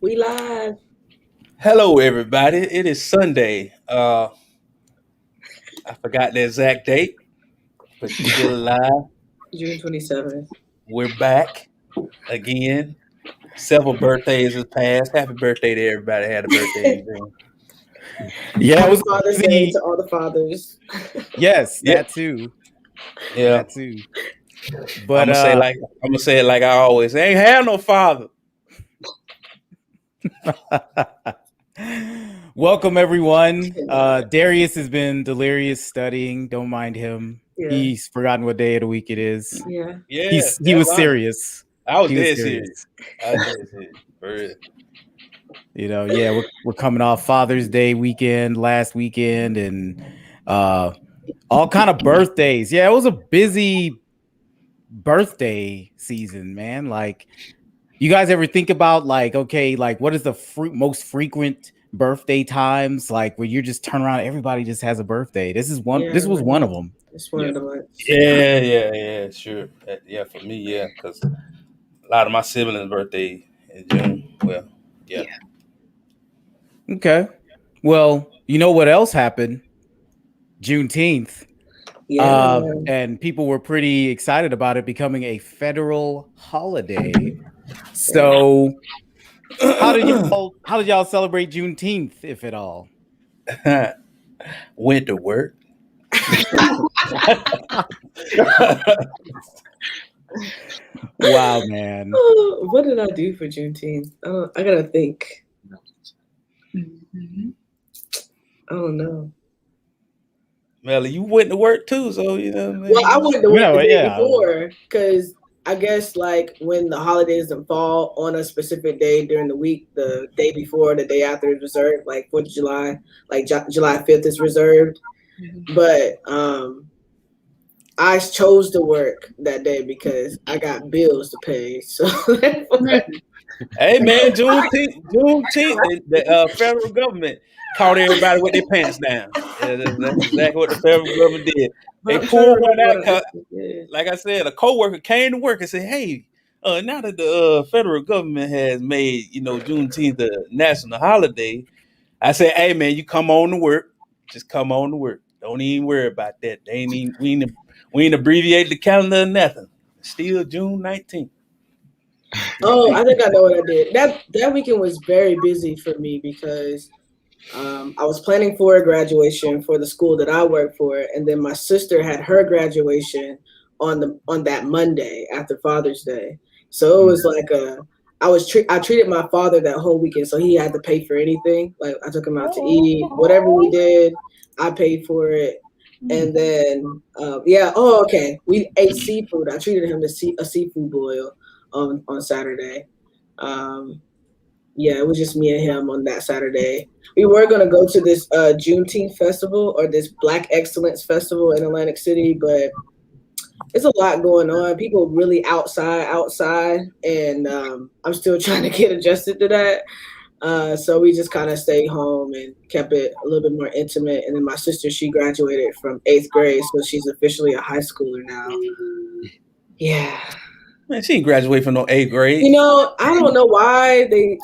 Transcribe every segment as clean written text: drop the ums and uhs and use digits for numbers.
We live. Hello, everybody. It is Sunday. I forgot the exact date, but you're still alive. June 27th. We're back again. Several birthdays has passed. Happy birthday to everybody. Had a birthday in June. Yeah, it was Father's Day to all the fathers. yes, Yeah. that too. Yeah, That too. I'm But gonna say it like I always say. Ain't have no father. welcome everyone. Darius has been delirious studying. Don't mind him. Yeah. He's forgotten what day of the week it is. Yeah. Yeah, He was serious. I was He was dead serious. I was dead serious. For real. You know, yeah, we're coming off Father's Day weekend last weekend, and all kind of birthdays. Yeah, it was a busy birthday season, man. Like, you guys ever think about like, okay, like what is the most frequent birthday times, like where you just turn around, everybody just has a birthday? This is one. Yeah, this was one of them. It's one of the ones. Yeah, sure. Yeah, for me, yeah, because a lot of my siblings' birthday in June. Well, yeah. Okay. Well, you know what else happened? Juneteenth. Yeah. And people were pretty excited about it becoming a federal holiday. So, how did y'all celebrate Juneteenth, if at all? Went to work. Wow, man. What did I do for Juneteenth? I gotta think. I don't know. Melly, you went to work too, so you know. Well, I went to work the day yeah. before because I guess like when the holidays don't fall on a specific day during the week, the day before, the day after is reserved. Like 4th of July, like July 5th is reserved. But I chose to work that day because I got bills to pay. So Hey man, Juneteenth, the federal government caught everybody with their pants down. Yeah, that's exactly what the federal government did. They pulled one out. Like I said, a coworker came to work and said, "Hey, now that the federal government has made Juneteenth a national holiday," I said, "Hey man, you come on to work. Just come on to work. Don't even worry about that. We ain't abbreviate the calendar or nothing. Still June 19th." Oh, I think I know what I did. That weekend was very busy for me because I was planning for a graduation for the school that I work for, and then my sister had her graduation on that Monday after Father's Day. So it was like I treated my father that whole weekend, so he had to pay for anything. Like I took him out to eat, whatever we did, I paid for it. And then okay, we ate seafood. I treated him to a seafood boil on Saturday. Yeah, it was just me and him on that Saturday. We were going to go to this Juneteenth festival or this Black Excellence Festival in Atlantic City, but it's a lot going on. People really outside, and I'm still trying to get adjusted to that. So we just kind of stayed home and kept it a little bit more intimate. And then my sister, she graduated from 8th grade, so she's officially a high schooler now. Yeah. Man, she didn't graduate from no 8th grade. You know, I don't know why they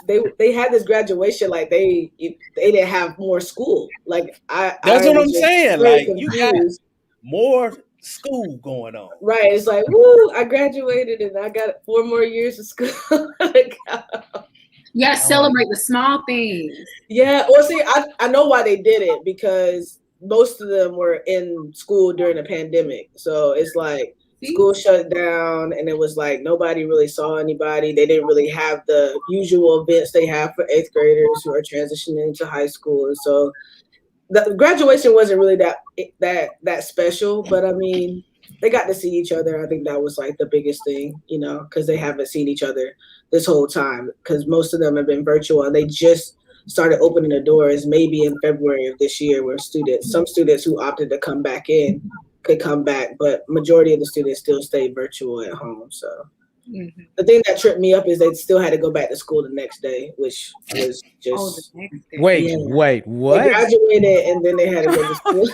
had this graduation like they didn't have more school. Like that's what I'm saying. Like confused. You got more school going on. Right. It's like, woo, I graduated and I got 4 more years of school. Yeah, celebrate the small things. Yeah. Well, see, I know why they did it because most of them were in school during the pandemic. So it's like school shut down and it was like nobody really saw anybody. They didn't really have the usual events they have for 8th graders who are transitioning into high school. And so the graduation wasn't really that special, but I mean, they got to see each other. I think that was like the biggest thing, you know, because they haven't seen each other this whole time because most of them have been virtual and they just started opening the doors maybe in February of this year where some students who opted to come back in could come back, but majority of the students still stay virtual at home. So the thing that tripped me up is they still had to go back to school the next day, which was just wait, what? They graduated and then they had to go to school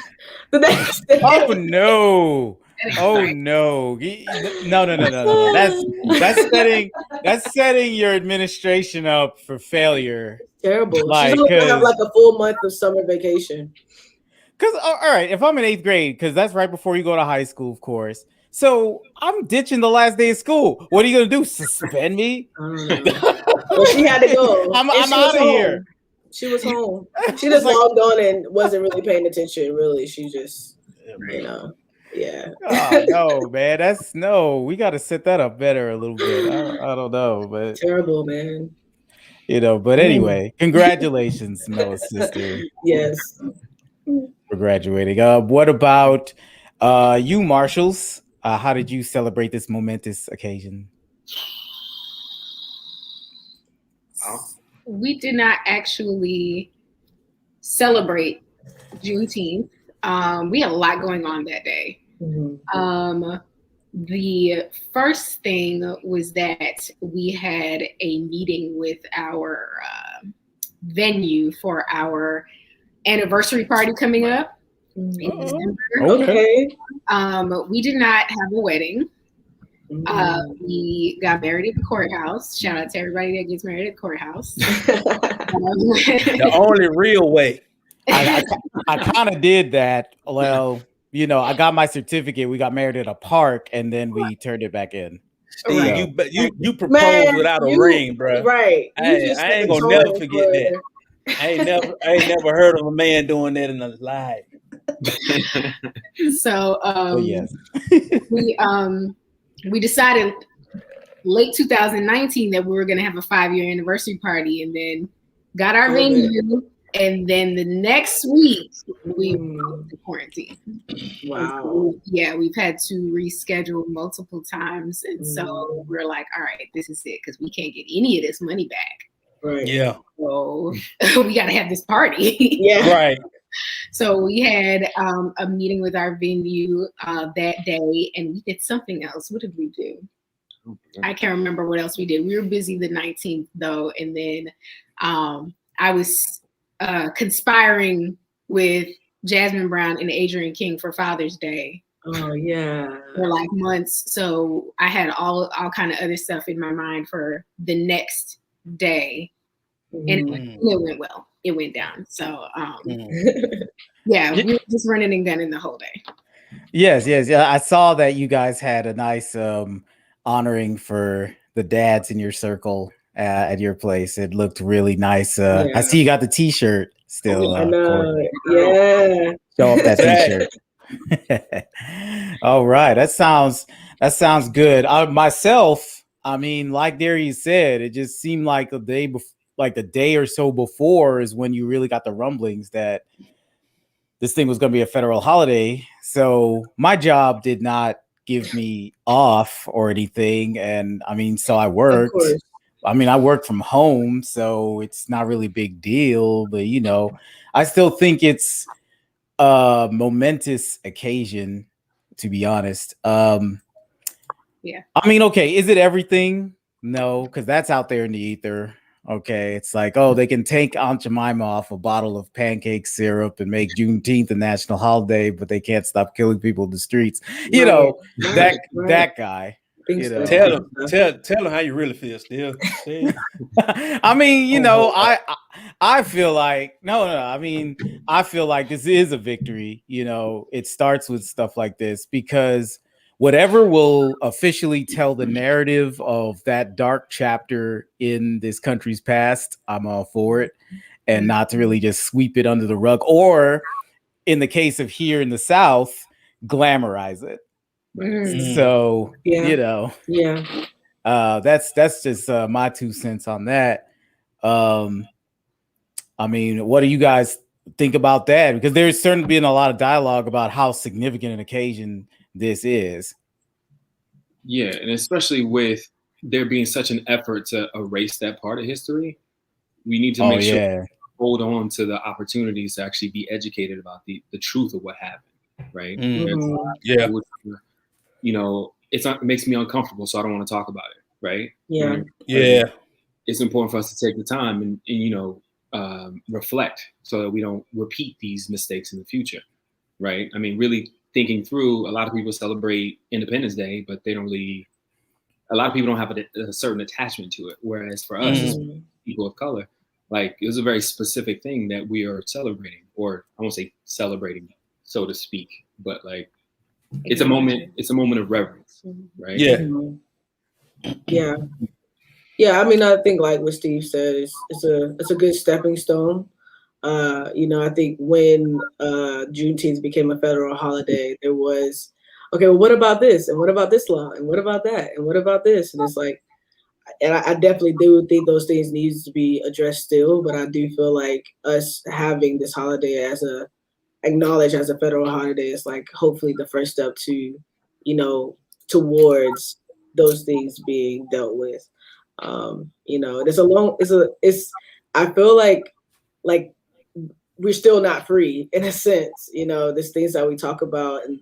the next day. Oh no! Oh no. No. That's setting your administration up for failure. Terrible. Like, She's only gonna have like a full month of summer vacation. Because, all right, if I'm in 8th grade, because that's right before you go to high school, of course. So I'm ditching the last day of school. What are you going to do? Suspend me? I don't know. Well, she had to go. I'm out of here. She was home. She just logged on and wasn't really paying attention, really. She just, yeah. Oh, no, man. We got to set that up better a little bit. I don't know, but. Terrible, man. But anyway, congratulations, Mella's sister. Yes. For graduating. What about you, Marshalls? How did you celebrate this momentous occasion? We did not actually celebrate Juneteenth. We had a lot going on that day. Mm-hmm. The first thing was that we had a meeting with our venue for our anniversary party coming up in December. Okay. We did not have a wedding. We got married at the courthouse. Shout out to everybody that gets married at the courthouse. The only real way. I kind of did that. Well, I got my certificate. We got married at a park, and then we turned it back in. Steve, you proposed without a ring, bro. Right. I ain't gonna never forget that. I ain't never heard of a man doing that in his life. So yes. we decided late 2019 that we were gonna have a 5-year anniversary party, and then got our venue, and then the next week we moved to quarantine. Wow. So, yeah, we've had to reschedule multiple times, and so we're like, all right, this is it, because we can't get any of this money back. Right. Yeah. So we got to have this party. Yeah. Right. So we had a meeting with our venue that day, and we did something else. What did we do? I can't remember what else we did. We were busy the 19th though, and then I was conspiring with Jasmine Brown and Adrian King for Father's Day. Oh yeah. For like months. So I had all kind of other stuff in my mind for the next day, and it went well. It went down. So yeah, we were just running and gunning the whole day. Yes. I saw that you guys had a nice honoring for the dads in your circle at your place. It looked really nice. I see you got the T-shirt still. I know. Yeah. Show off that T-shirt. All right, that sounds good. Myself, I mean, like Darius said, it just seemed like a day the day or so before is when you really got the rumblings that this thing was going to be a federal holiday. So my job did not give me off or anything, and I mean, so I worked. I mean, I work from home, so it's not really a big deal. But I still think it's a momentous occasion, to be honest. Yeah. I mean, okay, is it everything? No, because that's out there in the ether. Okay, it's like, oh, they can take Aunt Jemima off a bottle of pancake syrup and make Juneteenth a national holiday, but they can't stop killing people in the streets. That guy. Tell him how you really feel, still. I mean, I feel like I mean, I feel like this is a victory. It starts with stuff like this, because whatever will officially tell the narrative of that dark chapter in this country's past, I'm all for it, and not to really just sweep it under the rug, or in the case of here in the South, glamorize it. So that's just my 2 cents on that. I mean, what do you guys think about that? Because there's certainly been a lot of dialogue about how significant an occasion this is. Yeah, and especially with there being such an effort to erase that part of history, we need to make sure we hold on to the opportunities to actually be educated about the truth of what happened, right? Yeah. It makes me uncomfortable, so I don't want to talk about it, right? Yeah. It's important for us to take the time and reflect so that we don't repeat these mistakes in the future, right? I mean, really thinking through, a lot of people celebrate Independence Day, but they don't really. A lot of people don't have a certain attachment to it. Whereas for us, as people of color, like it was a very specific thing that we are celebrating, or I won't say celebrating, so to speak, but like it's a moment. It's a moment of reverence, right? Yeah. Yeah. Yeah, I mean, I think like what Steve said, it's a good stepping stone. I think when Juneteenth became a federal holiday, there was, okay, well, what about this? And what about this law? And what about that? And what about this? And it's like, and I definitely do think those things needs to be addressed still, but I do feel like us having this holiday acknowledged as a federal holiday is like hopefully the first step to, towards those things being dealt with. I feel like we're still not free in a sense, there's things that we talk about and,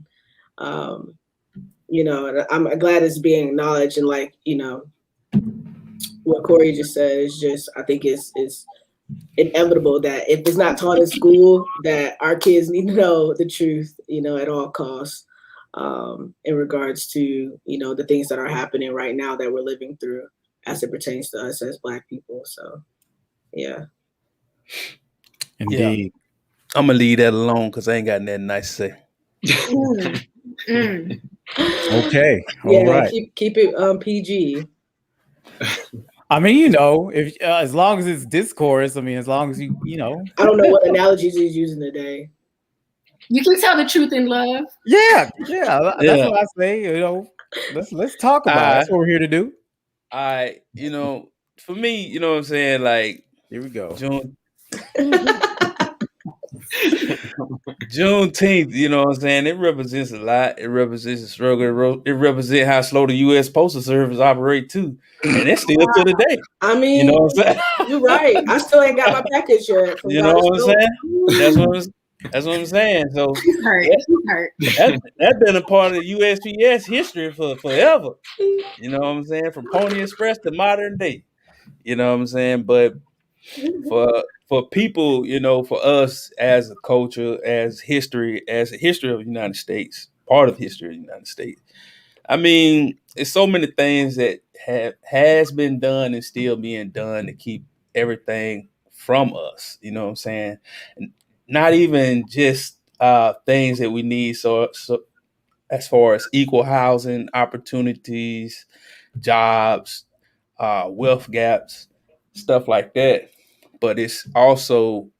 and I'm glad it's being acknowledged and like, what Corey just said is just, I think it's inevitable that if it's not taught in school, that our kids need to know the truth, at all costs, in regards to, the things that are happening right now that we're living through as it pertains to us as Black people. So, yeah. Indeed. Yeah. I'm going to leave that alone because I ain't got nothing nice to say. Okay. Yeah, all right. Keep it PG. I mean, if as long as it's discourse, I mean, as long as you I don't know what analogies he's using today. You can tell the truth in love. Yeah. That's what I say. Let's talk about it. That's what we're here to do. For me, you know what I'm saying? Like, here we go. Juneteenth, you know what I'm saying? It represents a lot. It represents a struggle. It represents how slow the U.S. Postal Service operate too, and it's still to the day. I mean, you know what I'm saying? You're right. I still ain't got my package yet. You know what I'm saying? That's what I'm saying. So that's been a part of the USPS history for forever. You know what I'm saying? From Pony Express to modern day. You know what I'm saying? But for people, for us as a culture, as a history of the United States, part of history of the United States. I mean, it's so many things that has been done and still being done to keep everything from us. You know what I'm saying? Not even just things that we need. So as far as equal housing opportunities, jobs, wealth gaps, stuff like that. But it's also,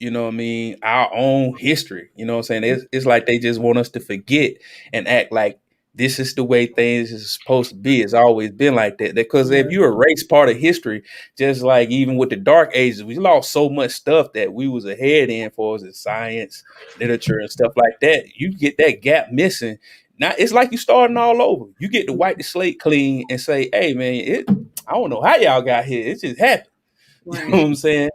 our own history. You know what I'm saying? It's like they just want us to forget and act like this is the way things is supposed to be. It's always been like that. Because if you erase part of history, just like even with the Dark Ages, we lost so much stuff that we was ahead in for us in science, literature, and stuff like that. You get that gap missing. Now it's like you starting all over. You get to wipe the slate clean and say, "Hey, man, I don't know how y'all got here. It just happened." Right. You know what I'm saying?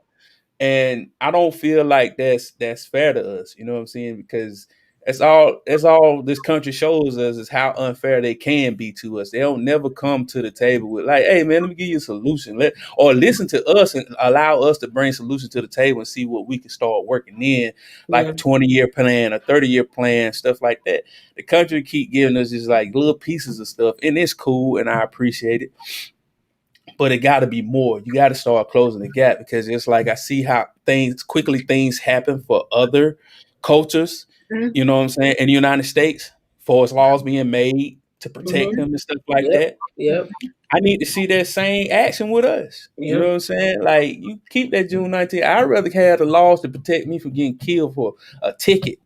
And I don't feel like that's fair to us. You know what I'm saying? Because that's all this country shows us is how unfair they can be to us. They don't never come to the table with like, "Hey, man, let me give you a solution." Or listen to us and allow us to bring solutions to the table and see what we can start working in, like a 20-year plan, a 30-year plan, stuff like that. The country keep giving us just like little pieces of stuff, and it's cool, and I appreciate it. But it got to be more. You got to start closing the gap because it's like I see how things happen for other cultures. You know what I'm saying? In the United States, for its laws being made to protect them and stuff like that. Yep. I need to see that same action with us. You know what I'm saying? Like you keep that June 19th. I'd rather have the laws to protect me from getting killed for a ticket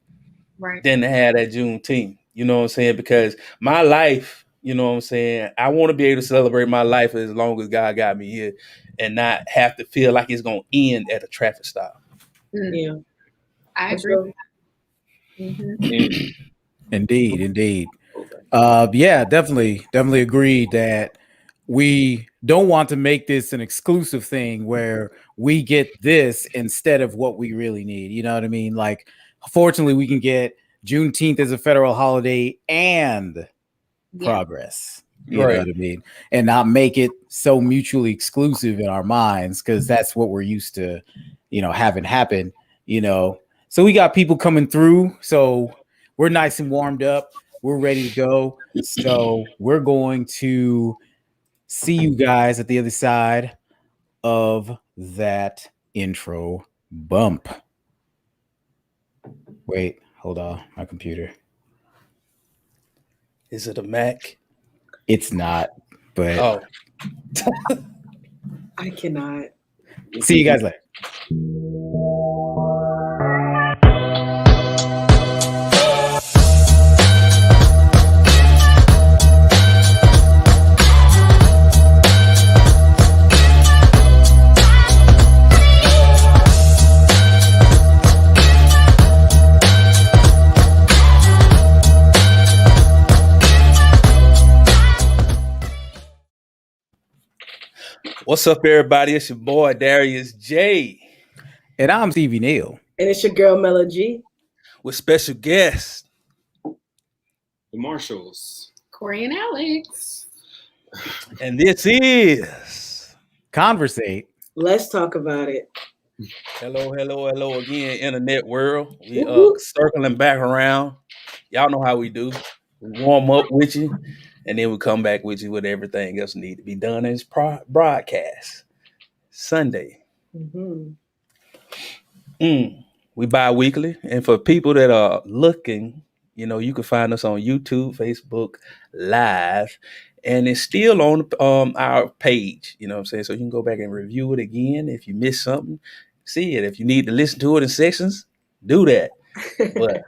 than to have that Juneteenth. You know what I'm saying? Because my life, you know what I'm saying? I want to be able to celebrate my life as long as God got me here and not have to feel like it's going to end at a traffic stop. Yeah. I agree. Indeed. Yeah, definitely agree that we don't want to make this an exclusive thing where we get this instead of what we really need. You know what I mean? Like, fortunately, we can get Juneteenth as a federal holiday and progress. You know what I mean? And not make it so mutually exclusive in our minds because that's what we're used to, having happen, So we got people coming through. So we're nice and warmed up. We're ready to go. So we're going to see you guys at the other side of that intro bump. Wait, hold on, my computer. Is it a Mac? It's not, but I cannot. See you guys later. What's up, everybody? It's your boy Darius J. And I'm Stevie Neal. And it's your girl Mela G. With special guests. The Marshalls. Corey and Alex. And this is Convrs8. Let's talk about it. Hello again, internet world. We circling back around. Y'all know how we do. We warm up with you, and then we come back with you with everything else need to be done as broadcast. Sunday. We bi-weekly, and for people that are looking, you can find us on YouTube, Facebook Live, and it's still on our page. You know what I'm saying? So you can go back and review it again if you missed something. See it. If you need to listen to it in sections, do that. But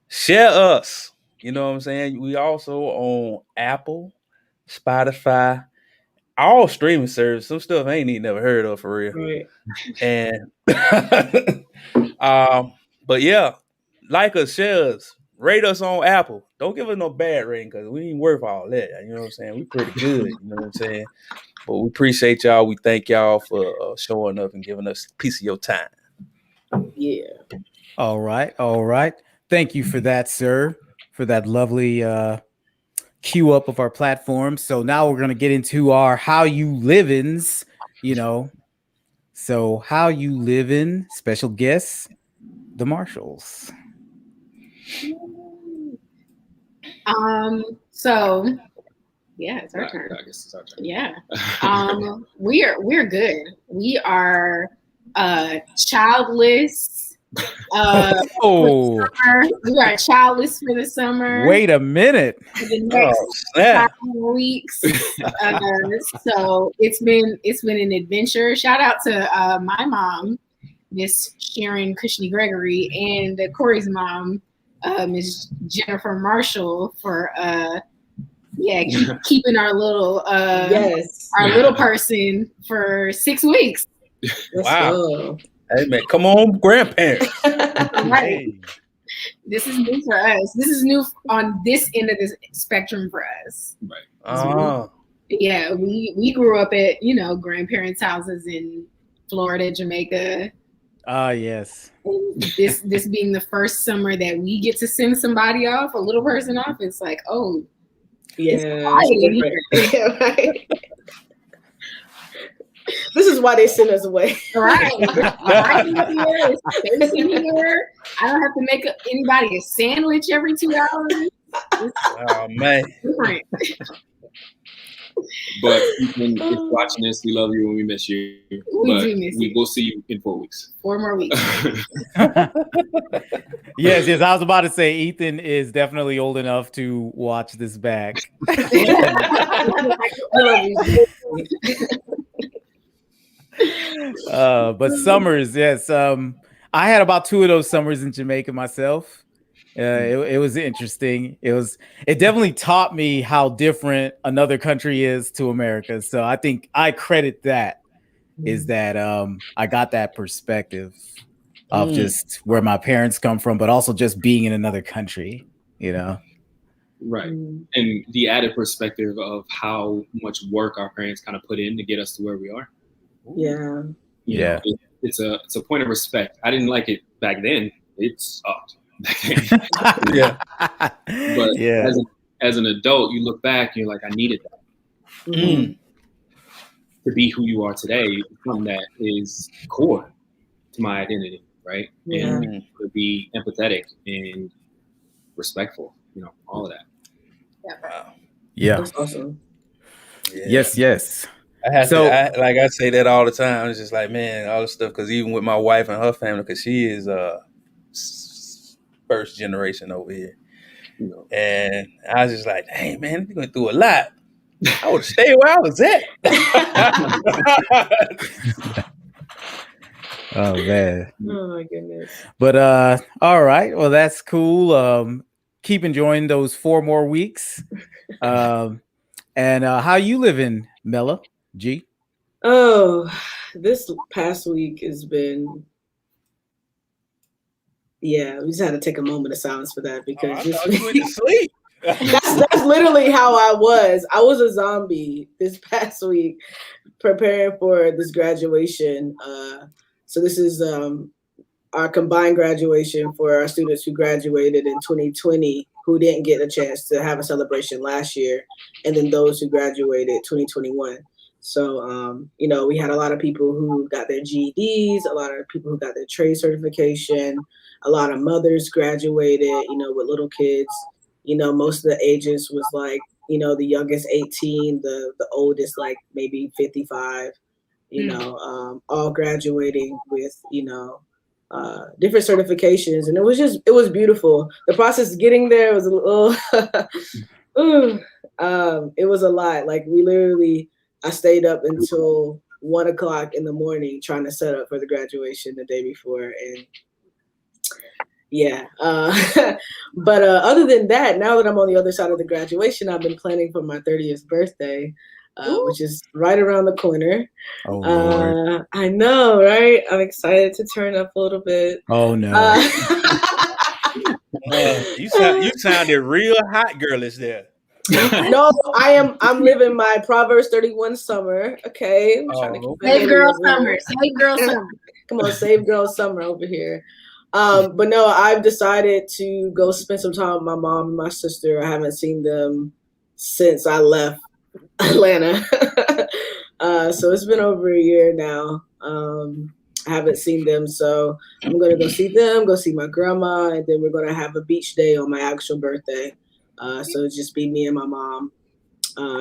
share us. You know what I'm saying? We also on Apple, Spotify, all streaming services. Some stuff I ain't even never heard of for real. Right. And but yeah, like us, share us, rate us on Apple. Don't give us no bad rating because we ain't worth all that. You know what I'm saying? We pretty good. You know what I'm saying? But we appreciate y'all. We thank y'all for showing up and giving us a piece of your time. Yeah. All right. Thank you for that, sir. For that lovely cue up of our platform. So now we're going to get into our How You Livins, So How You Livin', special guests, the Marshalls. So yeah, it's our turn. I guess it's our turn. Yeah. We're good. We are childless. We are childless for the summer. Wait a minute. For the next 5 weeks. So it's been an adventure. Shout out to my mom, Miss Sharon Cushney Gregory, and Corey's mom, Miss Jennifer Marshall, for keeping our little little person for 6 weeks. Wow. Hey man, come on, grandparents. Right. This is new for us. This is new on this end of the spectrum for us. Right. Yeah, we grew up at grandparents' houses in Florida, Jamaica. Yes. And this being the first summer that we get to send somebody off, a little person off, it's like, oh, yeah. Right. This is why they send us away. Right. I don't have to make anybody a sandwich every 2 hours. Oh man. Different. But if you're watching this, we love you and we miss you. We do miss you. We will see you in 4 weeks. 4 more weeks. Yes. I was about to say Ethan is definitely old enough to watch this back. But summers, yes. I had about 2 of those summers in Jamaica myself. It was interesting. It definitely taught me how different another country is to America. So I think I credit that is that I got that perspective of just where my parents come from, but also just being in another country, Right. And the added perspective of how much work our parents kind of put in to get us to where we are. Yeah. You know, it's a point of respect. I didn't like it back then. It sucked. Yeah. But as an adult, you look back and you're like, I needed that. To be who you are today, something that is core to my identity, right? Yeah. And to be empathetic and respectful, all of that. Wow. Yeah. That's awesome. Yeah. Yes. I say that all the time. It's just like, man, all this stuff. Because even with my wife and her family, because she is first generation over here, and I was just like, dang, man, we went through a lot. I would have stayed where I was at. Oh man. Oh my goodness. But all right. Well, that's cool. Keep enjoying those 4 more weeks. And how you living, Mella G? Oh, this past week has been. Yeah, we just had to take a moment of silence for that because I thought you went to sleep. that's literally how I was. I was a zombie this past week, preparing for this graduation. So this is our combined graduation for our students who graduated in 2020 who didn't get a chance to have a celebration last year, and then those who graduated 2021. So, we had a lot of people who got their GEDs, a lot of people who got their trade certification, a lot of mothers graduated, with little kids. Most of the ages was like, the youngest 18, the oldest like maybe 55, all graduating with, different certifications. And it was beautiful. The process of getting there was a little, it was a lot. Like I stayed up until 1:00 in the morning trying to set up for the graduation the day before. And yeah. But other than that, now that I'm on the other side of the graduation, I've been planning for my 30th birthday, which is right around the corner. Oh, Lord. I know, right? I'm excited to turn up a little bit. Oh, no. You sounded real hot girlish there. No, I'm living my Proverbs 31 summer. Okay. I'm trying to keep save girl summer. Save girl summer. Come on, save girl summer over here. But no, I've decided to go spend some time with my mom and my sister. I haven't seen them since I left Atlanta. So it's been over a year now. I haven't seen them. So I'm going to go see them, go see my grandma, and then we're going to have a beach day on my actual birthday. So it's just be me and my mom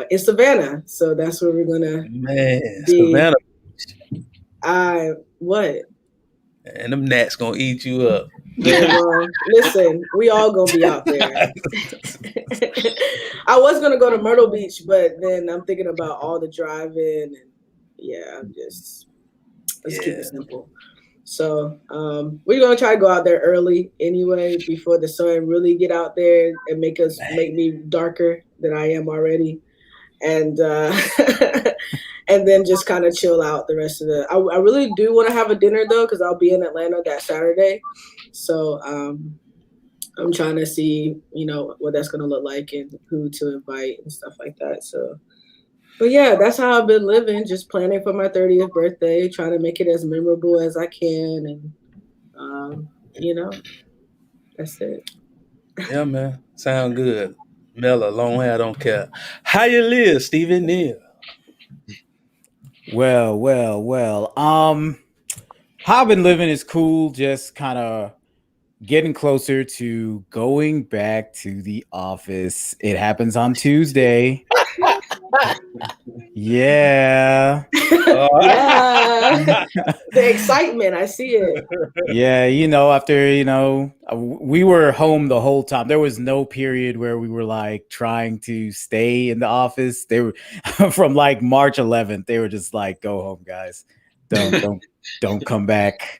in Savannah. So that's where we're going to be. Savannah. What? And them gnats gonna eat you up. Yeah, well, listen, we all gonna be out there. I was gonna go to Myrtle Beach, but then I'm thinking about all the driving, and let's keep it simple. So we're gonna try to go out there early anyway, before the sun really get out there and make me darker than I am already, and and then just kind of chill out the rest of the. I really do want to have a dinner though, because I'll be in Atlanta that Saturday. So I'm trying to see, what that's gonna look like and who to invite and stuff like that. So, but yeah, that's how I've been living, just planning for my 30th birthday, trying to make it as memorable as I can, and that's it. Yeah, man, sound good. Mella, long hair, don't care. How you live, Stevie Neal? Well. How I've been living is cool. Just kind of getting closer to going back to the office. It happens on Tuesday. Yeah. Yeah. The excitement, I see it. Yeah, after, we were home the whole time. There was no period where we were like trying to stay in the office. They were from like March 11th. They were just like, go home, guys. Don't come back.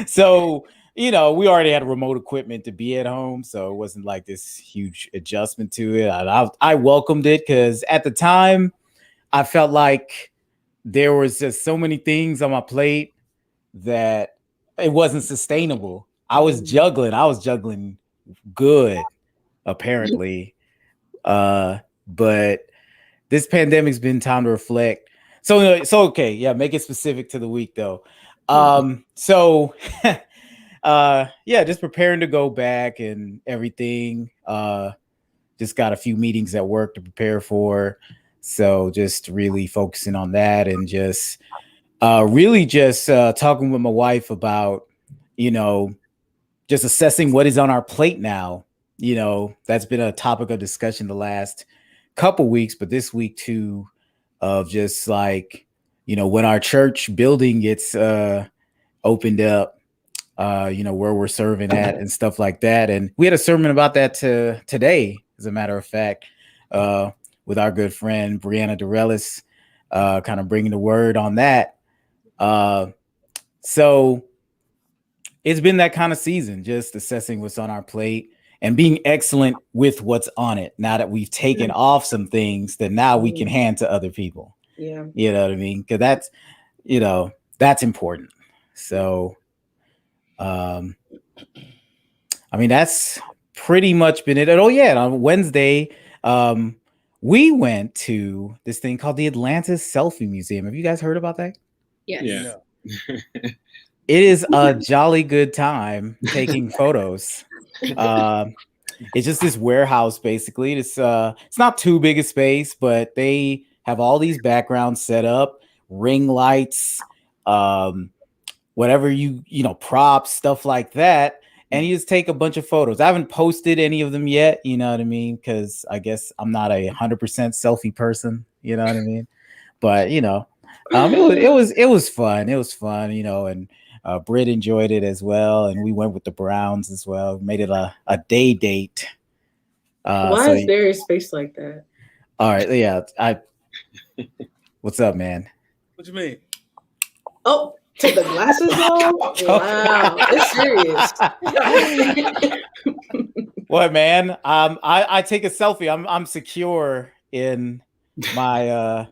So, we already had remote equipment to be at home, so it wasn't like this huge adjustment to it. I welcomed it because at the time I felt like there was just so many things on my plate that it wasn't sustainable. I was juggling good, apparently. But this pandemic's been time to reflect. So okay, yeah, make it specific to the week though. So just preparing to go back and everything. Just got a few meetings at work to prepare for. So just really focusing on that and just really just talking with my wife about, just assessing what is on our plate now. You know, that's been a topic of discussion the last couple weeks, but this week too, of just like, you know, when our church building gets opened up, you know, where we're serving at and stuff like that. And we had a sermon about that today, as a matter of fact, with our good friend Brianna Dorellis, kind of bringing the word on that. So it's been that kind of season, just assessing what's on our plate and being excellent with what's on it. Now that we've taken off some things that now we can hand to other people. Yeah. You know what I mean? Because that's, you know, that's important. So, I mean, that's pretty much been it. Oh yeah, on Wednesday, we went to this thing called the Atlantis Selfie Museum. Have you guys heard about that? Yes. Yeah. It is a jolly good time taking photos. It's just this warehouse, basically. It's not too big a space, but they have all these backgrounds set up, ring lights, whatever you know, props, stuff like that. And you just take a bunch of photos. I haven't posted any of them yet, you know what I mean? Because I guess I'm not a 100% selfie person, you know what I mean? But you know, it was fun. It was fun, you know, and Britt enjoyed it as well, and we went with the Browns as well. Made it a day date. Why is there a space like that? All right, yeah. What's up, man? What you mean? Oh, take the glasses off? Wow, it's serious. What, man? I take a selfie. I'm secure in my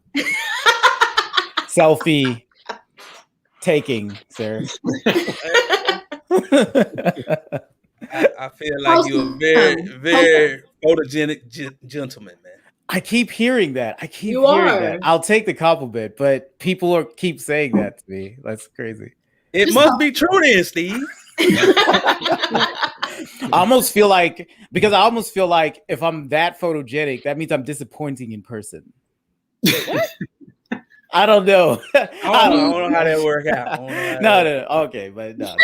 selfie taking, sir. I feel like you're a very, very photogenic gentleman, man. I keep hearing that. That. I'll take the compliment, but people keep saying that to me. That's crazy. It must be true then, Steve. I almost feel like if I'm that photogenic, that means I'm disappointing in person. I don't know. I don't know how that work out. No. Okay, but no.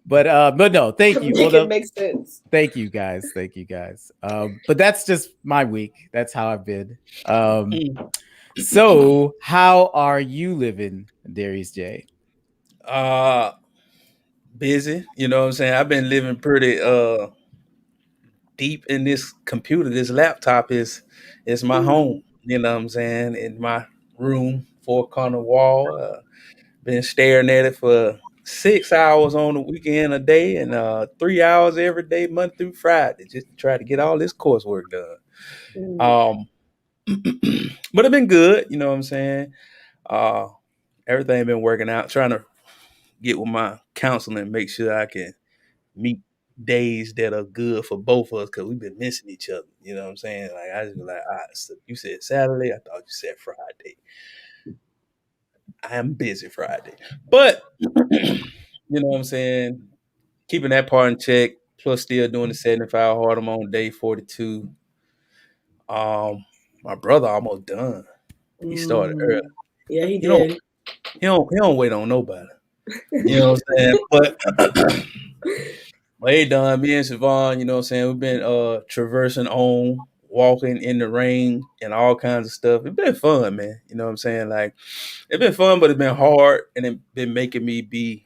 But no, thank you. It makes sense. Thank you guys. But that's just my week. That's how I've been. So how are you living, Darius J? Busy. You know what I'm saying? I've been living pretty deep in this computer. This laptop is my home. You know what I'm saying? In my room, 4-corner wall. Been staring at it for 6 hours on the weekend a day and 3 hours every day, Monday through Friday, just to try to get all this coursework done. But it's been good, you know what I'm saying? Everything been working out, trying to get with my counseling, make sure I can meet days that are good for both of us, because we've been missing each other, you know what I'm saying? Like, I just be like, all right, so you said Saturday, I thought you said Friday. I am busy Friday, but you know what I'm saying? Keeping that part in check, plus still doing the 75 hard. I'm on day 42. My brother almost done. He started early. Yeah, he did. He don't wait on nobody. You know what I'm saying? But he done. Me and Siobhan, you know what I'm saying? We've been traversing on, walking in the rain and all kinds of stuff. It's been fun, man. You know what I'm saying? Like, it's been fun, but it's been hard, and it's been making me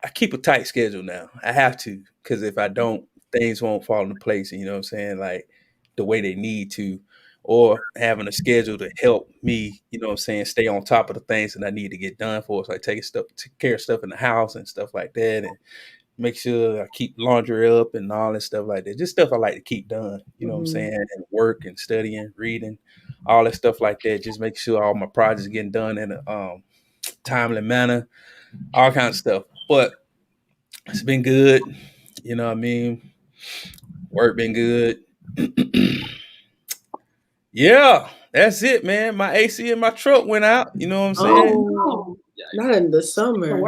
I keep a tight schedule now. I have to, because if I don't, things won't fall into place. And you know what I'm saying? Like, the way they need to, or having a schedule to help me, you know what I'm saying, stay on top of the things that I need to get done for us. Like take care of stuff in the house and stuff like that, and make sure I keep laundry up and all that stuff like that. Just stuff I like to keep done, you know what I'm saying? And work and studying, reading, all that stuff like that. Just make sure all my projects getting done in a timely manner, all kinds of stuff. But it's been good, you know what I mean? Work been good. Yeah, that's it, man. My AC in my truck went out, you know what I'm saying? Oh, not in the summer.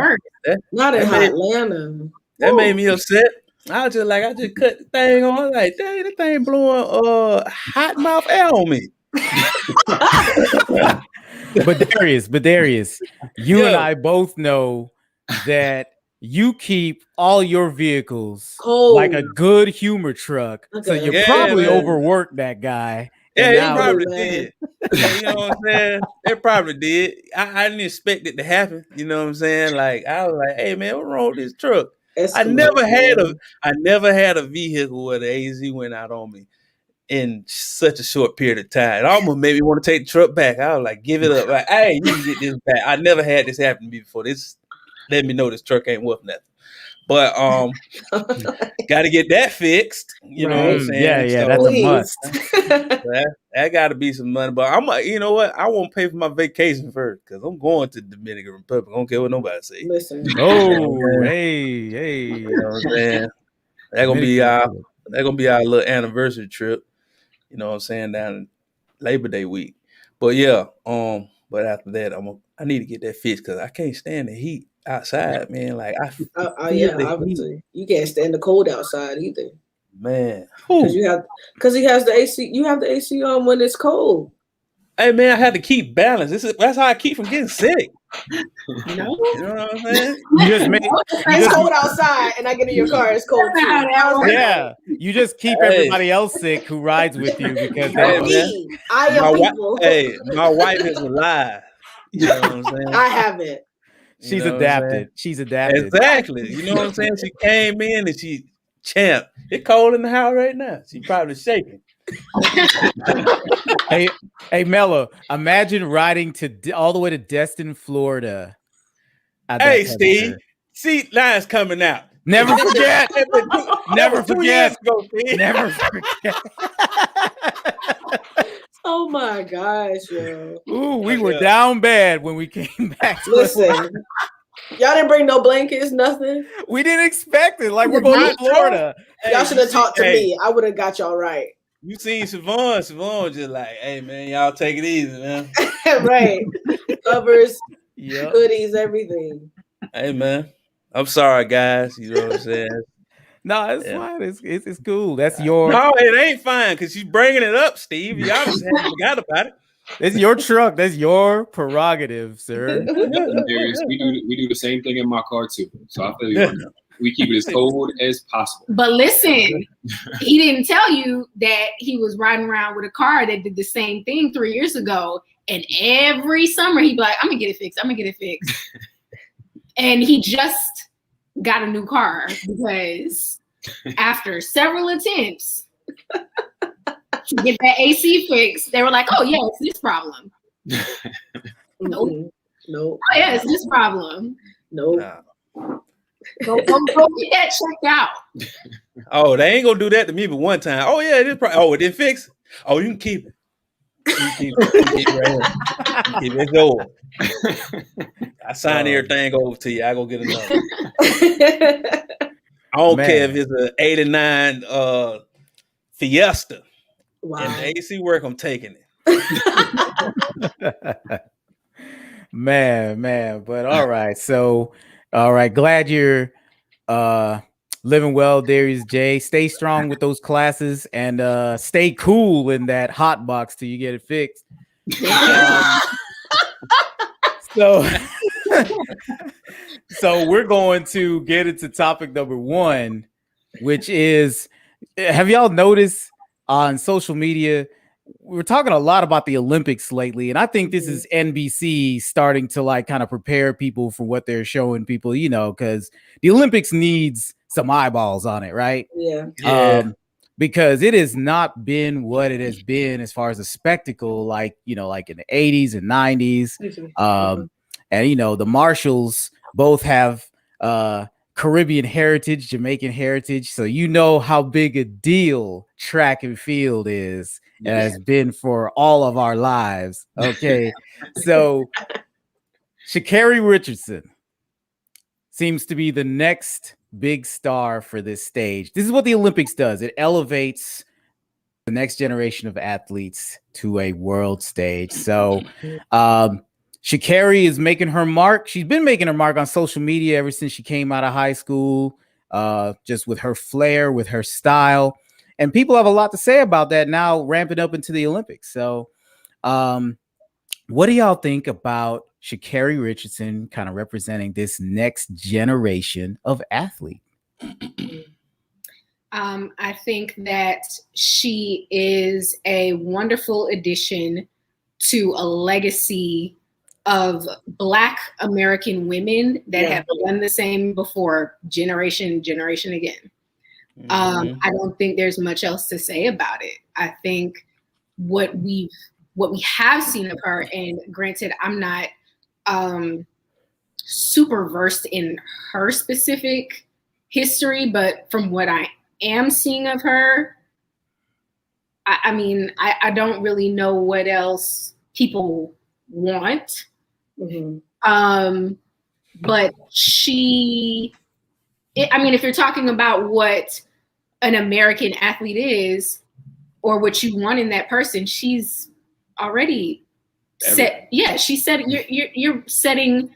Not in Atlanta. That made me upset. I just cut the thing on. Like, dang, that thing blowing hot mouth air on me. But Darius, you and I both know that you keep all your vehicles Cold. like a good humor truck. Okay. So you Yeah, probably man. overworked that guy. Yeah, And he now- probably man. did. Yeah, you know what I'm saying? It probably did. I didn't expect it to happen. You know what I'm saying? Like I was like, hey man, what's wrong with this truck? I never had a vehicle where the AZ went out on me in such a short period of time. It almost made me want to take the truck back. I was like, give it up. Like, hey, you can get this back. I never had this happen to me before. This let me know this truck ain't worth nothing. But got to get that fixed. You know what I'm saying? Yeah, so, that's a must. that got to be some money. But you know what? I won't pay for my vacation first because I'm going to the Dominican Republic. I don't care what nobody say. Listen. Oh, hey. You know what I'm saying? That's gonna be our little anniversary trip. You know what I'm saying, down Labor Day week. But yeah, but after that, I need to get that fixed because I can't stand the heat outside, man. Like obviously you can't stand the cold outside either, man. Because he has the AC. You have the AC on when it's cold. Hey man, I had to keep balance. That's how I keep from getting sick. You know what I'm saying? It's cold outside, and I get in your car. It's cold. Yeah, you just keep everybody else sick who rides with you because my wife is alive. You know what I'm saying? I haven't. She's adapted. She's adapted. Exactly. You know what I'm saying? She came in and she champ. It's cold in the house right now. She probably shaking. Hey, Mello, imagine riding all the way to Destin, Florida. Hey, Steve. See, line's coming out. Never forget. Never forget. Never forget. Oh my gosh, yo. Ooh, we were down bad when we came back. Listen, y'all didn't bring no blankets, nothing. We didn't expect it. Like, we're going to Florida. Y'all should have talked to me. I would have got y'all right. You seen Siobhan. Siobhan was just like, hey man, y'all take it easy, man. Right. Covers, hoodies, everything. Hey man. I'm sorry, guys. You know what I'm saying? No, it's fine. It's cool. That's your. No, it ain't fine because she's bringing it up, Steve. Y'all just haven't forgot about it. It's your truck. That's your prerogative, sir. We do the same thing in my car too. So I feel you. We keep it as cold as possible. But listen, he didn't tell you that he was riding around with a car that did the same thing 3 years ago. And every summer he'd be like, I'm gonna get it fixed. I'm gonna get it fixed. And he just got a new car because after several attempts to get that AC fixed, they were like, oh yeah, it's this problem. Nope. Nope. Oh yeah, it's this problem. Nope. Go get that checked out. Oh, they ain't gonna do that to me but one time. Oh yeah, it didn't fix. Oh, you can keep it. Keep it right here. Keep it going. I sign everything over to you. I go get another. I don't care if it's an 89 Fiesta. Wow. If the AC work, I'm taking it. man. But all right. So, all right. Glad you're living well, Darius J. Stay strong with those classes and stay cool in that hot box till you get it fixed. So we're going to get into topic number 1, which is, have y'all noticed on social media, we're talking a lot about the Olympics lately, and I think this is NBC starting to like kind of prepare people for what they're showing people, you know, because the Olympics needs some eyeballs on it, right? Yeah. Because it has not been what it has been as far as a spectacle, like, you know, like in the 80s and 90s. And, you know, the Marshalls both have Caribbean heritage, Jamaican heritage. So you know how big a deal track and field is and has been for all of our lives. Okay. So Sha'Carri Richardson seems to be the next big star for this stage. This is what the Olympics does. It elevates the next generation of athletes to a world stage. So Sha'Carri is making her mark. She's been making her mark on social media ever since she came out of high school, just with her flair, with her style. And people have a lot to say about that now, ramping up into the Olympics. So what do y'all think about Sha'Carri Richardson kind of representing this next generation of athlete? I think that she is a wonderful addition to a legacy of Black American women that have done the same before, generation again. I don't think there's much else to say about it. I think what we have seen of her, and granted, I'm not super versed in her specific history, but from what I am seeing of her, I mean, I don't really know what else people want. But if you're talking about what an American athlete is or what you want in that person, she's already set. Yeah, she said you're setting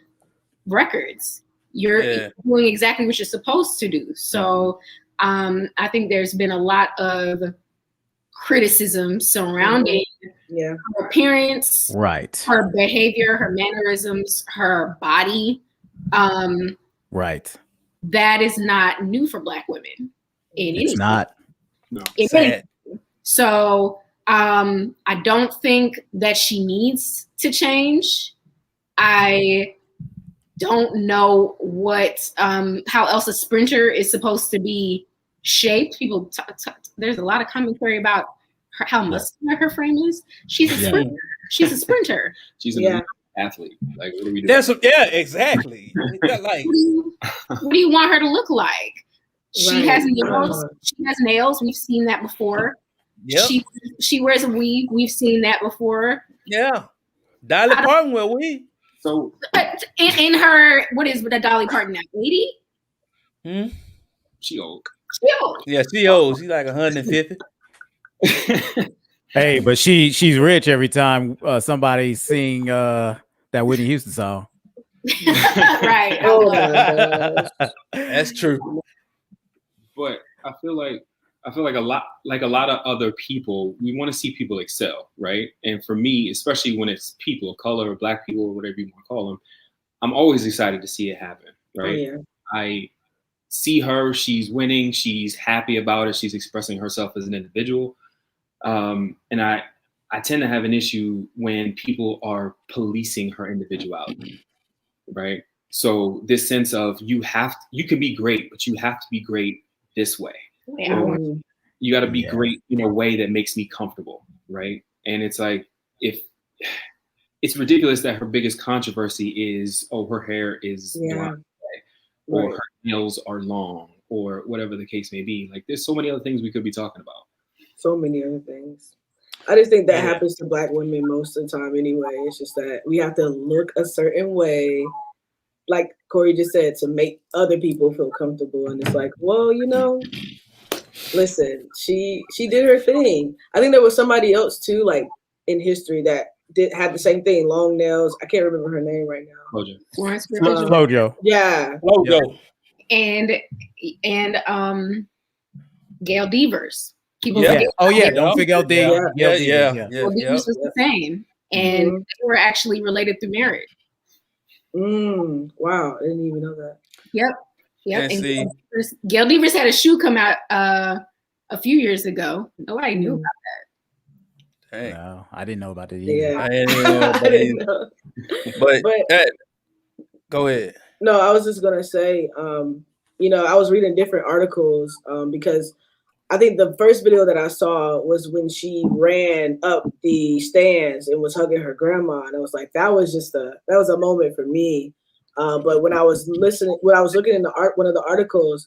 records. You're doing exactly what you're supposed to do. So I think there's been a lot of criticism surrounding her appearance, her behavior, her mannerisms, her body. That is not new for Black women. It's not. No. So I don't think that she needs to change. I don't know what how else a sprinter is supposed to be shaped. People there's a lot of commentary about how muscular her frame is. She's a sprinter. She's a sprinter. She's an athlete. Like, what are we doing? Exactly. Like, what do you want her to look like? She has nails. She has nails. We've seen that before. She wears a weave. We've seen that before. Yeah. Dolly Parton wear weave. So in her, what is with a Dolly Parton now? 80? She old. Yeah, she old. She's like 150. Hey, but she's rich every time somebody sing that Whitney Houston song. Right. That's true. But I feel like a lot of other people, we want to see people excel, right? And for me, especially when it's people of color or Black people or whatever you want to call them, I'm always excited to see it happen, right? I see her, she's winning, she's happy about it, she's expressing herself as an individual. And I tend to have an issue when people are policing her individuality, right? So this sense of you can be great, but you have to be great this way. Or you got to be great in a way that makes me comfortable, right? And it's like, if it's ridiculous that her biggest controversy is, her hair is blonde, or her nails are long, or whatever the case may be. Like, there's so many other things we could be talking about. So many other things. I just think that happens to Black women most of the time anyway. It's just that we have to look a certain way, like Corey just said, to make other people feel comfortable. And it's like, well, listen, she did her thing. I think there was somebody else too, like in history, that had the same thing, long nails. I can't remember her name right now. Flojo. Yeah. Flojo. And Gail Devers. Don't forget Gail. Gail Devers was the same, and they were actually related through marriage. Wow, I didn't even know that. Yep. And Gail Devers had a shoe come out a few years ago. Nobody knew about that. Dang. No, I didn't know about it either. Yeah. I didn't know about that either. But go ahead. No, I was just gonna say, I was reading different articles because I think the first video that I saw was when she ran up the stands and was hugging her grandma, and I was like, that was a moment for me. But when I was looking in one of the articles,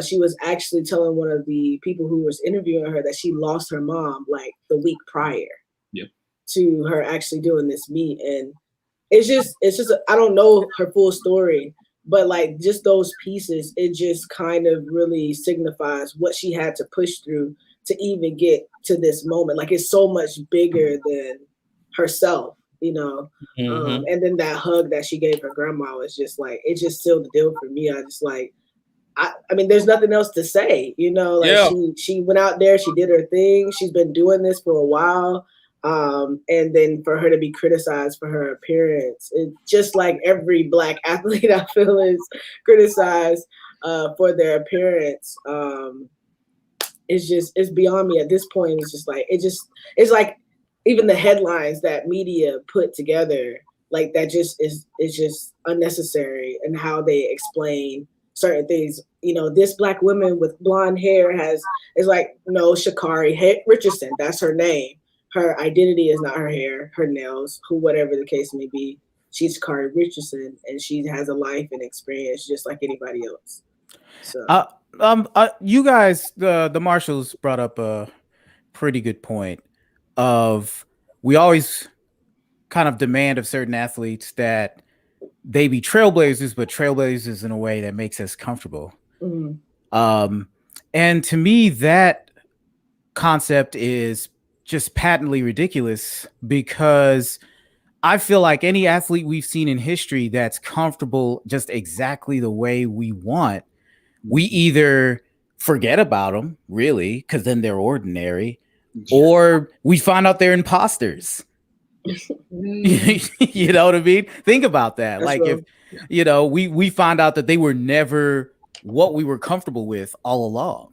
she was actually telling one of the people who was interviewing her that she lost her mom like the week prior to her actually doing this meet, and it's just I don't know her full story. But like just those pieces, it just kind of really signifies what she had to push through to even get to this moment. Like, it's so much bigger than herself, and then that hug that she gave her grandma was just like, it just sealed the deal for me. I just like, I mean, there's nothing else to say, she went out there, she did her thing. She's been doing this for a while. And then for her to be criticized for her appearance, it, just like every Black athlete I feel is criticized for their appearance. It's beyond me at this point. It's like even the headlines that media put together, like that just is just unnecessary, and how they explain certain things. You know, this Black woman with blonde hair is like, no, Sha'Carri Richardson, that's her name. Her identity is not her hair, her nails, whatever the case may be. She's Sha'Carri Richardson, and she has a life and experience just like anybody else. So, you guys, the Marshalls brought up a pretty good point. Of we always kind of demand of certain athletes that they be trailblazers, but trailblazers in a way that makes us comfortable. Mm-hmm. And to me, that concept is just patently ridiculous, because I feel like any athlete we've seen in history that's comfortable just exactly the way we want, we either forget about them, really, because then they're ordinary, or we find out they're imposters. You know what I mean? Think about that. That's like real. If, you know, we find out that they were never what we were comfortable with all along.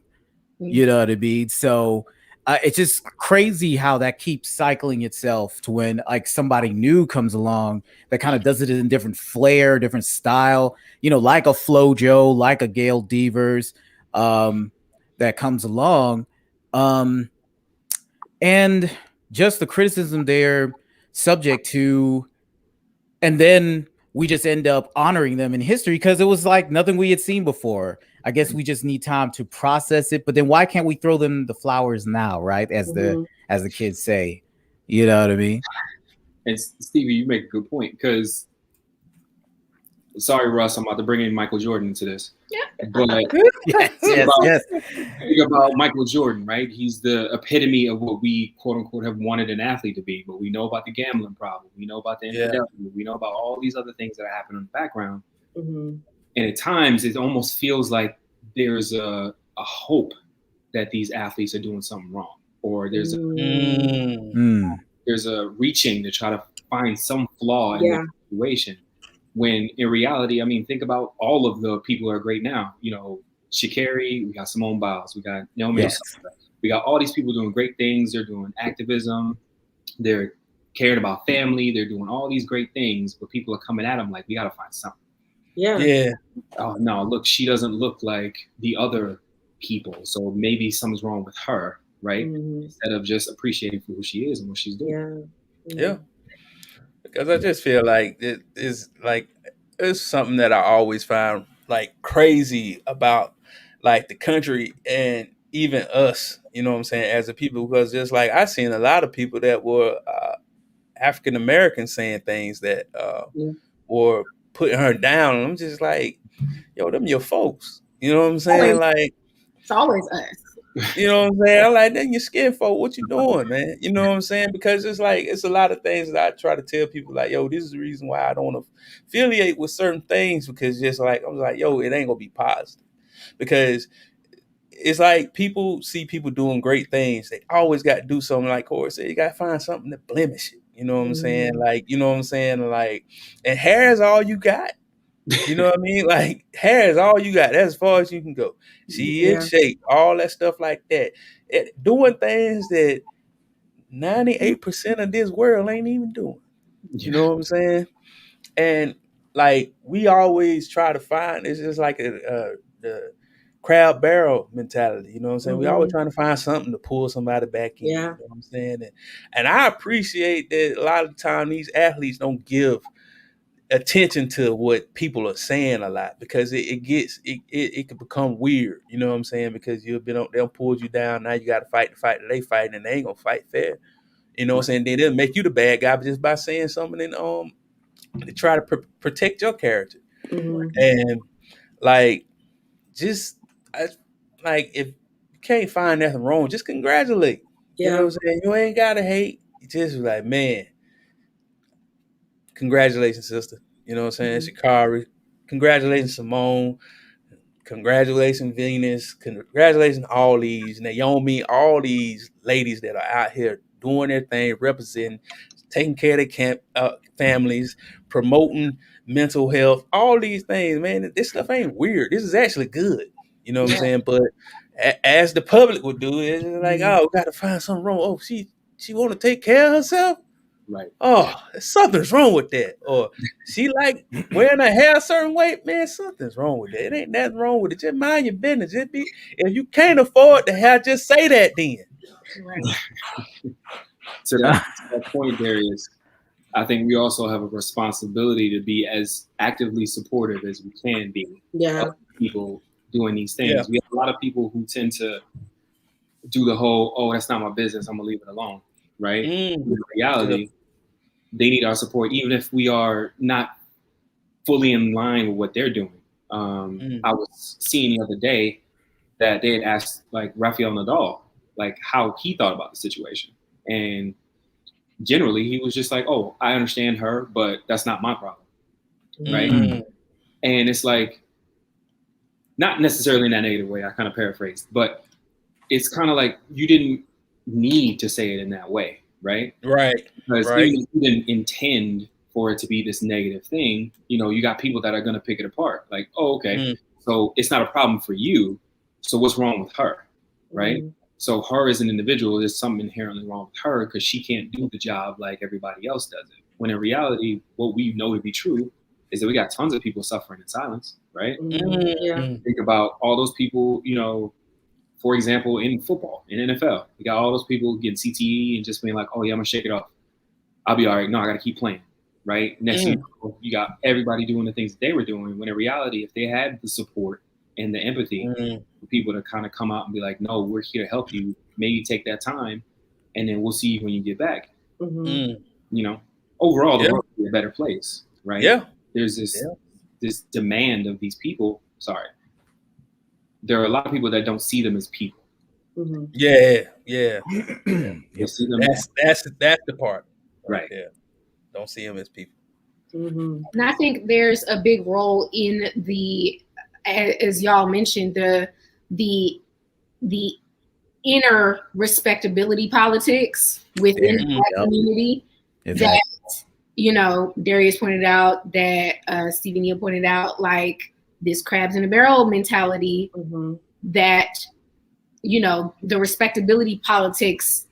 You know what I mean? So it's just crazy how that keeps cycling itself to when like somebody new comes along that kind of does it in a different flair, different style, you know, like a FloJo, like a Gail Devers, that comes along. And just the criticism they're subject to, and then we just end up honoring them in history because it was like nothing we had seen before. I guess we just need time to process it. But then why can't we throw them the flowers now, right? As the kids say, you know what I mean? And Stevie, you make a good point, because sorry, Russ, I'm about to bring in Michael Jordan into this. Yeah. But yes. Think about Michael Jordan, right? He's the epitome of what we, quote unquote, have wanted an athlete to be. But we know about the gambling problem. We know about the infidelity. Yeah. We know about all these other things that are happening in the background. Mm-hmm. And at times, it almost feels like there's a hope that these athletes are doing something wrong, or there's a reaching to try to find some flaw in the situation. When in reality, I mean, think about all of the people who are great now. You know, Sha'Carri, we got Simone Biles, we got Naomi Osaka. We got all these people doing great things. They're doing activism. They're caring about family. They're doing all these great things, but people are coming at them like, we got to find something. Yeah. Oh, no, look, she doesn't look like the other people. So maybe something's wrong with her, right? Mm-hmm. Instead of just appreciating for who she is and what she's doing. Yeah. Because I just feel like it is like, it's something that I always found like crazy about like the country and even us, you know what I'm saying, as a people, because just like I seen a lot of people that were African American saying things that were putting her down. And I'm just like, yo, them your folks. You know what I'm saying? Like, it's always us. You know what I'm saying? I'm like, then your skin folk, what you doing, man? You know what I'm saying? Because it's like, it's a lot of things that I try to tell people, like, yo, this is the reason why I don't want to affiliate with certain things, because just like, I was like, yo, it ain't gonna be positive. Because it's like people see people doing great things. They always got to do something, like Corey said, you got to find something to blemish it. You know what I'm saying? Like, you know what I'm saying? Like, and hair is all you got. You know what I mean? Like, hair is all you got. That's as far as you can go. She in shape, all that stuff like that. Doing things that 98% of this world ain't even doing. You know what I'm saying? And like, we always try to find, it's just like the crab barrel mentality. You know what I'm saying? We always trying to find something to pull somebody back in. You know what I'm saying? And I appreciate that a lot of the time these athletes don't give attention to what people are saying a lot, because it can become weird, you know what I'm saying? Because they'll pull you down. Now you got to fight the fight that they fight, and they ain't gonna fight fair. You know what I'm saying? Then they'll make you the bad guy just by saying something, and they try to protect your character. And like, just like, if you can't find nothing wrong, just congratulate. You know what I'm saying? You ain't gotta hate. You just like, man, congratulations, sister. You know what I'm saying? Sha'Carri. Congratulations, Simone. Congratulations, Venus. Congratulations, all these Naomi, all these ladies that are out here doing their thing, representing, taking care of their families, promoting mental health, all these things, man. This stuff ain't weird. This is actually good. You know what I'm saying? But as the public would do, it's like, oh, we got to find something wrong. Oh, she want to take care of herself? Right. Oh, something's wrong with that. Or she like wearing her hair a certain way, man, something's wrong with that. It ain't nothing wrong with it. Just mind your business. If you can't afford the hair, just say that then. Right. To that point, Darius, I think we also have a responsibility to be as actively supportive as we can be of people doing these things. Yeah. We have a lot of people who tend to do the whole, oh, that's not my business, I'm gonna leave it alone, right? In reality, they need our support, even if we are not fully in line with what they're doing. I was seeing the other day that they had asked like Rafael Nadal, like how he thought about the situation. And generally he was just like, oh, I understand her, but that's not my problem, right? And it's like, not necessarily in that negative way, I kind of paraphrased, but it's kind of like you didn't need to say it in that way, right? Right. Because even if you didn't intend for it to be this negative thing, you know, you got people that are going to pick it apart. Like, oh, okay, so it's not a problem for you. So what's wrong with her, right? So her as an individual, there's something inherently wrong with her because she can't do the job like everybody else does it. When in reality, what we know to be true is that we got tons of people suffering in silence, right? Think about all those people, you know, for example, in football, in NFL, you got all those people getting CTE and just being like, oh yeah, I'm gonna shake it off. I'll be all right. No, I gotta keep playing, right? Next thing you know, you got everybody doing the things that they were doing, when in reality, if they had the support and the empathy for people to kind of come out and be like, no, we're here to help you, maybe take that time, and then we'll see you when you get back. You know, overall, the world will be a better place, right? Yeah. There's this demand of these people. Sorry. There are a lot of people that don't see them as people. Yeah. They see them that's the part. Right. Yeah. Don't see them as people. And I think there's a big role in the, as y'all mentioned, the inner respectability politics within the Black community. That, you know, Darius pointed out, that Stevie Neal pointed out, like this crabs in a barrel mentality that, you know, the respectability politics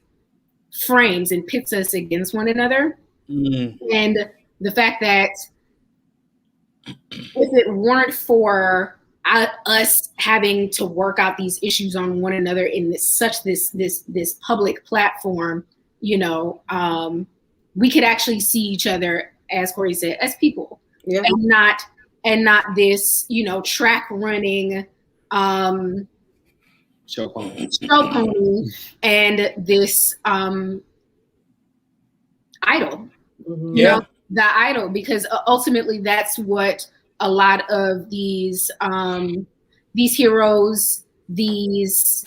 frames and pits us against one another. And the fact that if it weren't for us having to work out these issues on one another in this public platform, you know, we could actually see each other, as Corey said, as people, and not this, you know, track running show pony and this idol. You know, the idol, because ultimately that's what a lot of these heroes, these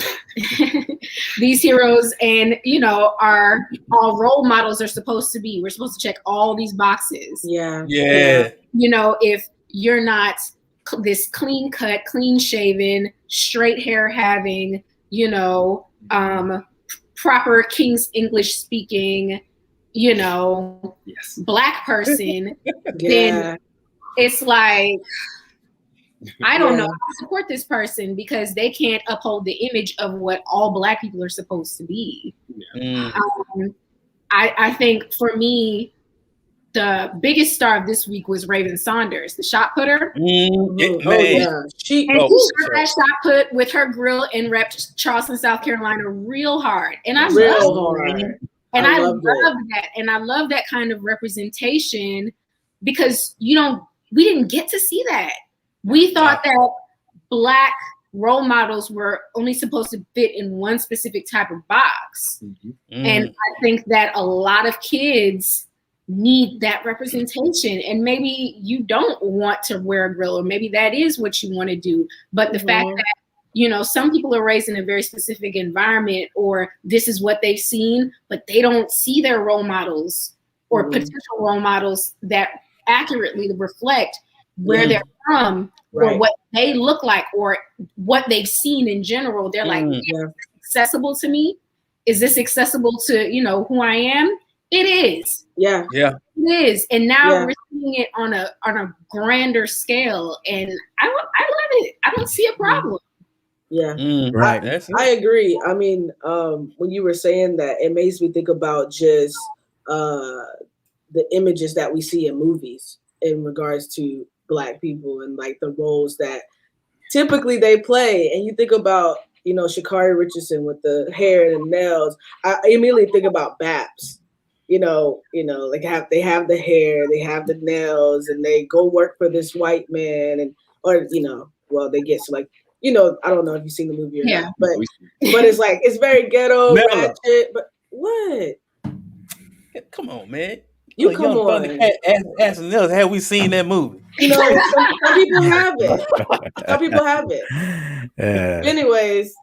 heroes and, you know, our role models are supposed to be. We're supposed to check all these boxes. Yeah. You know, if you're not this clean cut, clean shaven, straight hair having, you know, proper King's English speaking, you know, Black person, then it's like, I don't know how to support this person because they can't uphold the image of what all Black people are supposed to be. I think for me, the biggest star of this week was Raven Saunders, the shot putter. She got that shot put with her grill and repped Charleston, South Carolina real hard. And I love that. And I love that kind of representation because we didn't get to see that. We thought that Black role models were only supposed to fit in one specific type of box. And I think that a lot of kids need that representation. And maybe you don't want to wear a grill, or maybe that is what you want to do. But the fact that, you know, some people are raised in a very specific environment, or this is what they've seen, but they don't see their role models or potential role models that accurately reflect where they're from or what they look like or what they've seen in general. They're like, accessible to me. is this accessible to, you know, who I am? It is. Yeah. Yeah. It is. And now we're seeing it on a grander scale. And I love it. I don't see a problem. Yeah. Right. I agree. I mean, when you were saying that, it makes me think about just the images that we see in movies in regards to Black people and like the roles that typically they play. And you think about, you know, Sha'Carri Richardson with the hair and the nails. I immediately think about Babs. You know, like they have the hair, they have the nails, and they go work for this white man, and or you know, well, they get like, you know, I don't know if you've seen the movie or not, but it's like it's very ghetto, ratchet. But what? Come on, man. You come on. Asking us, have we seen that movie? You know, some people have it. Some people have it. Anyways,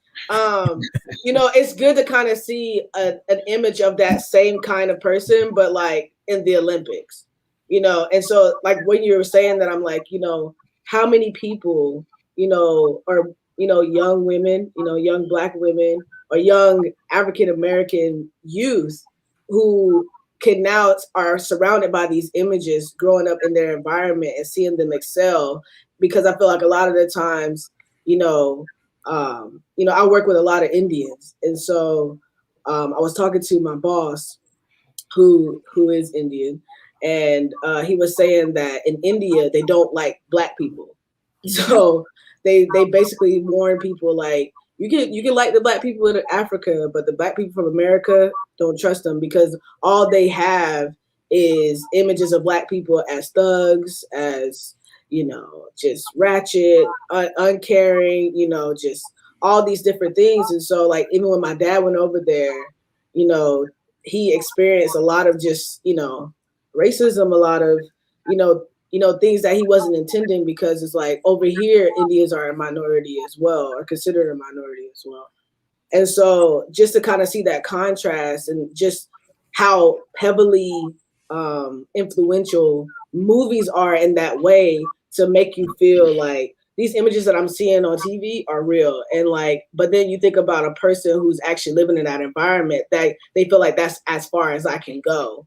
you know, it's good to kind of see an image of that same kind of person, but like in the Olympics, you know. And so, like when you were saying that, I'm like, you know, how many people, you know, are, you know, young women, you know, young Black women or young African American youth who can now are surrounded by these images growing up in their environment and seeing them excel, because I feel like a lot of the times, you know, I work with a lot of Indians. And so I was talking to my boss who is Indian, and he was saying that in India, they don't like Black people. So they basically warn people like, you can like the Black people in Africa, but the Black people from America, don't trust them, because all they have is images of Black people as thugs, as, you know, just ratchet, uncaring, you know, just all these different things. And so like, even when my dad went over there, you know, he experienced a lot of just, you know, racism, a lot of, you know, things that he wasn't intending, because it's like over here, Indians are a minority as well, or considered a minority as well. And so just to kind of see that contrast and just how heavily influential movies are in that way to make you feel like these images that I'm seeing on TV are real. And like, but then you think about a person who's actually living in that environment, that they feel like that's as far as I can go.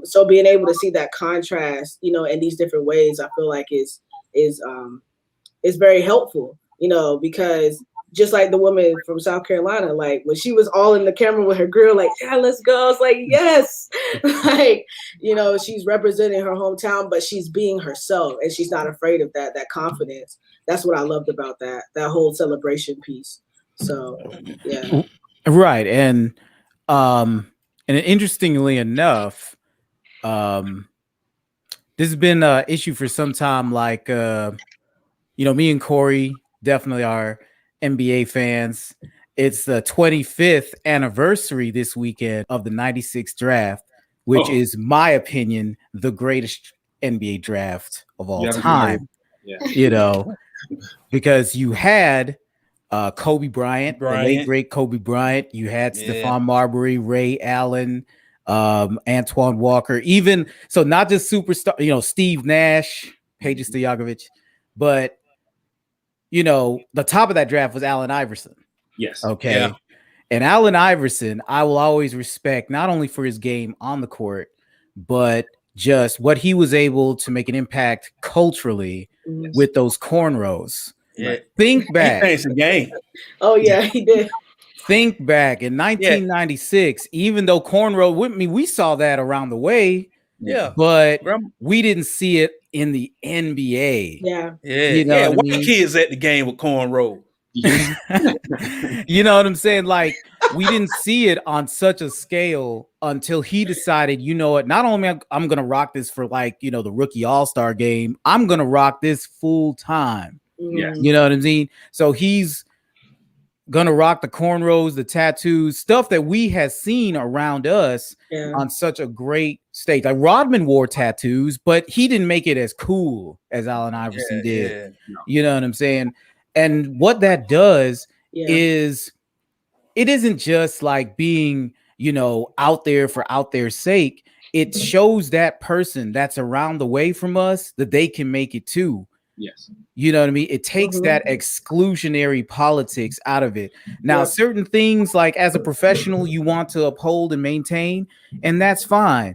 So being able to see that contrast, you know, in these different ways, I feel like is very helpful, you know, because just like the woman from South Carolina, like when she was all in the camera with her girl, like, yeah, let's go. It's like, yes, like, you know, she's representing her hometown, but she's being herself and she's not afraid of that confidence. That's what I loved about that whole celebration piece. So, yeah. Right. And interestingly enough, this has been an issue for some time. Like, you know, me and Corey definitely are NBA fans. It's the 25th anniversary this weekend of the 96 draft, which is my opinion, the greatest NBA draft of all time. Yeah. You know, because you had Kobe Bryant, the late great Kobe Bryant. You had Stephon Marbury, Ray Allen, Antoine Walker, even so, not just superstar, you know, Steve Nash, Peja Stojakovic, but you know, the top of that draft was Allen Iverson. Yes. Okay. Yeah. And Allen Iverson, I will always respect not only for his game on the court, but just what he was able to make an impact culturally with those cornrows. Yeah. Think back. He changed the game. Oh, yeah, he did. Think back in 1996, even though cornrow with me, we saw that around the way. Yeah. But we didn't see it in the NBA. Yeah. You know what I mean? Kids at the game with cornrow. You know what I'm saying? Like, we didn't see it on such a scale until he decided, you know what, not only I'm going to rock this for like, you know, the rookie all-star game, I'm going to rock this full time. Yes. You know what I mean? So he's going to rock the cornrows, the tattoos, stuff that we have seen around us on such a great stage. Like Rodman wore tattoos, but he didn't make it as cool as Allen Iverson did. Yeah. No. You know what I'm saying? And what that does is it isn't just like being, you know, out there for out their sake. It shows that person that's around the way from us that they can make it too. Yes. You know what I mean? It takes that exclusionary politics out of it. Now, certain things like as a professional, you want to uphold and maintain, and that's fine.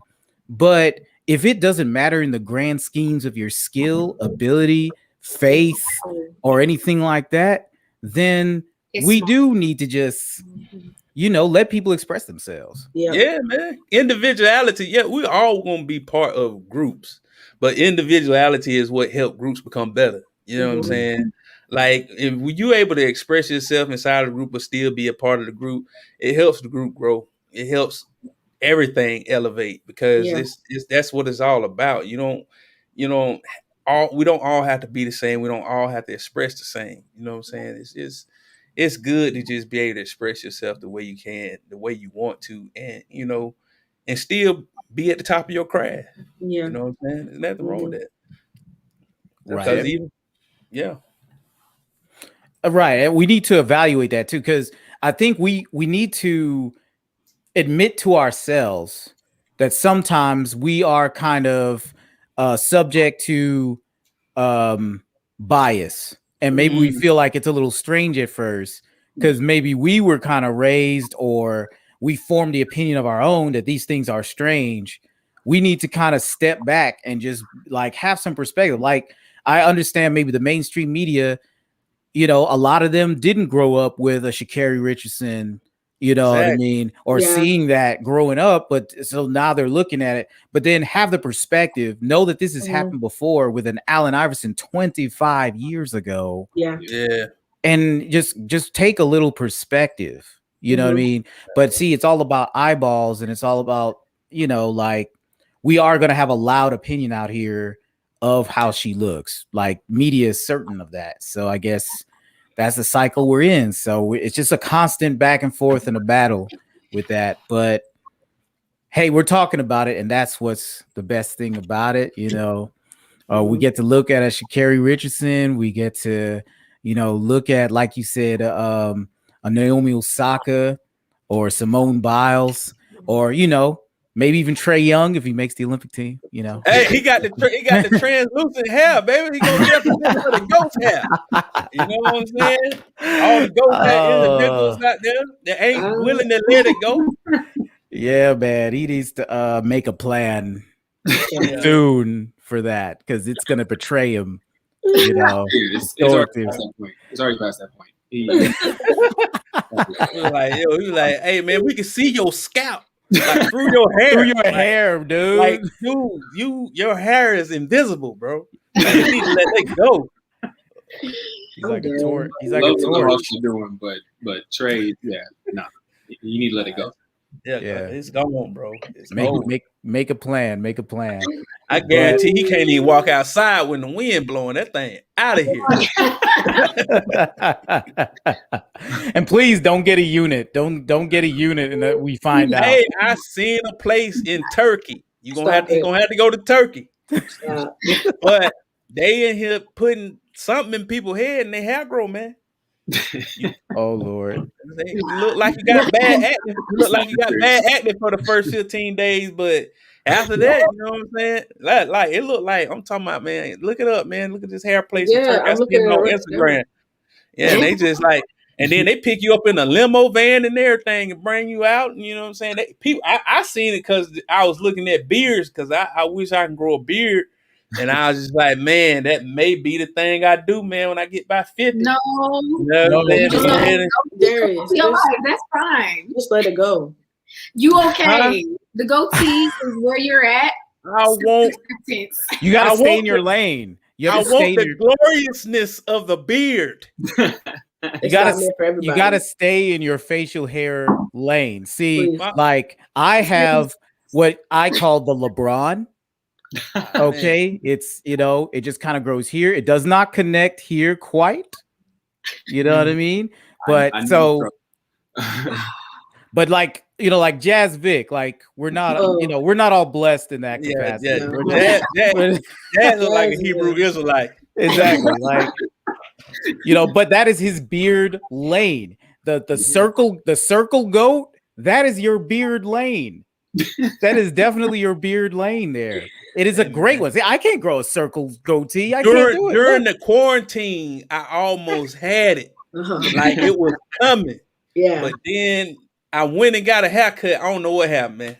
But if it doesn't matter in the grand schemes of your skill, ability, faith, or anything like that, then we do need to just, let people express themselves. Yeah, man. Individuality. Yeah, we all going to be part of groups, but individuality is what help groups become better. You know what I'm saying? Like, if you able to express yourself inside a group but still be a part of the group, it helps the group grow. It helps everything elevate because it's that's what it's all about. We don't all have to be the same. We don't all have to express the same. You know what I'm saying? It's good to just be able to express yourself the way you can, the way you want to, and and still be at the top of your craft. You know what I'm saying? There's nothing wrong with that. Right. Yeah. Right. And we need to evaluate that too, because I think we need to admit to ourselves that sometimes we are kind of subject to bias, and maybe we feel like it's a little strange at first because maybe we were kind of raised or we formed the opinion of our own that these things are strange. We need to kind of step back and just like have some perspective. Like, I understand maybe the mainstream media, a lot of them didn't grow up with a Sha'Carri Richardson, what I mean? Or seeing that growing up, but so now they're looking at it, but then have the perspective, know that this has happened before with an Allen Iverson 25 years ago. Yeah. And just take a little perspective, you know what I mean? But see, it's all about eyeballs, and it's all about, like, we are going to have a loud opinion out here of how she looks. Like, media is certain of that. So I guess that's the cycle we're in. So it's just a constant back and forth and a battle with that. But hey, we're talking about it, and that's what's the best thing about it. We get to look at a Sha'Carri Richardson. We get to, look at, like you said, a Naomi Osaka or Simone Biles, or maybe even Trae Young if he makes the Olympic team. Hey, he got the translucent hair, baby. He gonna represent for the ghost hair. You know what I'm saying? All the ghost hair individuals out there that ain't willing to let it go. Yeah, man. He needs to make a plan soon for that, because it's gonna betray him. It's already past that point. He was like, hey man, we can see your scalp. Like, through your hair. Through your hair, dude. Like, dude, your hair is invisible, bro. Like, you need to let it go. He's like a torch. He's like a torch. What you're doing, but Trae, you need to let it go. Yeah, it's gone, bro. Make a plan. Make a plan. I guarantee he can't even walk outside when the wind blowing that thing out of here. And please don't get a unit. Don't get a unit, and that we find out. Hey, I seen a place in Turkey. You're gonna have to go to Turkey. But they in here putting something in people's head and they hair grow, man. Oh Lord. You look like you got bad acne. You look like you got bad acne for the first 15 days, but after that, you know what I'm saying? Like it looked like, I'm talking about, man. Look it up, man. Look at this hair place in Turkey. I seen it on Instagram. Yeah, and they just like, and then they pick you up in a limo van and everything and bring you out. And you know what I'm saying? I seen it because I was looking at beards, because I wish I can grow a beard. And I was just like, man, that may be the thing I do, man, when I get by 50. No. Darius, that's fine. Just let it go. You okay? Huh? The goatee is where you're at. You gotta stay in your lane. I want the gloriousness of the beard. You gotta stay in your facial hair lane. See, like I have what I call the LeBron. Okay, it's it just kind of grows here. It does not connect here quite. You know what I mean? But but like like Jazz Vic, like we're not we're not all blessed in that capacity. Jazz look like a Hebrew Israelite. Exactly, like but that is his beard lane. The circle goat, that is your beard lane. That is definitely your beard lane there. It is a great one. See, I can't grow a circle goatee. I during, can't do it. During the quarantine, I almost had it. Like it was coming. Yeah. But then I went and got a haircut. I don't know what happened, man.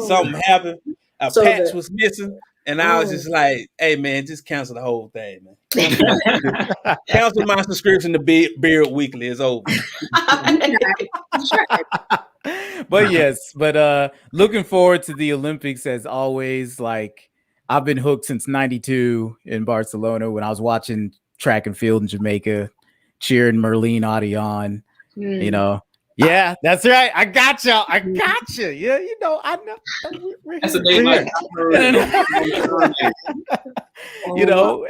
Something happened. A patch was missing. And I was just like, hey, man, just cancel the whole thing, man. Cancel my subscription to Beard Weekly. It's over. But yes, looking forward to the Olympics as always. Like, I've been hooked since '92 in Barcelona when I was watching track and field in Jamaica, cheering Merlene Audion. You know, yeah, that's right. I got you. Yeah, you know, I know. That's a name like you know,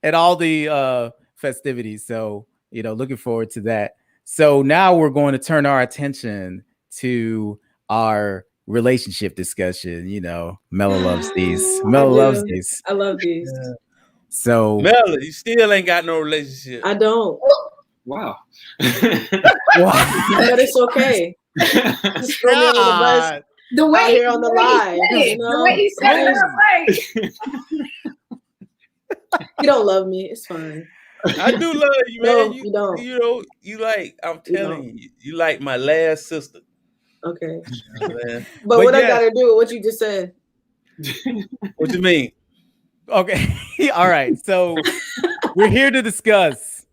and all the festivities. So, you know, looking forward to that. So now we're going to turn our attention to our relationship discussion. You know, Mela loves these. I love these. Yeah. So Mela, you still ain't got no relationship. I don't. Wow. But it's okay. Just throw me on the bus. The way here on the live, you know? The way he said it, You don't love me. It's fine. I do love you, man. No, you don't. You know, you like. I'm telling you, you like my last sister. Okay. Man. But what I gotta do with what you just said? What you mean? Okay. All right. So we're here to discuss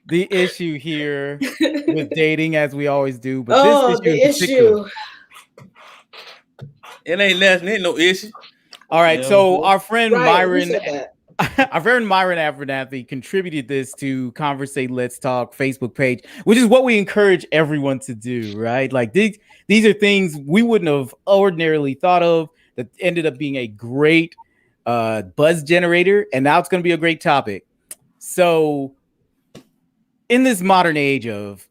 the issue here with dating, as we always do. But this issue. It ain't nothing. Ain't no issue. All right. Yeah, so our friend Myron. Our friend Myron Abernathy contributed this to Convrs8 Let's Talk Facebook page, which is what we encourage everyone to do, right? Like these are things we wouldn't have ordinarily thought of that ended up being a great buzz generator, and now it's going to be a great topic. So in this modern age of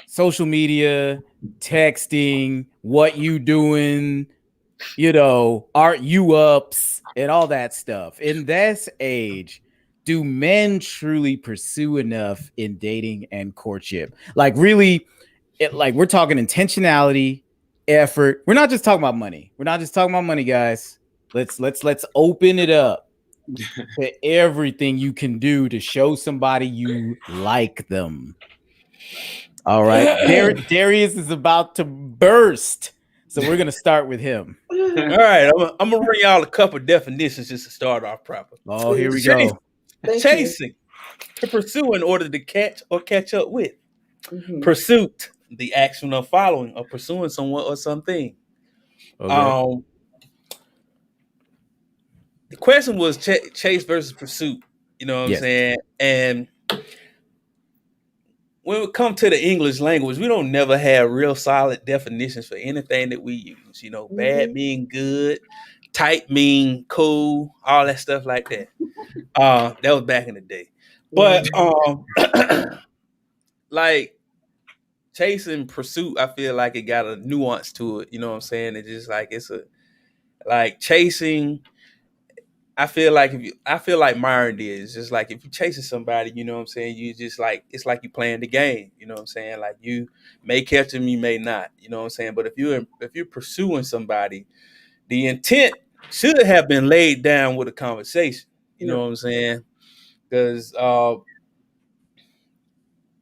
social media, texting, what you doing, you know, aren't you ups and all that stuff. In this age, do men truly pursue enough in dating and courtship? Like really, we're talking intentionality, effort. We're not just talking about money. We're not just talking about money, guys. Let's open it up to everything you can do to show somebody you like them. All right. Darius is about to burst. So we're going to start with him. All right. I'm going to bring y'all a couple definitions just to start off proper. Oh, here we go. Chasing. To pursue in order to catch or catch up with. Mm-hmm. Pursuit. The action of following or pursuing someone or something. Okay. The question was chase versus pursuit. You know what I'm saying? And when we come to the English language, we don't never have real solid definitions for anything that we use. You know, bad mean good, tight mean cool, all that stuff like that. That was back in the day. But like chasing pursuit, I feel like it got a nuance to it. You know what I'm saying? It's just like like chasing. I feel like Myron did. It's just like if you're chasing somebody, you know what I'm saying, you just like it's like you playing the game, you know what I'm saying? Like you may catch them, you may not, you know what I'm saying? But if you're pursuing somebody, the intent should have been laid down with a conversation, you know what I'm saying? Because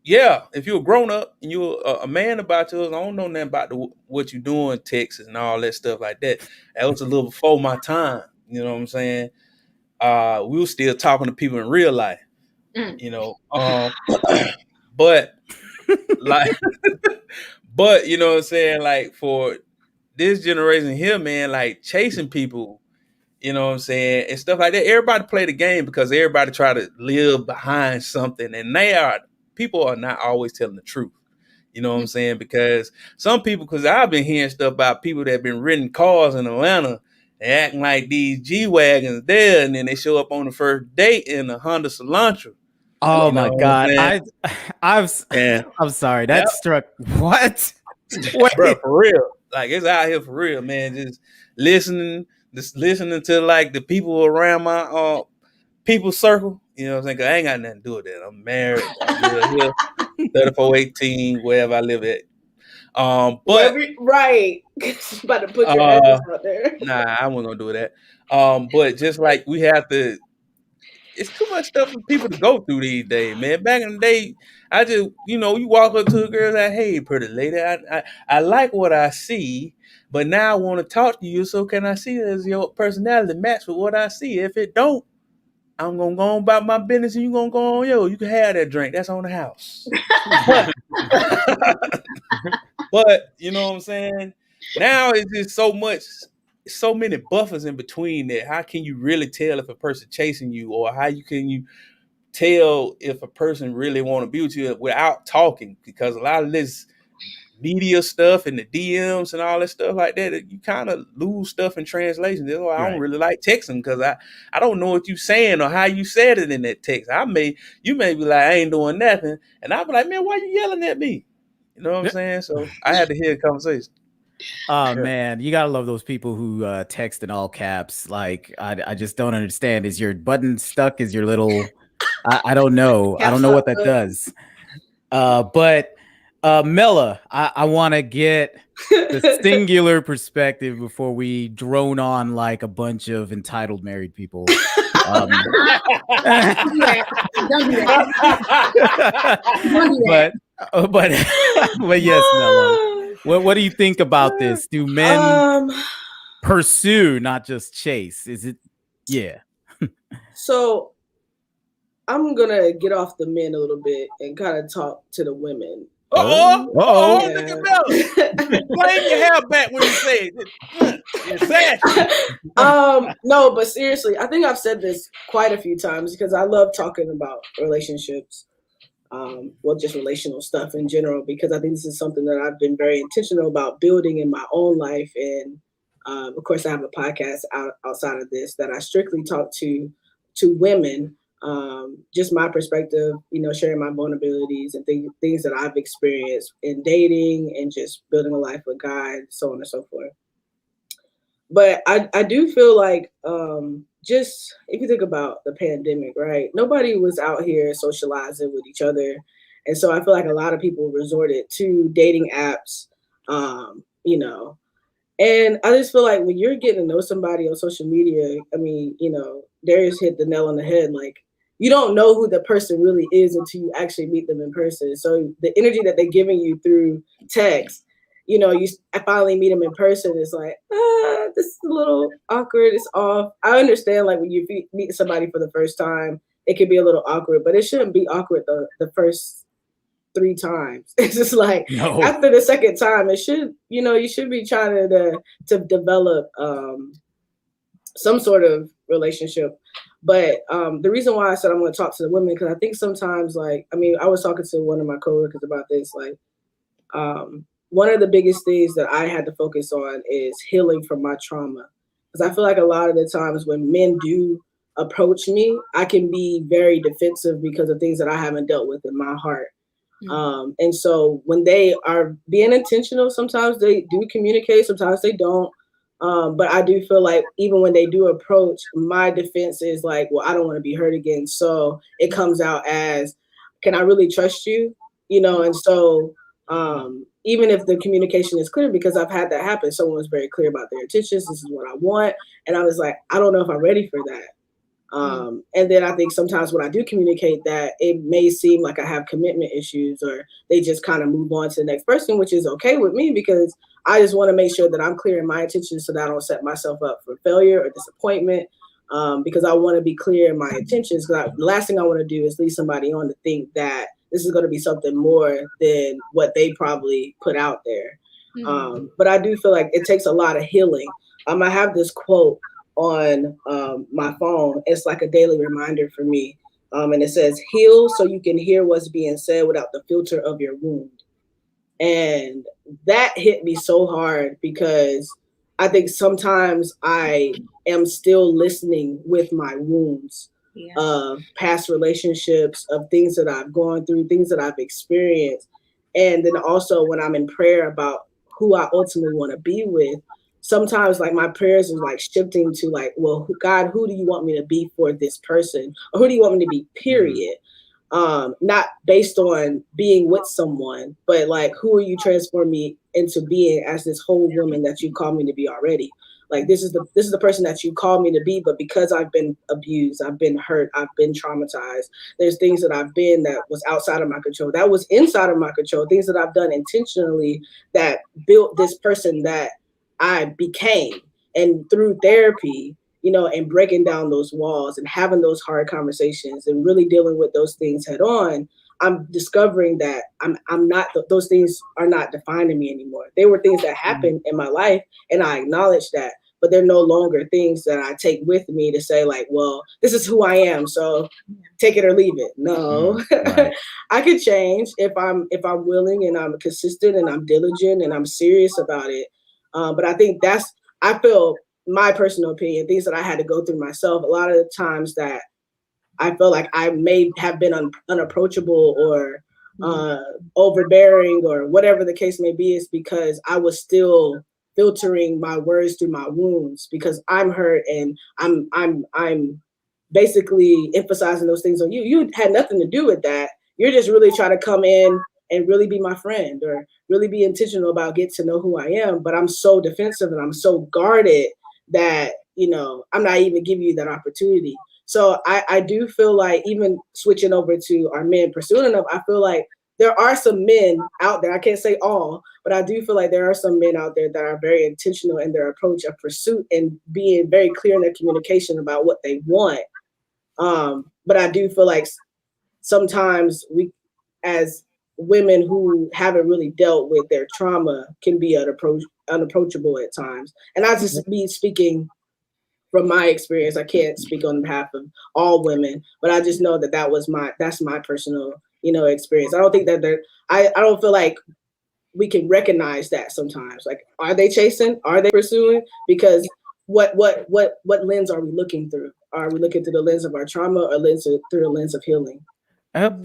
if you're a grown up and you're a man about yours, I don't know nothing about what you're doing, Texas and all that stuff like that. That was a little before my time, you know what I'm saying? We were still talking to people in real life, you know. But you know what I'm saying? Like for this generation here, man, like chasing people, you know what I'm saying, and stuff like that. Everybody play the game because everybody try to live behind something, and people are not always telling the truth. You know what I'm saying? Because some people, because I've been hearing stuff about people that have been renting cars in Atlanta. They acting like these G-Wagons there, and then they show up on the first date in a Honda Elantra. Oh my God! I'm sorry. That struck what? Bro, for real. Like it's out here for real, man. Just listening to like the people around my people circle. You know what I'm saying? 'Cause I ain't got nothing to do with that. I'm married. I live here, 3418, wherever I live at. But right, about to put your address out there. Nah, I wasn't gonna do that. But just like we have to, it's too much stuff for people to go through these days, man. Back in the day, I just, you walk up to a girl like, hey, pretty lady, I like what I see, but now I want to talk to you. So can I see does your personality match with what I see? If it don't, I'm gonna go on about my business, and you gonna go on. You can have that drink. That's on the house. But you know what I'm saying? Now it's just so many buffers in between that. How can you really tell if a person chasing you, or can you tell if a person really want to be with you without talking? Because a lot of this media stuff and the DMs and all that stuff like that, you kind of lose stuff in translation. That's why I don't really like texting, because I don't know what you saying or how you said it in that text. You may be like, I ain't doing nothing, and I'll be like, man, why you yelling at me? You know what I'm saying? So I had to hear the conversation. Oh man, you gotta love those people who text in all caps. Like I just don't understand. Is your button stuck? Is your little I don't know. I don't know what that does. But Mela, I want to get the singular perspective before we drone on like a bunch of entitled married people. Don't do that. But yes, Mela. What do you think about this? Do men pursue, not just chase? Is it? Yeah. So I'm gonna get off the men a little bit and kind of talk to the women. Yeah. Look at Mel. Blame your hair back when you say it. No, but seriously, I think I've said this quite a few times because I love talking about relationships. Just relational stuff in general, because I think this is something that I've been very intentional about building in my own life. And of course, I have a podcast outside of this that I strictly talk to women. Just my perspective, sharing my vulnerabilities and things that I've experienced in dating and just building a life with God, so on and so forth. But I do feel like just if you think about the pandemic, right? Nobody was out here socializing with each other. And so I feel like a lot of people resorted to dating apps, and I just feel like when you're getting to know somebody on social media, I mean, Darius hit the nail on the head. Like, you don't know who the person really is until you actually meet them in person. So the energy that they're giving you through text, I finally meet them in person. It's like, this is a little awkward. It's off. I understand, like, when you meet somebody for the first time, it can be a little awkward, but it shouldn't be awkward the first 3 times. It's just like after the second time, it should, you should be trying to develop some sort of relationship. But the reason why I said I'm going to talk to the women, because I think sometimes, I was talking to one of my coworkers about this, one of the biggest things that I had to focus on is healing from my trauma. Because I feel like a lot of the times when men do approach me, I can be very defensive because of things that I haven't dealt with in my heart. Mm-hmm. And so when they are being intentional, sometimes they do communicate, sometimes they don't. But I do feel like even when they do approach, my defense is like, well, I don't want to be hurt again. So it comes out as, can I really trust you? And so even if the communication is clear, because I've had that happen, someone was very clear about their intentions. This is what I want. And I was like, I don't know if I'm ready for that. And then I think sometimes when I do communicate that, it may seem like I have commitment issues, or they just kind of move on to the next person, which is okay with me, because I just want to make sure that I'm clear in my intentions so that I don't set myself up for failure or disappointment, because I want to be clear in my intentions. Because the last thing I want to do is lead somebody on to think that this is going to be something more than what they probably put out there. But I do feel like it takes a lot of healing. I have this quote on my phone. It's like a daily reminder for me. And it says, heal so you can hear what's being said without the filter of your wound. And that hit me so hard, because I think sometimes I am still listening with my wounds of past relationships, of things that I've gone through, things that I've experienced. And then also when I'm in prayer about who I ultimately want to be with, sometimes like my prayers are like shifting to like, well, God, who do you want me to be for this person? Or who do you want me to be, period? Not based on being with someone, but like, who are you transforming me into being as this whole woman that you call me to be already? Like this is the person that you call me to be, but because I've been abused, I've been hurt, I've been traumatized. There's things that I've been that was outside of my control, that was inside of my control, things that I've done intentionally that built this person that I became. And through therapy, you know, and breaking down those walls and having those hard conversations and really dealing with those things head on, I'm discovering that I'm not, those things are not defining me anymore. They were things that happened in my life, and I acknowledge that, but they're no longer things that I take with me to say like, well, this is who I am, so take it or leave it. No, right. I could change if I'm willing and I'm consistent and I'm diligent and I'm serious about it. But I think I feel, my personal opinion, things that I had to go through myself, a lot of the times that I feel like I may have been unapproachable or overbearing or whatever the case may be, is because I was still filtering my words through my wounds, because I'm hurt and I'm basically emphasizing those things on you. You had nothing to do with that. You're just really trying to come in and really be my friend or really be intentional about getting to know who I am. But I'm so defensive and I'm so guarded that, you know, I'm not even giving you that opportunity. So I do feel like, even switching over to our men pursuing them, I feel like there are some men out there, I can't say all, but I do feel like there are some men out there that are very intentional in their approach of pursuit and being very clear in their communication about what they want. But I do feel like sometimes we, as women who haven't really dealt with their trauma, can be unapproachable at times. And I just be speaking from my experience. I can't speak on behalf of all women, but I just know that that's my personal, you know, experience. I don't think that I don't feel like we can recognize that sometimes. Like, are they chasing? Are they pursuing? Because what lens are we looking through? Are we looking through the lens of our trauma or through the lens of healing? Yep.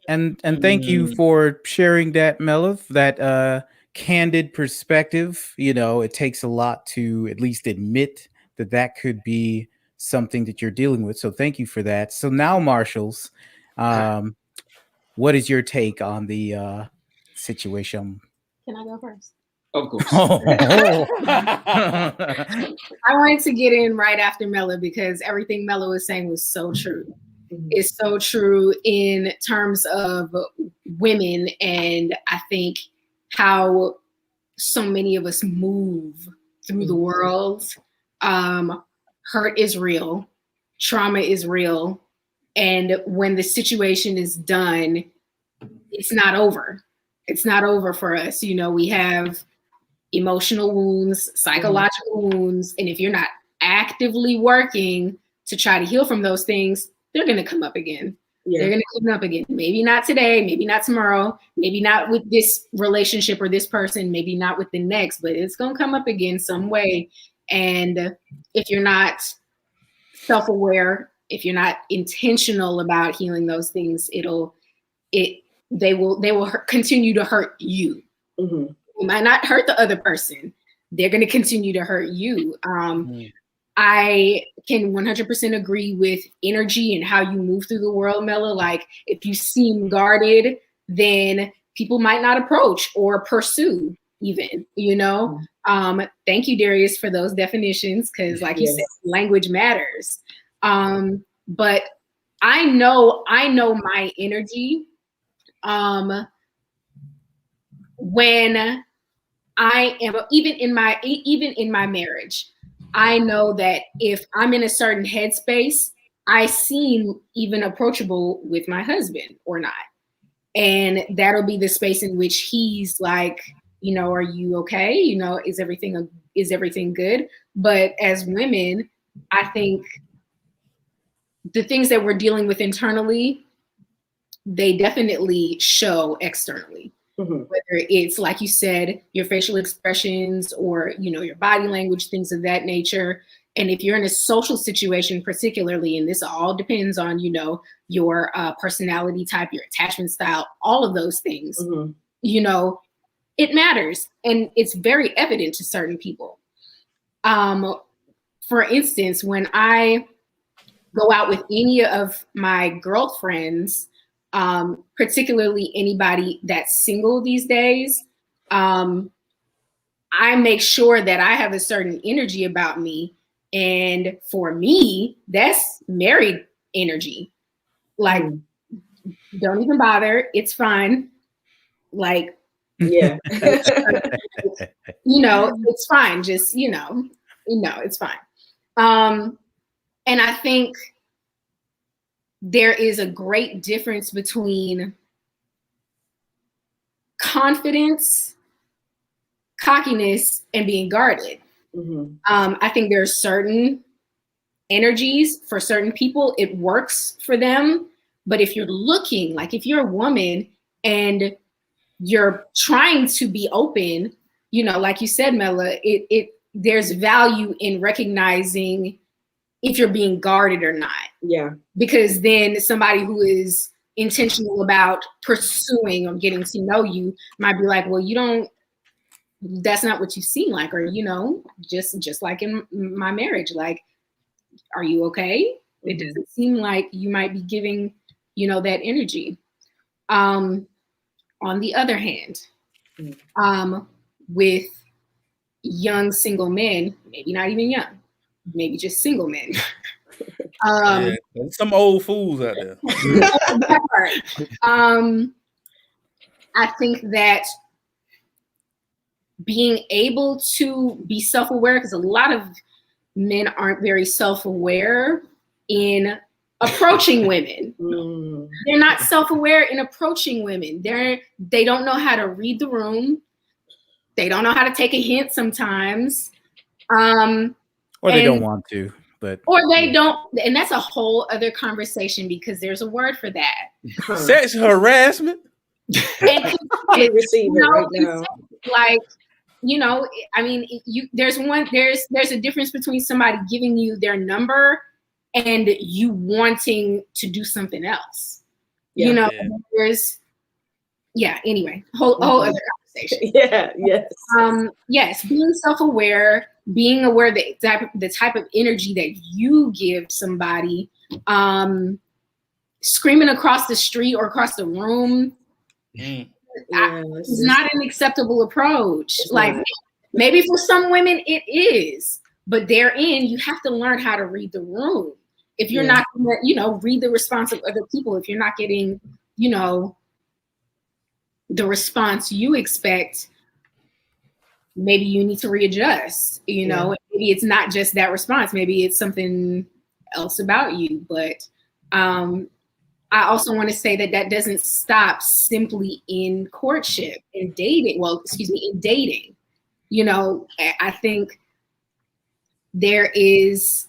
And thank you for sharing that, Melif, that candid perspective. You know, it takes a lot to at least admit that could be something that you're dealing with. So thank you for that. So now, Marshalls, what is your take on the situation? Can I go first? Of course. I wanted to get in right after Mella because everything Mella was saying was so true. It's so true in terms of women, and I think how so many of us move through the world. Hurt is real, trauma is real, and when the situation is done, it's not over. It's not over for us. You know, we have emotional wounds, psychological wounds, and if you're not actively working to try to heal from those things, they're going to come up again. Yeah. They're going to come up again. Maybe not today, maybe not tomorrow, maybe not with this relationship or this person, maybe not with the next, but it's going to come up again some way. And if you're not self-aware, if you're not intentional about healing those things, they will continue to hurt you. Mm-hmm. You might not hurt the other person. They're going to continue to hurt you. I can 100% agree with energy and how you move through the world, Mella. Like, if you seem guarded, then people might not approach or pursue even, you know? Thank you, Darius, for those definitions, because like you said, language matters. But I know my energy when I am, even in my marriage, I know that if I'm in a certain headspace, I seem even approachable with my husband or not. And that'll be the space in which he's like, you know, are you okay? You know, is everything good? But as women, I think the things that we're dealing with internally, they definitely show externally. Mm-hmm. Whether it's, like you said, your facial expressions or, you know, your body language, things of that nature. And if you're in a social situation, particularly, and this all depends on, you know, your personality type, your attachment style, all of those things, you know, it matters. And it's very evident to certain people. For instance, when I go out with any of my girlfriends, particularly anybody that's single these days, I make sure that I have a certain energy about me. And for me, that's married energy. Like, don't even bother. It's fine. Like, yeah. You know, it's fine. Just, it's fine. And I think there is a great difference between confidence, cockiness, and being guarded. I think there are certain energies for certain people, it works for them. But if you're looking, like if you're a woman and you're trying to be open, like you said, Mela, there's value in recognizing if you're being guarded or not. Yeah. Because then somebody who is intentional about pursuing or getting to know you might be like, well, that's not what you seem like. Or, just like in my marriage, like, are you okay? It doesn't seem like you might be giving, that energy. On the other hand, with young single men, maybe not even young, maybe just single men. Some old fools out there. I think that being able to be self-aware, because a lot of men aren't very self-aware in approaching women. They're not self-aware in approaching women. They don't know how to read the room. They don't know how to take a hint sometimes. Or they don't want to. Or they don't, and that's a whole other conversation because there's a word for that. Sexual harassment. I receive it right now. Like, I mean, there's a difference between somebody giving you their number and you wanting to do something else. Yeah. Anyway, whole other conversation. Yeah, yes. Yes, being self-aware, being aware that the type of energy that you give somebody, screaming across the street or across the room, is not an acceptable approach. Like, maybe for some women it is, but therein you have to learn how to read the room. If you're not gonna, read the response of other people, if you're not getting, the response you expect, maybe you need to readjust, maybe it's not just that response, maybe it's something else about you. But I also want to say that doesn't stop simply in courtship and dating. Well, in dating. I think there is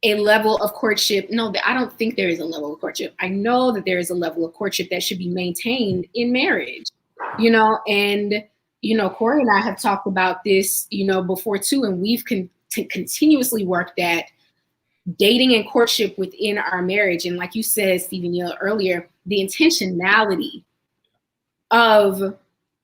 a level of courtship. No, I don't think there is a level of courtship. I know that there is a level of courtship that should be maintained in marriage, and, Corey and I have talked about this, before too, and we've continuously worked at dating and courtship within our marriage. And like you said, Stephen, earlier, the intentionality of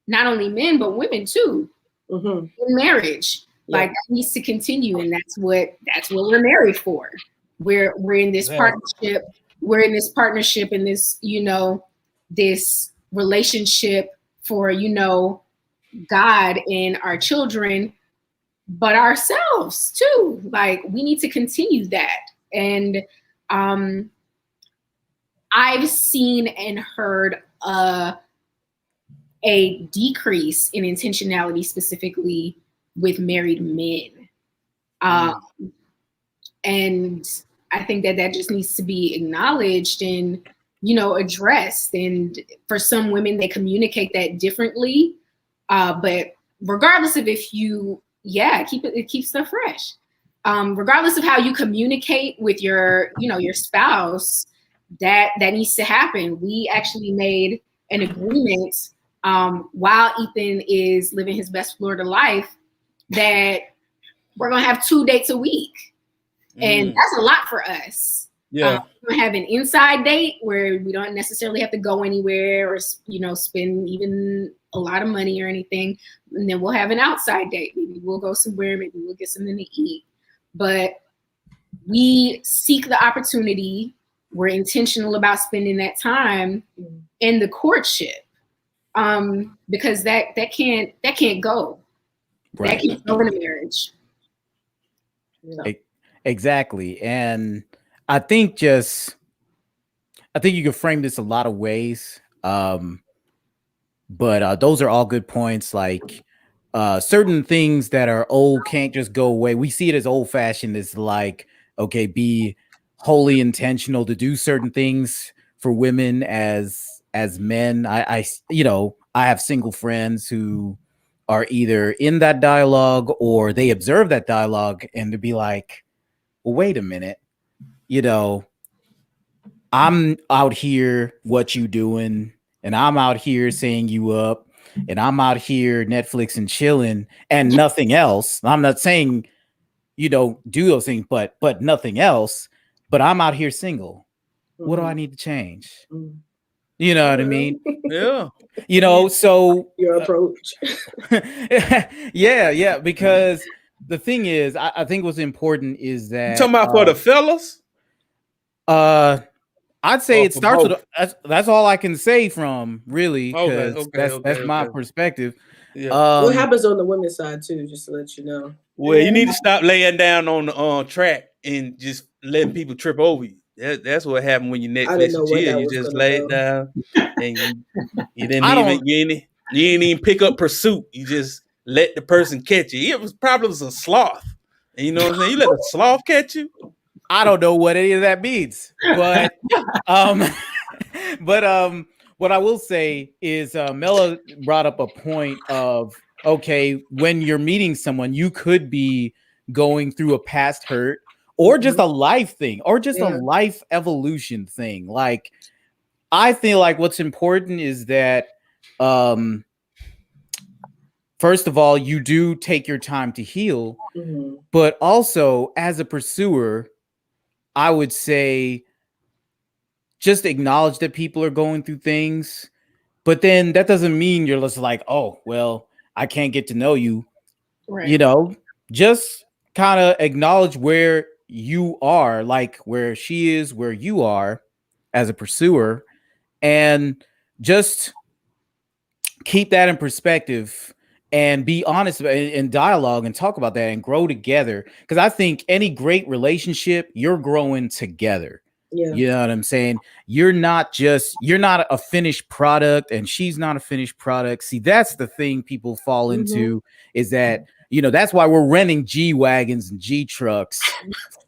not only men, but women too, in marriage. Like, that needs to continue, and that's what we're married for. We're in this partnership. We're in this partnership, in this this relationship for God and our children, but ourselves too. Like, we need to continue that. And I've seen and heard a decrease in intentionality, specifically with married men. And I think that just needs to be acknowledged and, addressed. And for some women, they communicate that differently. But regardless of if you, keep stuff fresh. Regardless of how you communicate with your spouse, that needs to happen. We actually made an agreement while Ethan is living his best Florida life that we're going to have 2 dates a week. And that's a lot for us. Yeah. We're going to have an inside date where we don't necessarily have to go anywhere or, spend even a lot of money or anything. And then we'll have an outside date. Maybe we'll go somewhere. Maybe we'll get something to eat. But we seek the opportunity. We're intentional about spending that time in the courtship, because that can't go. That keeps going to marriage. Yeah. Exactly. And I think you can frame this a lot of ways. But those are all good points. Like certain things that are old can't just go away. We see it as old fashioned. It's like, okay, be wholly intentional to do certain things for women as men. I have single friends who are either in that dialogue or they observe that dialogue and to be like, well, wait a minute, I'm out here, what you doing? And I'm out here saying you up, and I'm out here Netflix and chilling and nothing else. I'm not saying you don't do those things, but nothing else. But I'm out here single. Mm-hmm. What do I need to change? Mm-hmm. You know what I mean? Yeah. So your approach. yeah. Because the thing is, I think what's important is that you talking about for the fellas. I'd say it starts with that's all I can say from really because that's my perspective. Yeah. What happens on the women's side too, just to let you know. Well, you need to stop laying down on the track and just letting people trip over you. That's what happened when you Netflix and chill. You just lay it down and you didn't even pick up pursuit. You just let the person catch you. It was probably a sloth. And you know what I'm saying? You let a sloth catch you. I don't know what any of that means, but what I will say is Mela brought up a point of, okay, when you're meeting someone, you could be going through a past hurt or just a life thing or just a life evolution thing. Like, I feel like what's important is that, first of all, you do take your time to heal, but also as a pursuer, I would say just acknowledge that people are going through things, but then that doesn't mean you're just like, oh, well, I can't get to know you. Right. Just kind of acknowledge where you are, like where she is, where you are as a pursuer, and just keep that in perspective and be honest in dialogue and talk about that and grow together. Because I think any great relationship, you're growing together. Yeah. You know what I'm saying? You're not a finished product and she's not a finished product. See, that's the thing people fall into is that, that's why we're renting G-Wagons and G-Trucks,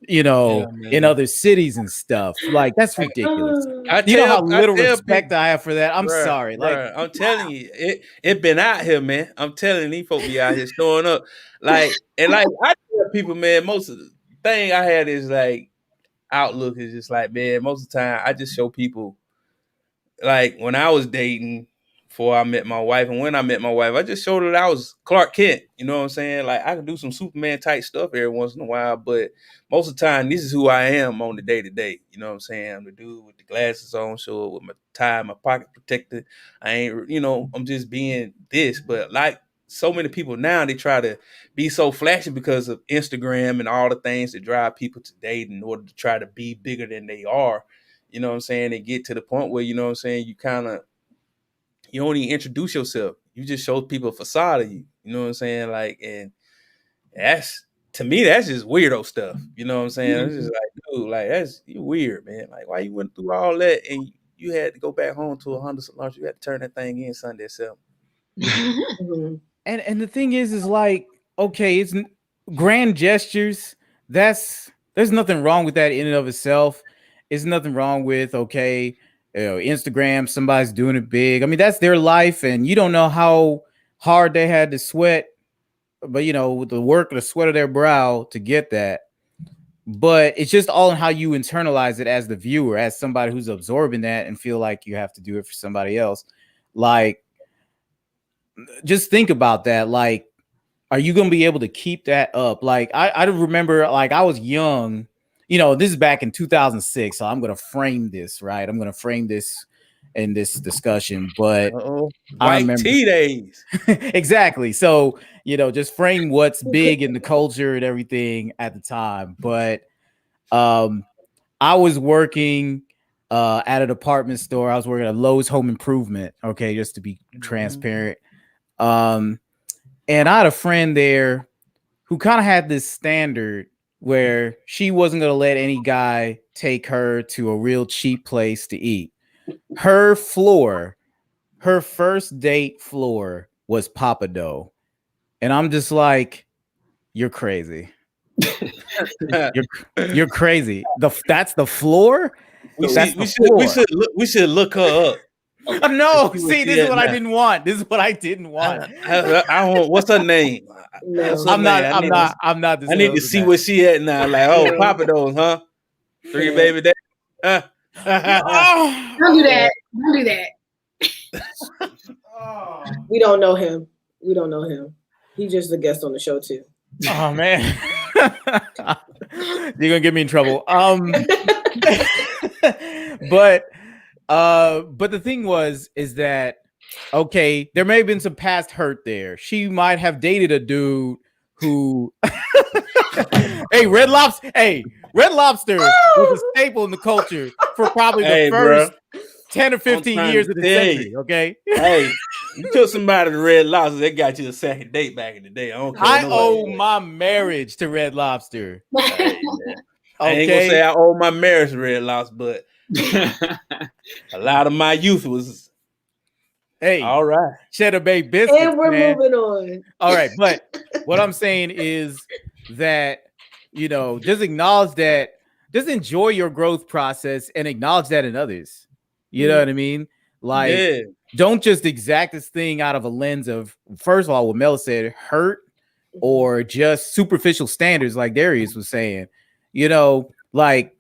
in other cities and stuff. Like, that's ridiculous. You know how little respect I have for that? I'm sorry. Like, I'm telling you, it been out here, man. I'm telling these folks be out here showing up. I tell people, man, most of the thing I had is like, outlook is just like, man, most of the time I just show people, like when I was dating before I met my wife and when I met my wife, I just showed her that I was Clark Kent. You know what I'm saying? Like, I can do some Superman type stuff every once in a while, but most of the time this is who I am on the day to day. You know what I'm saying? I'm the dude with the glasses on, show with my tie, my pocket protector. I ain't, I'm just being this. But like so many people now, they try to be so flashy because of Instagram and all the things that drive people to date in order to try to be bigger than they are. You know what I'm saying? They get to the point where, you know what I'm saying, you don't even introduce yourself. You just show people a facade of you. You know what I'm saying? Like, and to me, that's just weirdo stuff. You know what I'm saying? It's just like, dude, like, you weird, man. Like, why you went through all that and you had to go back home to a Honda lunch? You had to turn that thing in Sunday itself. And the thing is like, okay, it's grand gestures. There's nothing wrong with that in and of itself. It's nothing wrong with, okay, Instagram, somebody's doing it big. I mean, that's their life, and you don't know how hard they had to sweat, but with the work, the sweat of their brow to get that. But it's just all in how you internalize it as the viewer, as somebody who's absorbing that and feel like you have to do it for somebody else. Like, just think about that. Like, are you going to be able to keep that up? Like, I remember, like, I was young, this is back in 2006. So I'm going to frame this, right? I'm going to frame this in this discussion, but I remember Tea days. Exactly. So, just frame what's big in the culture and everything at the time. But I was working at a department store. I was working at Lowe's Home Improvement. Okay. Just to be transparent. And I had a friend there who kind of had this standard where she wasn't going to let any guy take her to a real cheap place to eat. Her first date floor was Papa Dough. And I'm just like, you're crazy. you're crazy. That's the floor? We should look her up. No, see, this is what I didn't want. This is what I didn't want. I don't. What's her name? No. I'm not. I need to see where she at now. Like, oh, Papa Do's, huh? 3 baby days. Don't do that. Don't do that. We don't know him. He's just a guest on the show too. Oh man. You're gonna get me in trouble. But the thing is that okay, there may have been some past hurt there. She might have dated a dude who Red Lobster was a staple in the culture for probably the first 10 or 15 years of the century. Okay. Hey, you took somebody to Red Lobster, they got you a second date back in the day. I owe my marriage to Red Lobster. Hey, I ain't gonna say I owe my marriage to Red Lobster, but a lot of my youth was all right. Cheddar Bay biscuits. And we're moving on. All right, but what I'm saying is that just acknowledge that, just enjoy your growth process and acknowledge that in others. You know what I mean? Like, don't just exact this thing out of a lens of, first of all, what Mel said, hurt or just superficial standards, like Darius was saying. Like,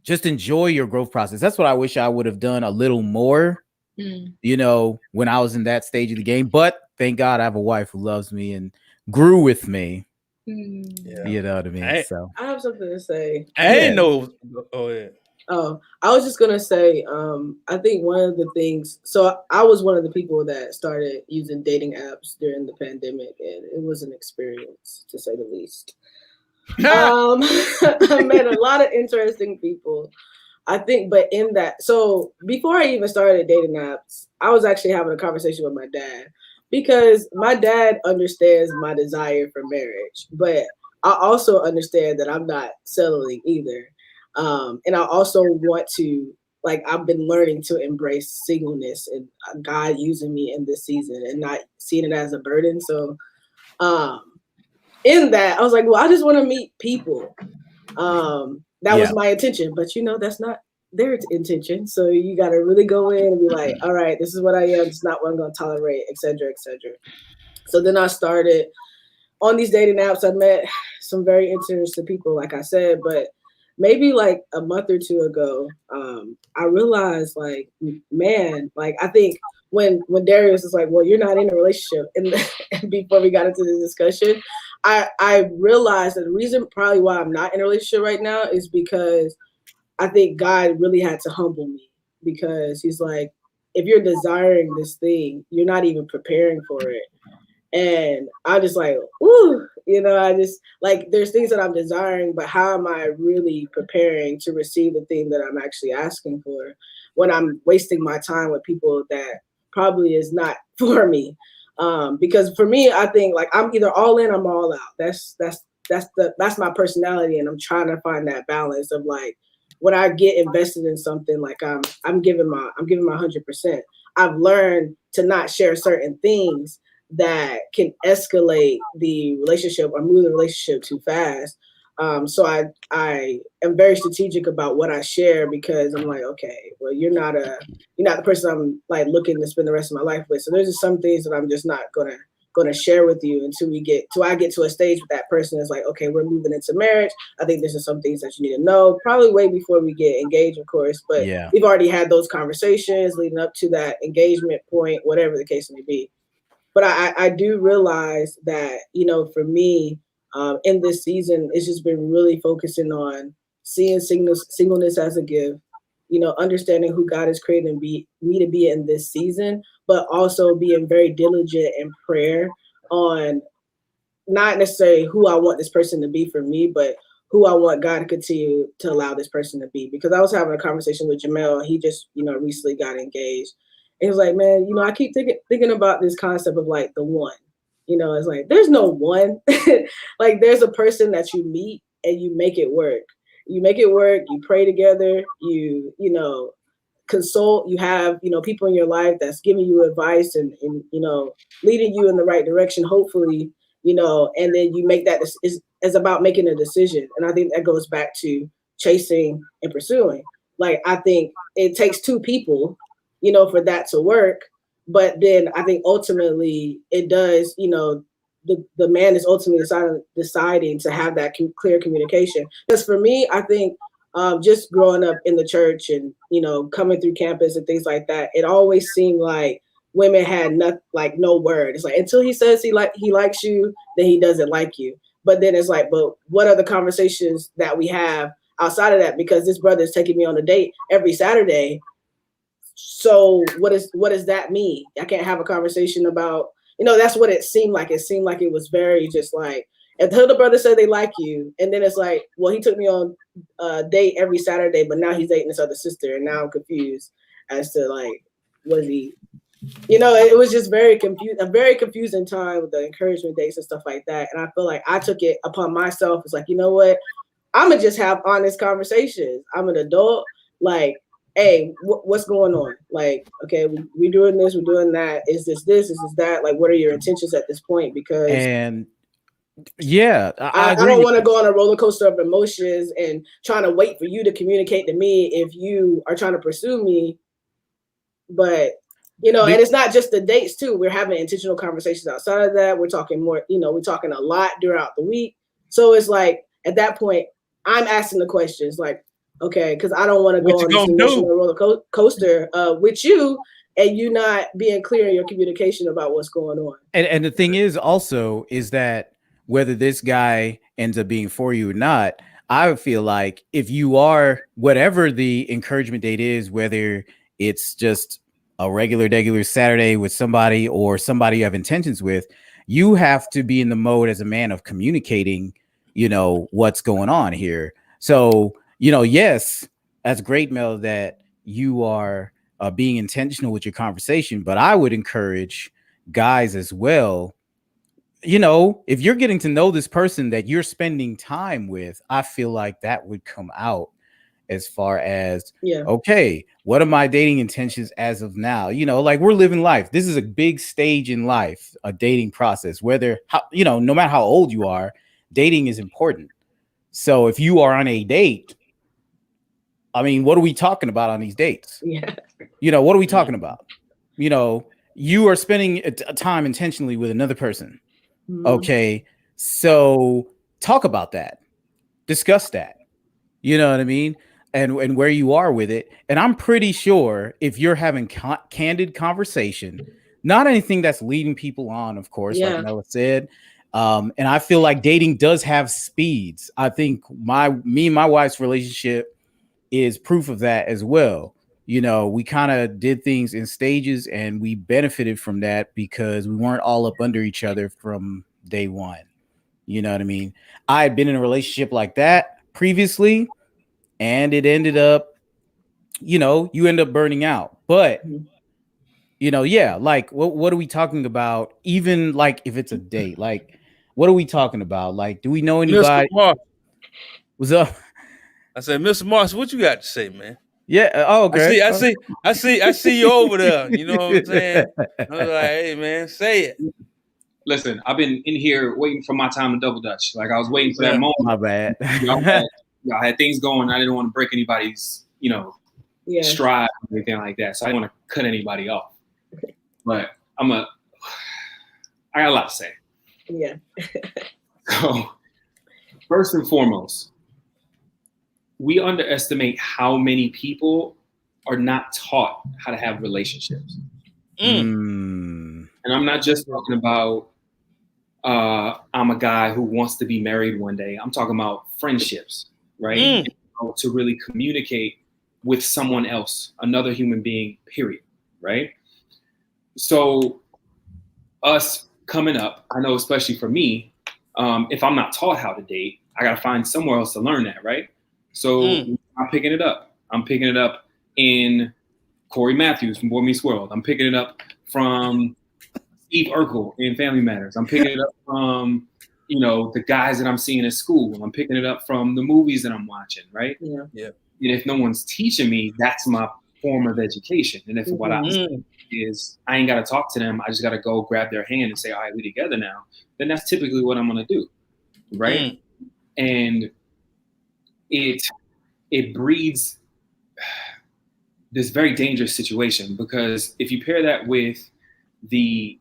just enjoy your growth process. That's what I wish I would have done a little more, when I was in that stage of the game. But thank God I have a wife who loves me and grew with me. Yeah. You know what I mean? I have something to say. I didn't know. Oh, yeah. Oh, I was just gonna say, I think one of the things, so I was one of the people that started using dating apps during the pandemic, and it was an experience to say the least. I met a lot of interesting people, I think, but in that, so before I even started dating apps, I was actually having a conversation with my dad, because my dad understands my desire for marriage, but I also understand that I'm not settling either. And I also want to, like, I've been learning to embrace singleness and God using me in this season and not seeing it as a burden. So in that, I was like, well, I just want to meet people. That was my intention, but that's not their intention. So you got to really go in and be like, all right, this is what I am. It's not what I'm going to tolerate, et cetera, et cetera. So then I started on these dating apps. I met some very interesting people, like I said, but maybe like a month or two ago, I realized, like, man, like, I think when Darius was like, well, you're not in a relationship, and before we got into the discussion, I realized that the reason probably why I'm not in a relationship right now is because I think God really had to humble me, because he's like, if you're desiring this thing, you're not even preparing for it. And I just like, ooh, I just like, there's things that I'm desiring, but how am I really preparing to receive the thing that I'm actually asking for when I'm wasting my time with people that probably is not for me? Because for me, I think like I'm either all in, or I'm all out. That's my personality, and I'm trying to find that balance of like, when I get invested in something, like I'm giving my 100%. I've learned to not share certain things that can escalate the relationship or move the relationship too fast. So I am very strategic about what I share, because I'm like, okay, well, you're not the person I'm like looking to spend the rest of my life with. So there's just some things that I'm just not gonna share with you until I get to a stage with that person. It's like, okay, we're moving into marriage. I think there's just some things that you need to know, probably way before we get engaged, of course. But we've already had those conversations leading up to that engagement point, whatever the case may be. But I do realize that, for me, in this season, it's just been really focusing on seeing singleness as a gift, understanding who God has created me to be in this season, but also being very diligent in prayer on not necessarily who I want this person to be for me, but who I want God to continue to allow this person to be. Because I was having a conversation with Jamel. He just, recently got engaged. And he was like, man, I keep thinking about this concept of like the one, You know, it's like there's no one. Like there's a person that you meet and you make it work. You make it work. You pray together. You know, consult. You have, you know, people in your life that's giving you advice and you know, leading you in the right direction, hopefully, you know, and then you make that is about making a decision. And I think that goes back to chasing and pursuing. Like I think it takes two people, you know, for that to work. But then I think ultimately it does, you know, the man is ultimately deciding to have that clear communication. Because for me, I think just growing up in the church and, you know, coming through campus and things like that, it always seemed like women had no word. It's like until he says he likes you, then he doesn't like you. But then it's like, but what are the conversations that we have outside of that? Because this brother is taking me on a date every Saturday. So what does that mean? I can't have a conversation about, you know, that's what it seemed like. It seemed like it was very just like, until the brother said they like you, and then it's like, well, he took me on a date every Saturday, but now he's dating this other sister, and now I'm confused as to like, was he, you know, it was just a very confusing time with the encouragement dates and stuff like that. And I feel like I took it upon myself. It's like, you know what, I'm gonna just have honest conversations. I'm an adult, like, hey, what's going on? Like, okay, we doing this, we're doing that. Is this, is this that? Like, what are your intentions at this point? Because yeah, I don't want to go on a roller coaster of emotions and trying to wait for you to communicate to me if you are trying to pursue me. But, you know, and it's not just the dates too. We're having intentional conversations outside of that. We're talking more, you know, we're talking a lot throughout the week. So it's like, at that point, I'm asking the questions like, okay, because I don't want to go on this emotional roller coaster with you and you not being clear in your communication about what's going on. And the thing is also is that whether this guy ends up being for you or not, I feel like if you are, whatever the encouragement date is, whether it's just a regular Saturday with somebody or somebody you have intentions with, you have to be in the mode as a man of communicating, you know, what's going on here. So, you know, yes, that's great, Mel, that you are being intentional with your conversation, but I would encourage guys as well. You know, if you're getting to know this person that you're spending time with, I feel like that would come out as far as, okay, what are my dating intentions as of now? You know, like we're living life. This is a big stage in life, a dating process, you know, no matter how old you are, dating is important. So if you are on a date, I mean, what are we talking about on these dates? Yeah. You know, what are we talking about? You know, you are spending a time intentionally with another person. Okay, so talk about that, discuss that, you know what I mean, and where you are with it. And I'm pretty sure if you're having candid conversation, not anything that's leading people on, of course, like Noah said. And I feel like dating does have speeds. I think me and my wife's relationship is proof of that as well. You know, we kind of did things in stages and we benefited from that because we weren't all up under each other from day one. You know what I mean? I had been in a relationship like that previously and it ended up, you know, you end up burning out. But, you know, yeah, like what are we talking about? Even like if it's a date, like what are we talking about? Like, do we know anybody? What's up? I said, Mr. Marks, what you got to say, man? Yeah. Oh, okay. I see you over there. You know what I'm saying? I was like, hey, man, say it. Listen, I've been in here waiting for my time to double dutch. Like I was waiting for that moment. My bad. y'all had things going. I didn't want to break anybody's, you know, stride or anything like that. So I didn't want to cut anybody off. But I got a lot to say. Yeah. So first and foremost, we underestimate how many people are not taught how to have relationships. And I'm not just talking about I'm a guy who wants to be married one day. I'm talking about friendships, right? And to really communicate with someone else, another human being, period, right? So us coming up, I know especially for me, if I'm not taught how to date, I got to find somewhere else to learn that, right? So I'm picking it up. I'm picking it up in Corey Matthews from Boy Meets World. I'm picking it up from Steve Urkel in Family Matters. I'm picking it up from, the guys that I'm seeing at school. I'm picking it up from the movies that I'm watching, right? Yeah. And if no one's teaching me, that's my form of education. And if what I see is I ain't got to talk to them, I just got to go grab their hand and say, all right, we together now, then that's typically what I'm going to do, right? And it breeds this very dangerous situation, because if you pair that with the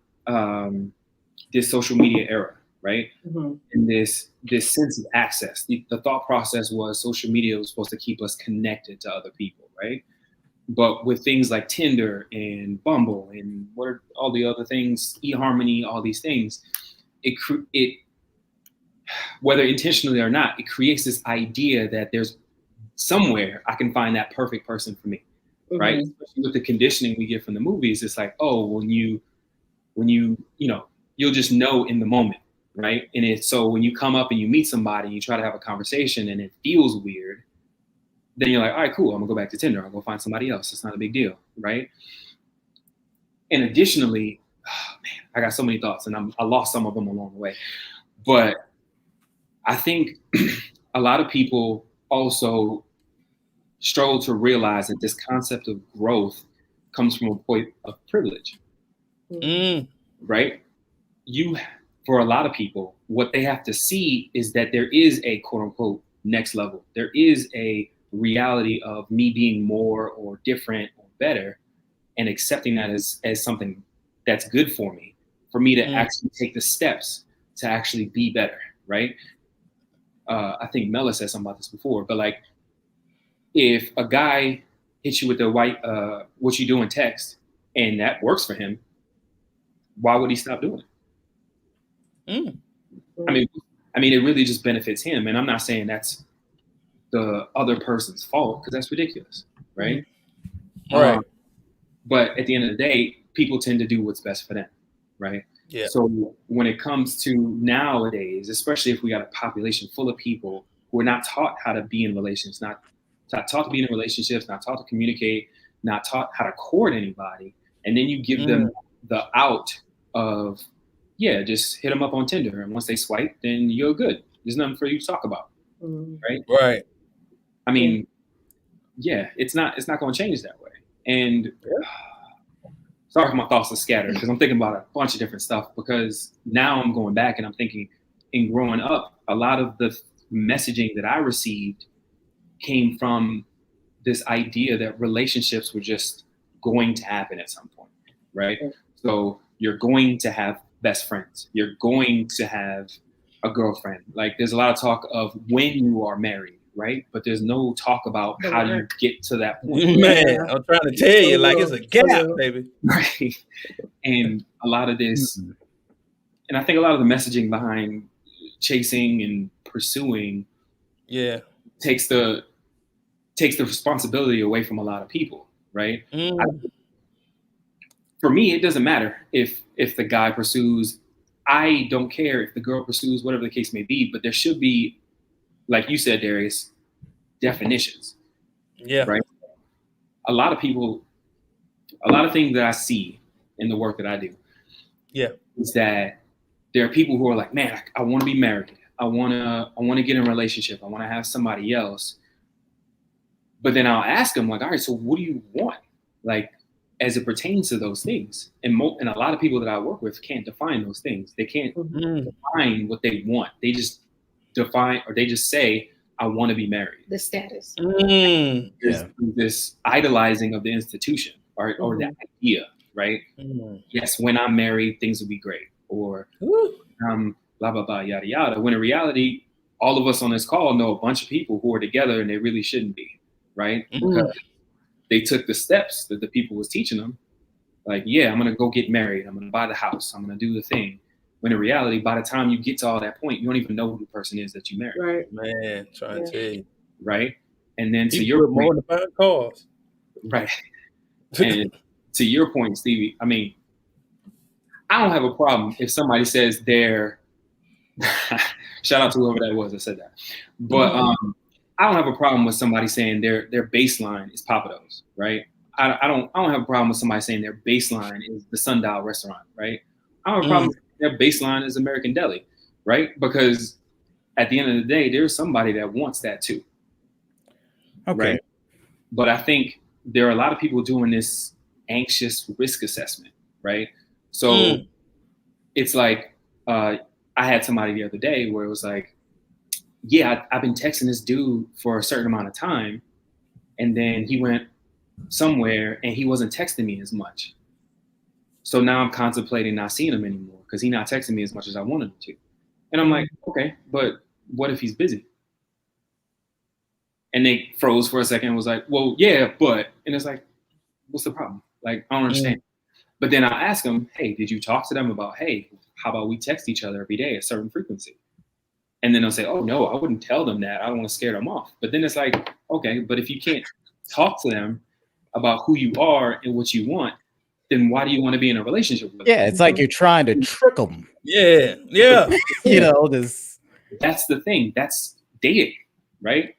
this social media era, right? And this sense of access, the thought process was social media was supposed to keep us connected to other people, right? But with things like Tinder and Bumble and what are all the other things, eHarmony, all these things, it whether intentionally or not, it creates this idea that there's somewhere I can find that perfect person for me, right? Especially with the conditioning we get from the movies, it's like, oh, when you you'll just know in the moment, right? And it's so when you come up and you meet somebody, you try to have a conversation and it feels weird, then you're like, all right, cool, I'm gonna go back to Tinder, I'll go find somebody else. It's not a big deal, right? And additionally, I got so many thoughts and I lost some of them along the way. But I think a lot of people also struggle to realize that this concept of growth comes from a point of privilege, right? For a lot of people, what they have to see is that there is a quote unquote next level. There is a reality of me being more or different or better, and accepting that as something that's good for me to actually take the steps to actually be better, right? I think Mela said something about this before, but like, if a guy hits you with the white, what you doing text, and that works for him, why would he stop doing it? I mean, it really just benefits him. And I'm not saying that's the other person's fault, because that's ridiculous, right? Right. But at the end of the day, people tend to do what's best for them, right? Yeah. So when it comes to nowadays, especially if we got a population full of people who are not taught how to be in relations, not taught to be in relationships, not taught to communicate, not taught how to court anybody, and then you give them the out of, just hit them up on Tinder, and once they swipe, then you're good. There's nothing for you to talk about, right? Right. I mean, it's not going to change that way. And sorry if my thoughts are scattered, because I'm thinking about a bunch of different stuff, because now I'm going back and I'm thinking, in growing up, a lot of the messaging that I received came from this idea that relationships were just going to happen at some point, right? So you're going to have best friends. You're going to have a girlfriend. Like, there's a lot of talk of when you are married, right? But there's no talk about how do you get to that point. Man, I'm trying to tell you, like, it's a gap, baby. Right. And a lot of this, and I think a lot of the messaging behind chasing and pursuing takes the responsibility away from a lot of people, right? For me, it doesn't matter if the guy pursues. I don't care if the girl pursues, whatever the case may be, but there should be, like you said, Darius, definitions. Yeah. Right? A lot of things that I see in the work that I do is that there are people who are like, man, I want to be married. I want to get in a relationship. I want to have somebody else. But then I'll ask them, like, all right, so what do you want? Like, as it pertains to those things. And a lot of people that I work with can't define those things. They can't define what they want. They just define, or they just say, I want to be married. The status. This idolizing of the institution or the idea, right? Yes, when I'm married, things will be great. Or blah, blah, blah, yada, yada. When in reality, all of us on this call know a bunch of people who are together and they really shouldn't be, right? Because they took the steps that the people was teaching them. Like, I'm going to go get married. I'm going to buy the house. I'm going to do the thing. When in reality, by the time you get to all that point, you don't even know who the person is that you married. Right. Man, trying to tell you. Right. And then to your point, more than 5 cars. Right. And to your point, Stevie, I mean, I don't have a problem if somebody says they're shout out to whoever that was that said that. But I don't have a problem with somebody saying their baseline is Papados, right? I don't have a problem with somebody saying their baseline is the Sundial restaurant, right? I don't have a problem with their baseline is American Deli, right? Because at the end of the day, there's somebody that wants that too. Okay. Right? But I think there are a lot of people doing this anxious risk assessment, right? So it's like, I had somebody the other day where it was like, yeah, I've been texting this dude for a certain amount of time, and then he went somewhere and he wasn't texting me as much. So now I'm contemplating not seeing him anymore because he's not texting me as much as I wanted him to. And I'm like, okay, but what if he's busy? And they froze for a second and was like, well, yeah, but, and it's like, what's the problem? Like, I don't understand. But then I ask them, hey, did you talk to them about, hey, how about we text each other every day at a certain frequency? And then they'll say, oh, no, I wouldn't tell them that. I don't want to scare them off. But then it's like, okay, but if you can't talk to them about who you are and what you want, then why do you want to be in a relationship with them? Yeah, it's like you're trying to trick them. Yeah. You know, this. That's the thing. That's dating, right?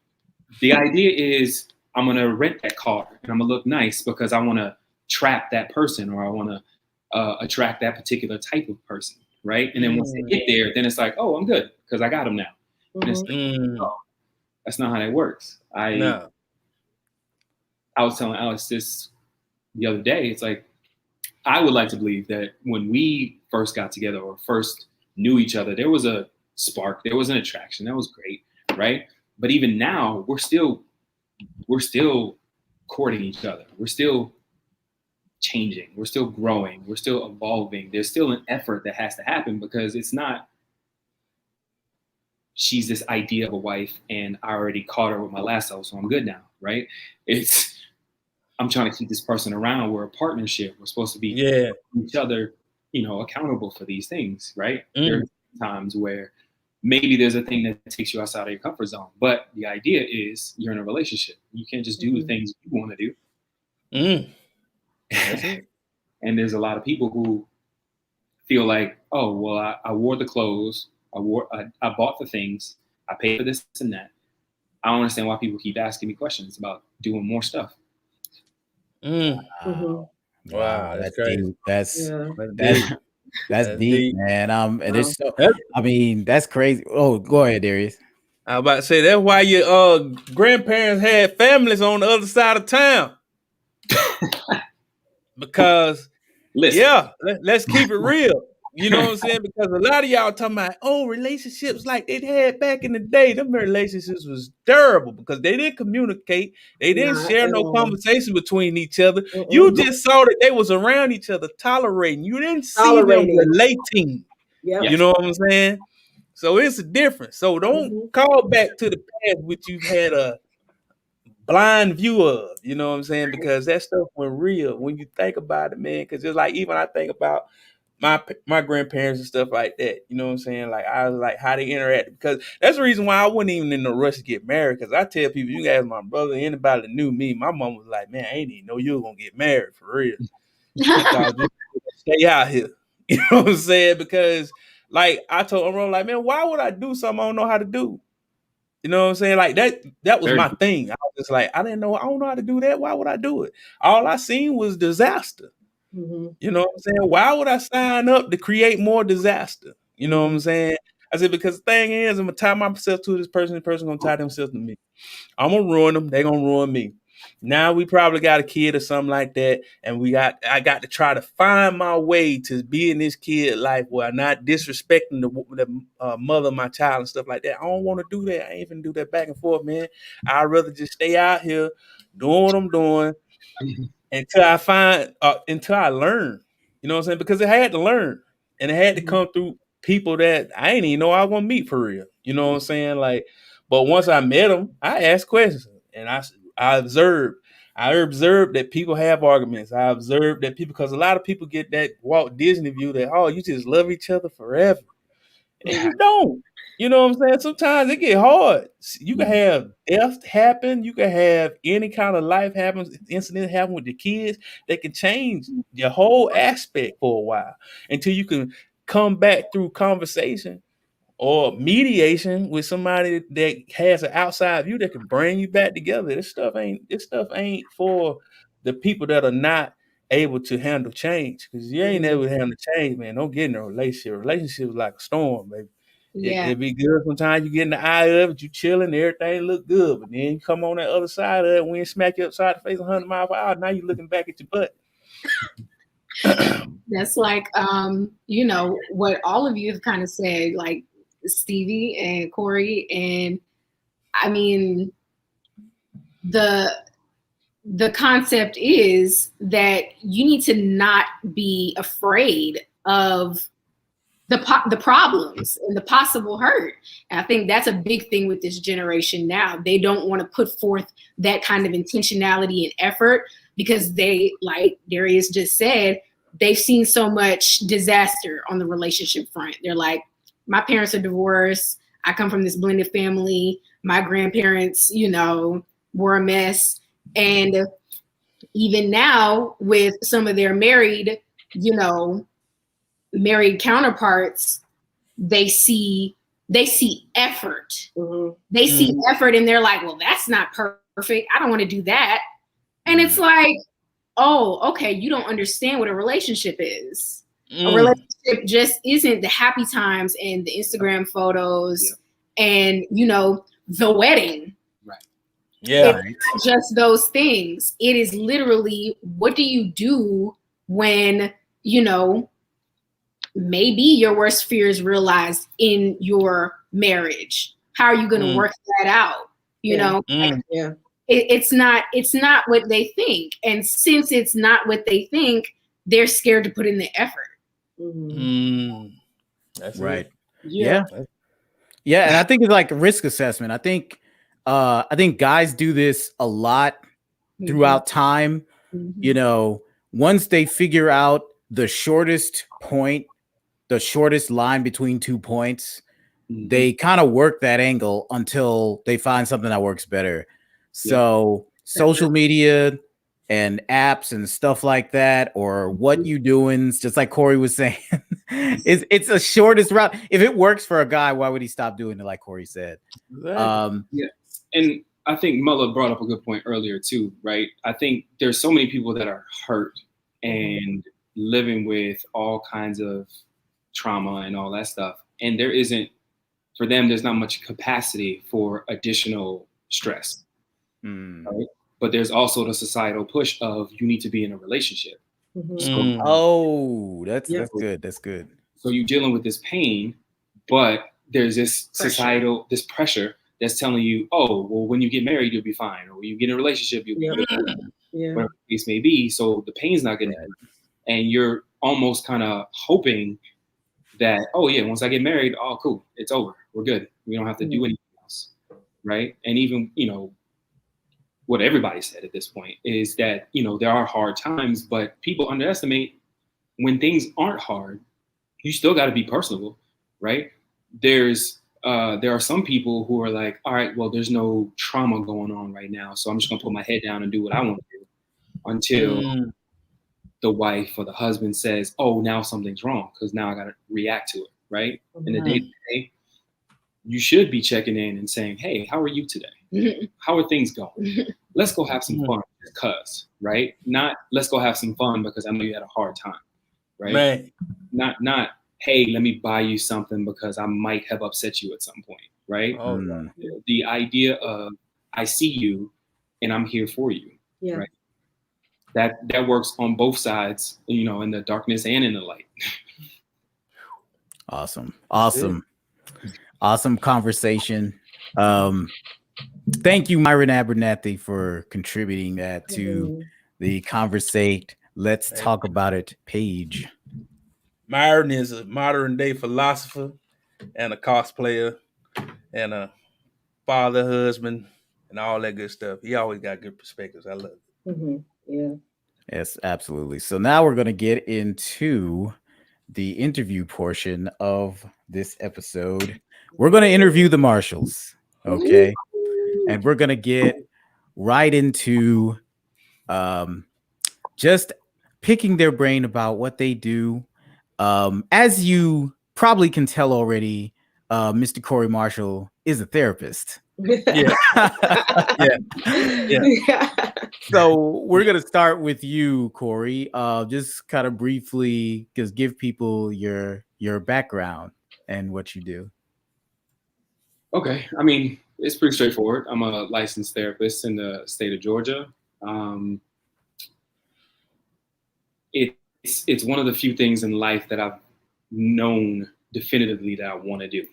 The idea is I'm going to rent that car and I'm going to look nice because I want to trap that person or I want to attract that particular type of person, right? And then once they get there, then it's like, oh, I'm good because I got them now. And it's like, oh, that's not how that works. I was telling Alex this the other day. It's like, I would like to believe that when we first got together or first knew each other, there was a spark, there was an attraction, that was great, right? But even now, we're still courting each other. We're still changing. We're still growing. We're still evolving. There's still an effort that has to happen because it's not, she's this idea of a wife and I already caught her with my lasso, so I'm good now, right? It's, I'm trying to keep this person around. We're a partnership. We're supposed to be each other, you know, accountable for these things, right? There are times where maybe there's a thing that takes you outside of your comfort zone, but the idea is you're in a relationship. You can't just do the things you want to do. That's it. And there's a lot of people who feel like, oh, well, I wore the clothes, I bought the things, I paid for this and that. I don't understand why people keep asking me questions about doing more stuff. Wow, that's crazy. deep. That's deep, man. And it's so, I mean, that's crazy. Oh, go ahead, Darius. I was about to say that's why your grandparents had families on the other side of town. Because let's keep it real. You know what I'm saying? Because a lot of y'all talking about, oh, relationships like they had back in the day. Them relationships was terrible because they didn't communicate. They didn't share no conversation between each other. You just saw that they was around each other, tolerating. You didn't see them relating. You know what I'm saying? So it's a difference. So don't call back to the past which you've had a blind view of. You know what I'm saying? Because that stuff went real when you think about it, man. Because it's like even I think about my grandparents and stuff like that, you know what I'm saying? Like I was like how they interacted because that's the reason why I wasn't even in no rush to get married. Because I tell people, you guys, my brother, anybody that knew me, my mom was like, man, I ain't even know you were gonna get married for real. Stay out here, you know what I'm saying? Because like I told him, like, man, why would I do something I don't know how to do? You know what I'm saying? Like that was my thing. I was just like, I don't know how to do that. Why would I do it? All I seen was disaster. You know what I'm saying? Why would I sign up to create more disaster? You know what I'm saying? I said, because the thing is, I'm going to tie myself to this person going to tie themselves to me. I'm going to ruin them. They're going to ruin me. Now we probably got a kid or something like that. And I got to try to find my way to be in this kid life where I'm not disrespecting the mother of my child and stuff like that. I don't want to do that. I ain't even do that back and forth, man. I'd rather just stay out here doing what I'm doing. Until I learn, you know what I'm saying? Because I had to learn and it had to come through people that I ain't even know I was going to meet for real. You know what I'm saying? Like, but once I met them, I asked questions and I observed that people have arguments. I observed that people, because a lot of people get that Walt Disney view that, oh, you just love each other forever. And you don't. You know what I'm saying? Sometimes it get hard. You can have death happen. You can have any kind of life happen, incident happen with your kids that can change your whole aspect for a while until you can come back through conversation or mediation with somebody that has an outside view that can bring you back together. This stuff ain't for the people that are not able to handle change. Because you ain't able to handle change, man, don't get in a relationship. Relationship is like a storm, baby. Yeah. It be good sometimes. You get in the eye of it, you chilling, everything look good, but then you come on that other side of it, when you smack you upside the face 100 miles per hour, now you looking back at your butt. That's like, you know, what all of you have kind of said, like Stevie and Corey. And I mean, the concept is that you need to not be afraid of the problems and the possible hurt. And I think that's a big thing with this generation now. They don't want to put forth that kind of intentionality and effort because they, like Darius just said, they've seen so much disaster on the relationship front. They're like, my parents are divorced. I come from this blended family. My grandparents, you know, were a mess. And even now with some of their married counterparts, they see effort. Mm-hmm. They see effort and they're like, well, that's not perfect. I don't want to do that. And it's like, oh, okay, you don't understand what a relationship is. A relationship just isn't the happy times and the Instagram photos and, you know, the wedding. Right. Yeah. It's not just those things. It is literally, what do you do when, you know, maybe your worst fears realized in your marriage? How are you going to work that out? You know? Like, it's not what they think. And since it's not what they think, they're scared to put in the effort. That's right. It. Yeah. And I think it's like a risk assessment. I think guys do this a lot throughout time. You know, once they figure out the shortest point, the shortest line between 2 points, they kind of work that angle until they find something that works better. So social media and apps and stuff like that, or what you doing, just like Corey was saying, it's the shortest route. If it works for a guy, why would he stop doing it? Like Corey said. And I think Mullah brought up a good point earlier too, right? I think there's so many people that are hurt and living with all kinds of trauma and all that stuff. And there's not much capacity for additional stress. Right? But there's also the societal push of you need to be in a relationship. So, that's good. That's good. So you're dealing with this pain, but there's this societal, this pressure that's telling you, oh, well, when you get married, you'll be fine. Or when you get in a relationship, you'll be good. Whatever the case may be. So the pain's not going to end. And you're almost kind of hoping that, oh yeah, once I get married, oh cool, it's over. We're good. We don't have to do anything else. Right. And even, you know, what everybody said at this point is that, you know, there are hard times, but people underestimate when things aren't hard, you still got to be personable, right? There are some people who are like, all right, well, there's no trauma going on right now, so I'm just gonna put my head down and do what I want to do until the wife or the husband says, oh, now something's wrong because now I got to react to it, right? And the day to day, you should be checking in and saying, hey, how are you today? How are things going? Let's go have some fun because, right? Not let's go have some fun because I know you had a hard time, right? Not, hey, let me buy you something because I might have upset you at some point, right? The idea of I see you and I'm here for you, right? That works on both sides, you know, in the darkness and in the light. Awesome conversation. Thank you, Myron Abernathy, for contributing that to the Convrs8 Let's Talk About It page. Myron is a modern day philosopher and a cosplayer and a father, husband, and all that good stuff. He always got good perspectives. I love it. Yes, absolutely. So now we're going to get into the interview portion of this episode. We're going to interview the Marshalls, okay? And we're going to get right into just picking their brain about what they do. As you probably can tell already, Mr. Corey Marshall is a therapist, Yeah. Yeah. So we're gonna start with you, Corey. Just kind of briefly, just give people your background and what you do. Okay, I mean, it's pretty straightforward. I'm a licensed therapist in the state of Georgia. It's one of the few things in life that I've known definitively that I want to do,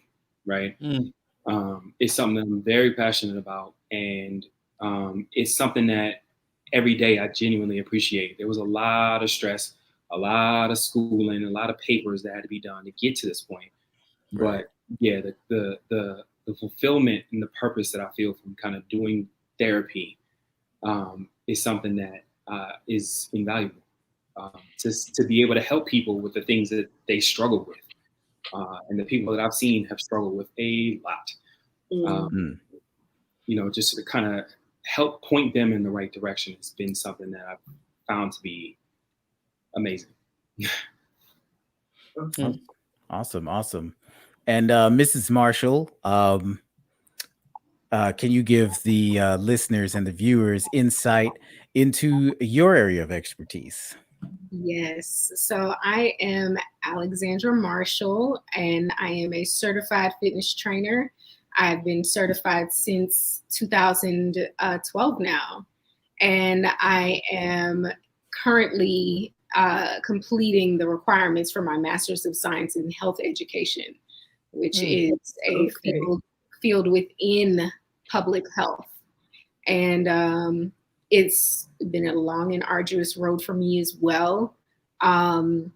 right? It's something that I'm very passionate about, and it's something that every day I genuinely appreciate. There was a lot of stress, a lot of schooling, a lot of papers that had to be done to get to this point. Right. But yeah, the fulfillment and the purpose that I feel from kind of doing therapy is something that is invaluable. To be able to help people with the things that they struggle with. And the people that I've seen have struggled with a lot. Just to kind of help point them in the right direction has been something that I've found to be amazing. Awesome. And Mrs. Marshall, can you give the listeners and the viewers insight into your area of expertise? Yes. So I am Alexandra Marshall, and I am a certified fitness trainer. I've been certified since 2012 now, and I am currently completing the requirements for my Master's of Science in Health Education, which is a field within public health. And it's been a long and arduous road for me as well. But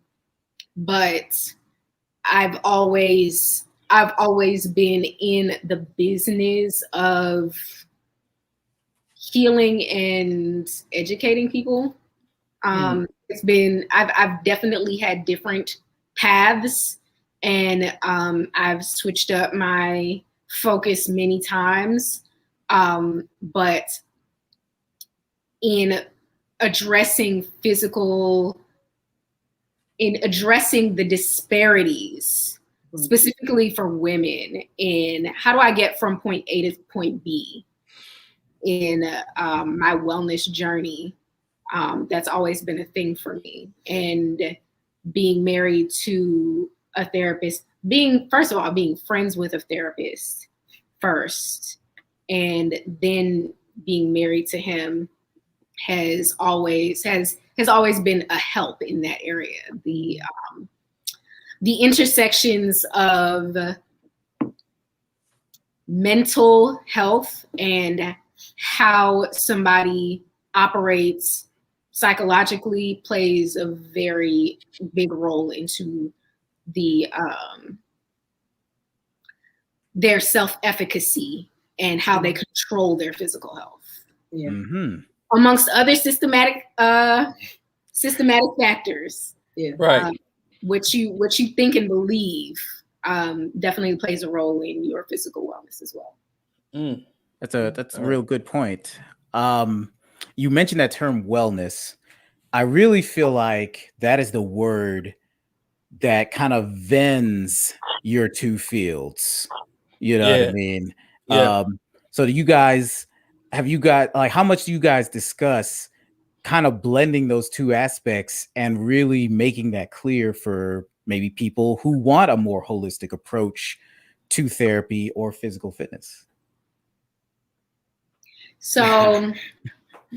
I've always been in the business of healing and educating people. I've definitely had different paths, and I've switched up my focus many times. But in addressing the disparities, specifically for women, in how do I get from point A to point B in my wellness journey, that's always been a thing for me. And being married to a therapist, being friends with a therapist first, and then being married to him has always been a help in that area. The intersections of mental health and how somebody operates psychologically plays a very big role into their self-efficacy and how they control their physical health. Yeah. Amongst other systematic factors. Yeah. Right. What you think and believe definitely plays a role in your physical wellness as well. That's a real good point. You mentioned that term wellness. I really feel like that is the word that kind of vends your two fields. You know what I mean? Yeah. So do you guys, how much do you guys discuss kind of blending those two aspects and really making that clear for maybe people who want a more holistic approach to therapy or physical fitness? So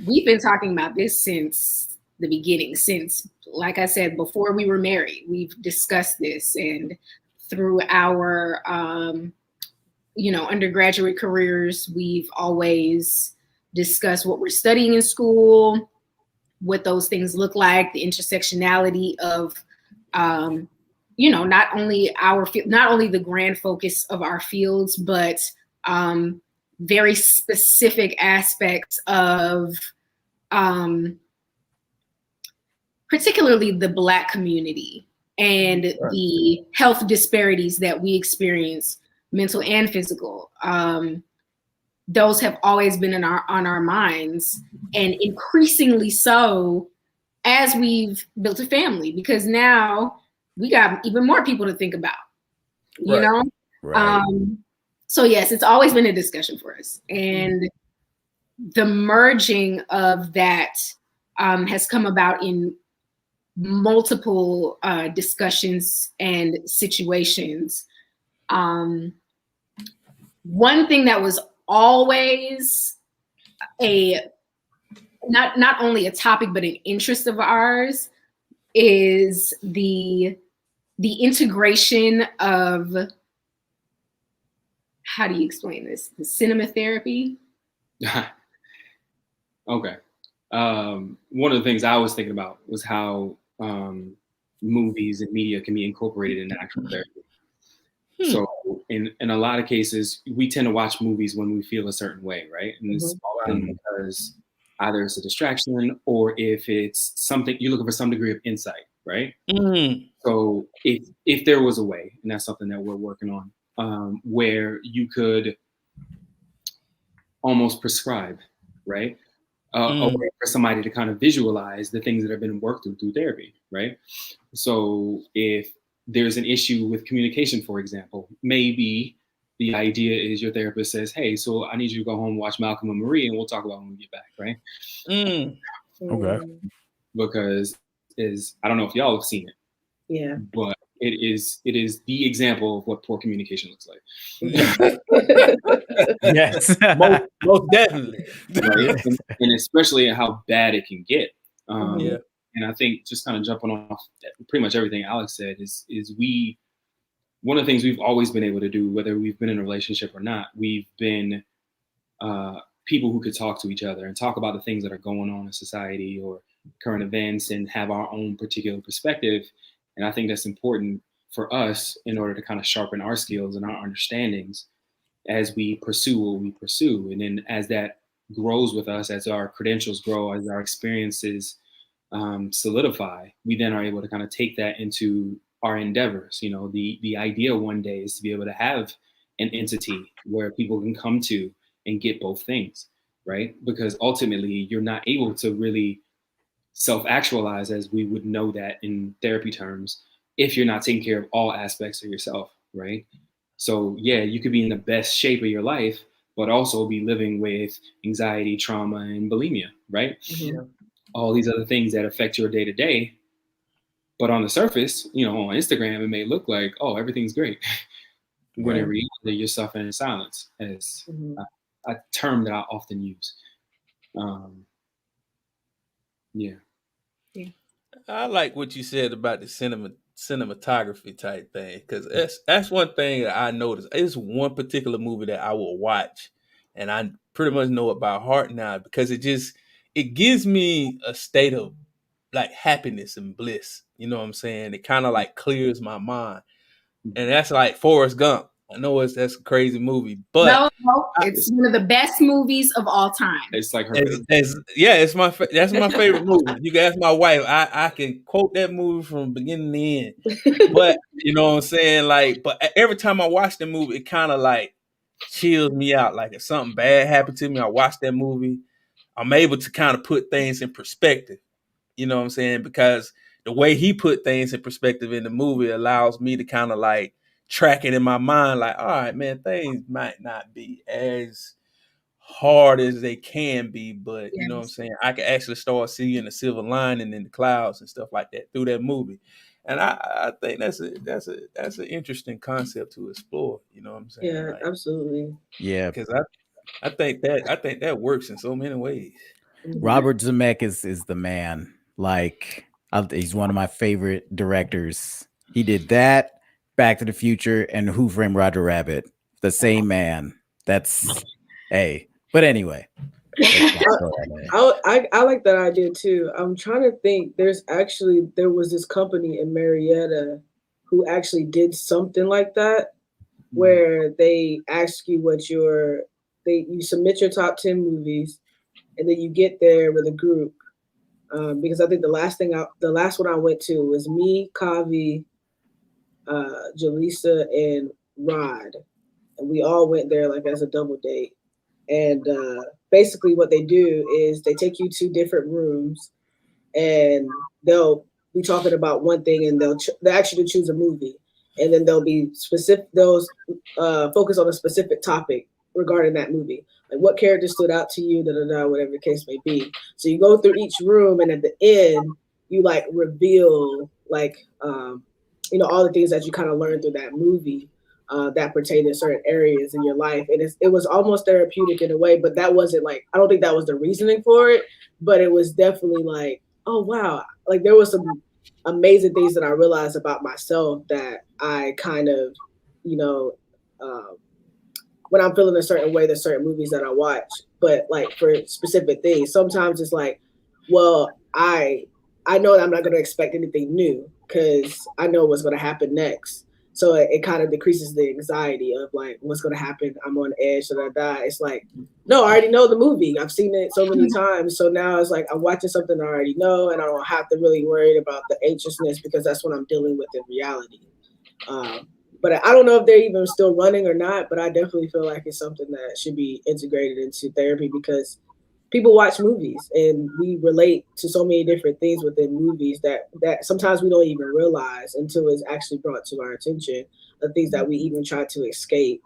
we've been talking about this since the beginning, since, like I said, before we were married. We've discussed this, and through our undergraduate careers, we've always discussed what we're studying in school, what those things look like, the intersectionality of not only the grand focus of our fields, but very specific aspects of particularly the Black community and the health disparities that we experience, mental and physical. Those have always been on our minds, and increasingly so as we've built a family, because now we got even more people to think about, you know? Right. So yes, it's always been a discussion for us, and the merging of that has come about in multiple discussions and situations. One thing that was always not only a topic but an interest of ours is the integration of, how do you explain this? The cinema therapy. Okay. One of the things I was thinking about was how movies and media can be incorporated into actual therapy. So in a lot of cases, we tend to watch movies when we feel a certain way, right? And it's often because either it's a distraction or if it's something you're looking for some degree of insight, right? So if there was a way, and that's something that we're working on, where you could almost prescribe, right? A way for somebody to kind of visualize the things that have been worked through therapy, right? So if there's an issue with communication, for example, maybe the idea is your therapist says, hey, so I need you to go home and watch Malcolm and Marie and we'll talk about it when we get back, right? Okay. Because I don't know if y'all have seen it. Yeah. But it is the example of what poor communication looks like. Yes. most definitely. Right? And especially how bad it can get. And I think just kind of jumping off pretty much everything Alex said is one of the things we've always been able to do, whether we've been in a relationship or not, we've been people who could talk to each other and talk about the things that are going on in society or current events and have our own particular perspective. And I think that's important for us in order to kind of sharpen our skills and our understandings as we pursue what we pursue. And then as that grows with us, as our credentials grow, as our experiences solidify, we then are able to kind of take that into our endeavors. You know, the idea one day is to be able to have an entity where people can come to and get both things, right? Because ultimately you're not able to really self-actualize as we would know that in therapy terms if you're not taking care of all aspects of yourself, right? So yeah, you could be in the best shape of your life, but also be living with anxiety, trauma, and bulimia, right? All these other things that affect your day to day. But on the surface, you know, on Instagram, it may look like, oh, everything's great. When in reality, you're suffering in silence, as a term that I often use. I like what you said about the cinematography type thing, because that's one thing that I noticed. It's one particular movie that I will watch, and I pretty much know it by heart now because it gives me a state of like happiness and bliss. You know what I'm saying? It kind of like clears my mind, and that's like Forrest Gump. I know that's a crazy movie, but no, it's one of the best movies of all time. It's like her. That's my favorite movie. You can ask my wife. I can quote that movie from beginning to end. But you know what I'm saying? Like, but every time I watch the movie, it kind of like chills me out. Like if something bad happened to me, I watch that movie, I'm able to kind of put things in perspective. You know what I'm saying? Because the way he put things in perspective in the movie allows me to kind of like track it in my mind, like, all right, man, things might not be as hard as they can be, but you know what I'm saying? I can actually start seeing the silver lining in the clouds and stuff like that through that movie. And I think that's an interesting concept to explore. You know what I'm saying? Yeah, like, absolutely. Yeah, because I think that works in so many ways. Robert Zemeckis is the man. Like, he's one of my favorite directors. He did that, Back to the Future, and Who Framed Roger Rabbit. The same man. That's hey. But anyway, I like that idea too. I'm trying to think. There was this company in Marietta who actually did something like that, where they ask you you submit your top 10 movies, and then you get there with a group. Because I think the last one I went to was me, Kavi, Jaleesa, and Rod, and we all went there like as a double date. And basically what they do is they take you to different rooms and they'll be talking about one thing and they'll ask you to choose a movie. and then they'll be specific. Those focus on a specific topic regarding that movie. Like what character stood out to you, whatever the case may be. So you go through each room, and at the end, you like reveal like all the things that you kind of learned through that movie that pertain to certain areas in your life. And it was almost therapeutic in a way, but that wasn't like, I don't think that was the reasoning for it, but it was definitely like, oh wow, like there was some amazing things that I realized about myself that I kind of, when I'm feeling a certain way, there's certain movies that I watch, but like for specific things, sometimes it's like, well, I know that I'm not going to expect anything new because I know what's going to happen next. So it kind of decreases the anxiety of like, what's going to happen? I'm on edge, should I die? It's like, no, I already know the movie. I've seen it so many times. So now it's like, I'm watching something I already know, and I don't have to really worry about the anxiousness because that's what I'm dealing with in reality. But I don't know if they're even still running or not, but I definitely feel like it's something that should be integrated into therapy because people watch movies and we relate to so many different things within movies that sometimes we don't even realize until it's actually brought to our attention, the things that we even try to escape.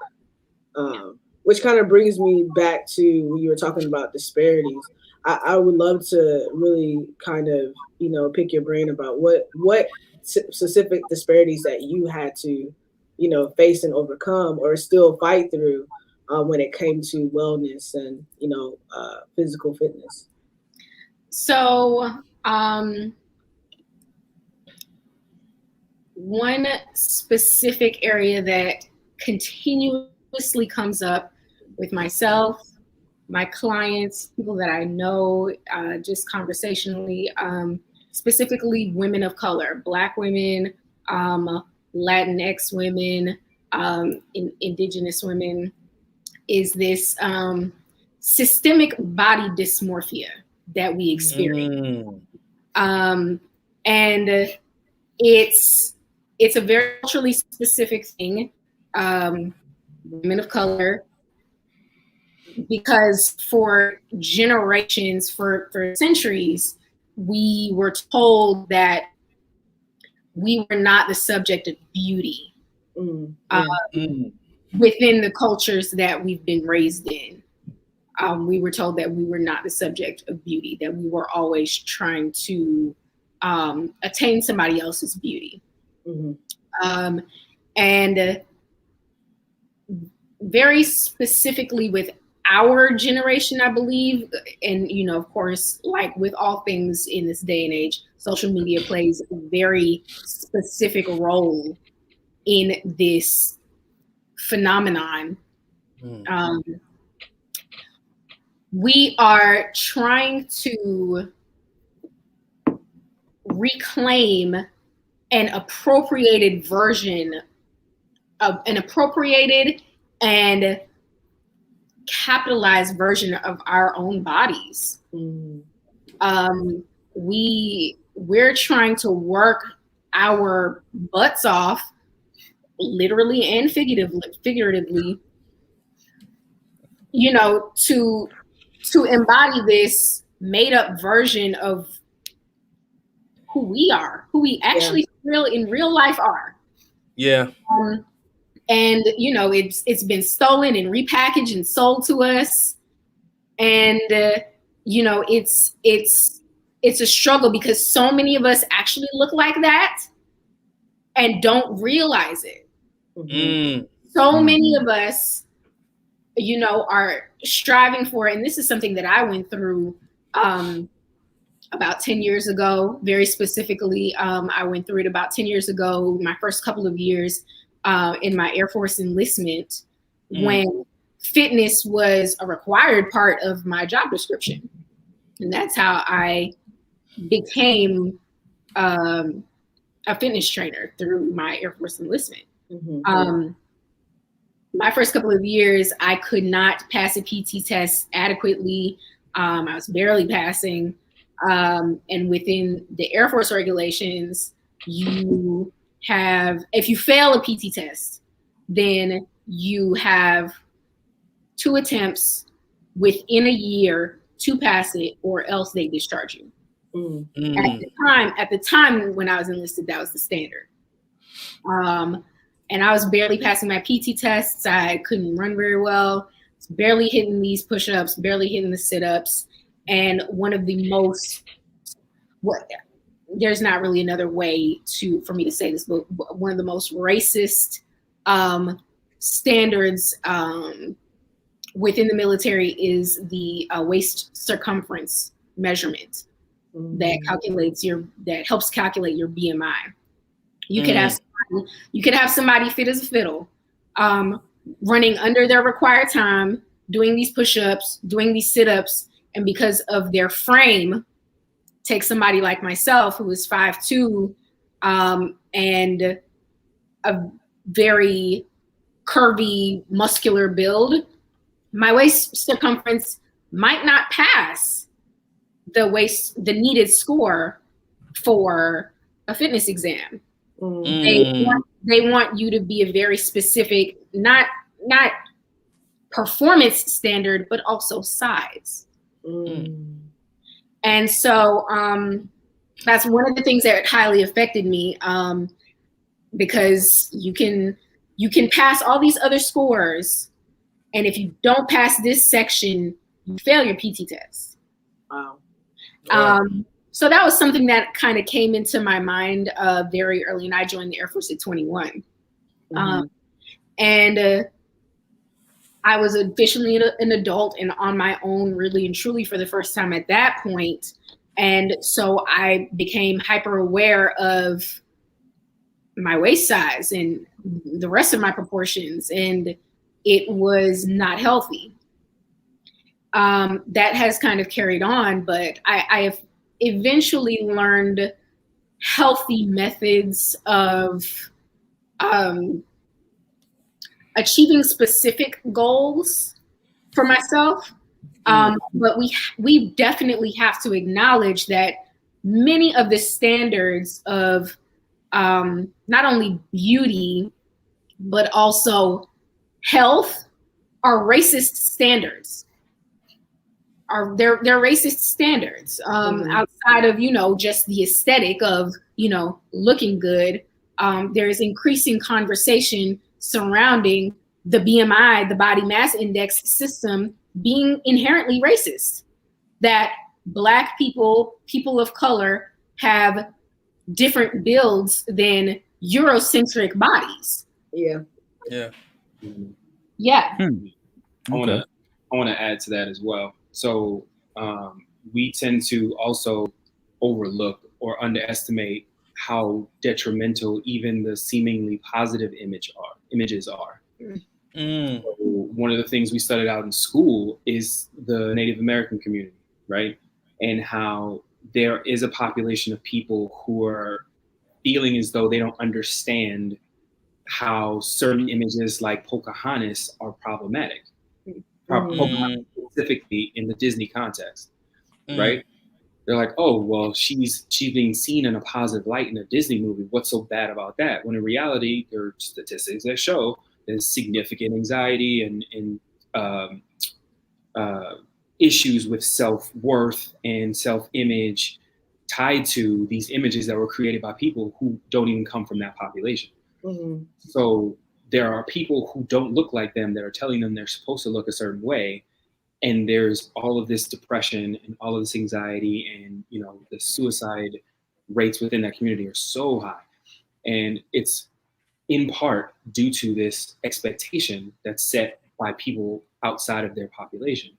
Which kind of brings me back to when you were talking about disparities. I would love to really kind of, pick your brain about what specific disparities that you had to, face and overcome or still fight through when it came to wellness and, physical fitness. So one specific area that continuously comes up with myself, my clients, people that I know, just conversationally, specifically women of color, Black women, Latinx women, indigenous women, is this systemic body dysmorphia that we experience. And it's a very culturally specific thing, women of color, because for generations, for centuries, we were told that we were not the subject of beauty within the cultures that we've been raised in. We were told that we were not the subject of beauty, that we were always trying to attain somebody else's beauty. And very specifically with our generation, I believe, and, of course, like with all things in this day and age, social media plays a very specific role in this phenomenon. We are trying to reclaim an appropriated version of an appropriated and capitalized version of our own bodies. We're trying to work our butts off, literally and figuratively, to embody this made up version of who we are, who we actually in real life are. Yeah. And it's been stolen and repackaged and sold to us, and it's a struggle because so many of us actually look like that and don't realize it. So many of us, are striving for it, and this is something that I went through about 10 years ago. Very specifically, I went through it about 10 years ago, my first couple of years in my Air Force enlistment, when fitness was a required part of my job description. And that's how I became a fitness trainer, through my Air Force enlistment. My first couple of years, I could not pass a PT test adequately. I was barely passing. And within the Air Force regulations, if you fail a PT test, then you have 2 attempts within a year to pass it, or else they discharge you. At the time when I was enlisted, that was the standard. and I was barely passing my PT tests. I couldn't run very well, barely hitting these push-ups, barely hitting the sit-ups. And one of the most, there's not really another way for me to say this, but one of the most racist standards within the military is the waist circumference measurement that helps calculate your BMI. You could have somebody fit as a fiddle, running under their required time, doing these push-ups, doing these sit-ups, and because of their frame, take somebody like myself who is 5'2", and a very curvy, muscular build. My waist circumference might not pass the needed score for a fitness exam. They want you to be a very specific, not performance standard, but also size. And so that's one of the things that highly affected me, because you can pass all these other scores, and if you don't pass this section, you fail your PT test. Wow. So that was something that kind of came into my mind very early, and I joined the Air Force at 21. And I was officially an adult and on my own, really and truly, for the first time at that point. And so I became hyper aware of my waist size and the rest of my proportions, and it was not healthy. That has kind of carried on, but I have eventually learned healthy methods of achieving specific goals for myself. But we definitely have to acknowledge that many of the standards of not only beauty, but also health are racist standards. They're racist standards outside of, just the aesthetic of, looking good. There's increasing conversation surrounding the BMI, the body mass index system, being inherently racist, that Black people of color have different builds than Eurocentric bodies. Yeah. I want to add to that as well. So we tend to also overlook or underestimate how detrimental even the seemingly positive images are. So one of the things we studied out in school is the Native American community, right? And how there is a population of people who are feeling as though they don't understand how certain images like Pocahontas are problematic. Pocahontas specifically in the Disney context, right? They're like, oh, well, she's being seen in a positive light in a Disney movie. What's so bad about that? When in reality, there are statistics that show there's significant anxiety and issues with self-worth and self-image tied to these images that were created by people who don't even come from that population. So there are people who don't look like them that are telling them they're supposed to look a certain way. And there's all of this depression and all of this anxiety, and the suicide rates within that community are so high. And it's in part due to this expectation that's set by people outside of their population.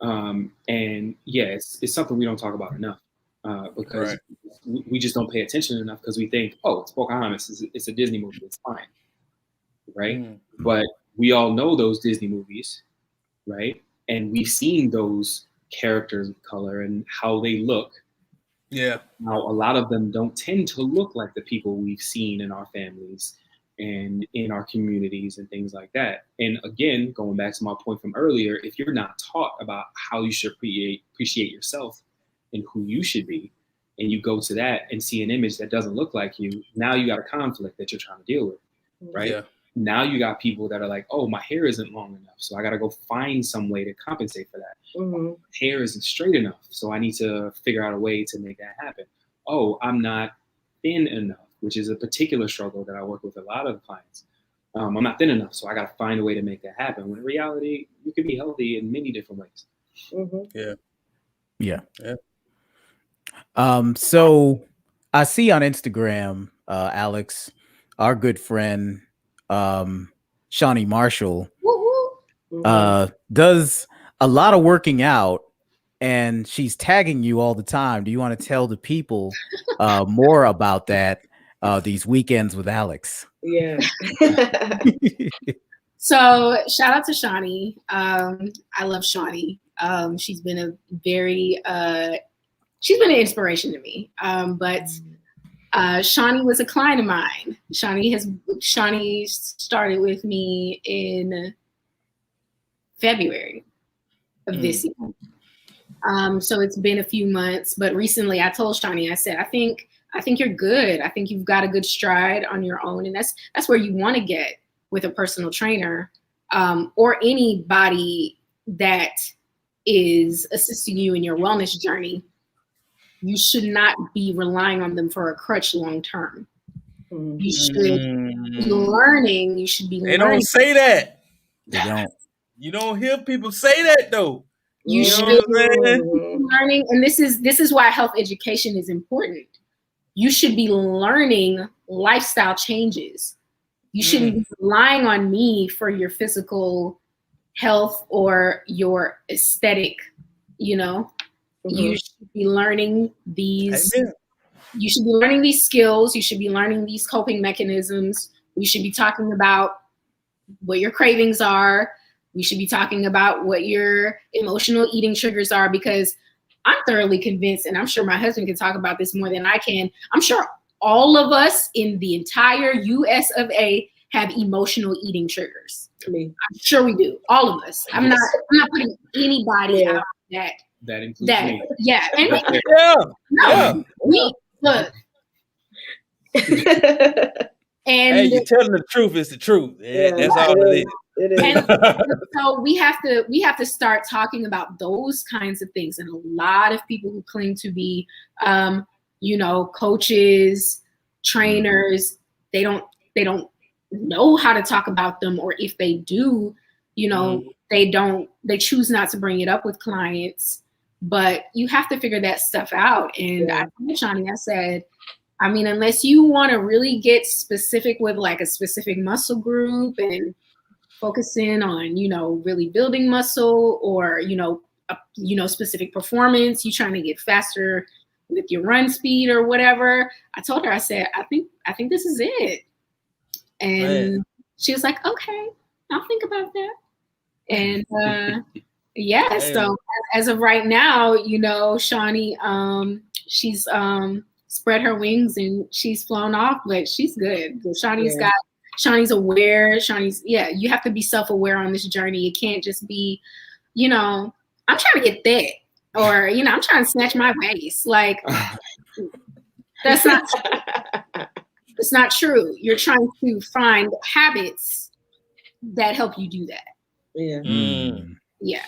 And yeah, it's something we don't talk about enough because we just don't pay attention enough, because we think, oh, it's Pocahontas, it's a Disney movie, it's fine, right? But we all know those Disney movies, right? And we've seen those characters of color and how they look. Yeah. Now, a lot of them don't tend to look like the people we've seen in our families and in our communities and things like that. And again, going back to my point from earlier, if you're not taught about how you should appreciate yourself and who you should be, and you go to that and see an image that doesn't look like you, now you got a conflict that you're trying to deal with, right? Yeah. Now you got people that are like, oh, my hair isn't long enough, so I got to go find some way to compensate for that. My hair isn't straight enough, so I need to figure out a way to make that happen. Oh, I'm not thin enough. which is a particular struggle that I work with a lot of clients. I'm not thin enough, so I got to find a way to make that happen. When in reality, you can be healthy in many different ways. Yeah. So I see on Instagram, Alex, our good friend, Shawnee Marshall, does a lot of working out, and she's tagging you all the time. Do you want to tell the people more about that? These weekends with Alex. Yeah. So shout out to Shawnee. I love Shawnee. She's been an inspiration to me. But Shawnee was a client of mine. Shawnee started with me in February of this year. So it's been a few months, but recently I told Shawnee, I said, I think you're good. I think you've got a good stride on your own. And that's where you want to get with a personal trainer, or anybody that is assisting you in your wellness journey. You should not be relying on them for a crutch long term. You should be learning. You should be learning. They don't say that. They don't. You don't hear people say that though. You should be learning, and this is why health education is important. You should be learning lifestyle changes. You shouldn't be relying on me for your physical health or your aesthetic, you know. You should be learning these. You should be learning these skills. You should be learning these coping mechanisms. You should be talking about what your cravings are. We should be talking about what your emotional eating triggers are, because I'm thoroughly convinced, and I'm sure my husband can talk about this more than I can. I'm sure all of us in the entire US of A have emotional eating triggers. I'm sure we do. All of us. I'm not putting anybody out that. That includes me. Yeah. And look. And hey, you're telling the truth. It's the truth. That's all it is. And so we have to start talking about those kinds of things. And a lot of people who claim to be, coaches, trainers, they don't know how to talk about them, or if they do, they choose not to bring it up with clients. But you have to figure that stuff out. And I told Shawnee, I said, I mean, unless you want to really get specific with like a specific muscle group and focusing on, really building muscle, or, specific performance, you trying to get faster with your run speed or whatever. I told her, I said, I think this is it. And she was like, okay, I'll think about that. And so as of right now, Shawnee, she's spread her wings and she's flown off, but she's good. Shawnee's aware. You have to be self-aware on this journey. It can't just be, I'm trying to get thick, or, I'm trying to snatch my waist. Like, that's not true. You're trying to find habits that help you do that. Yeah.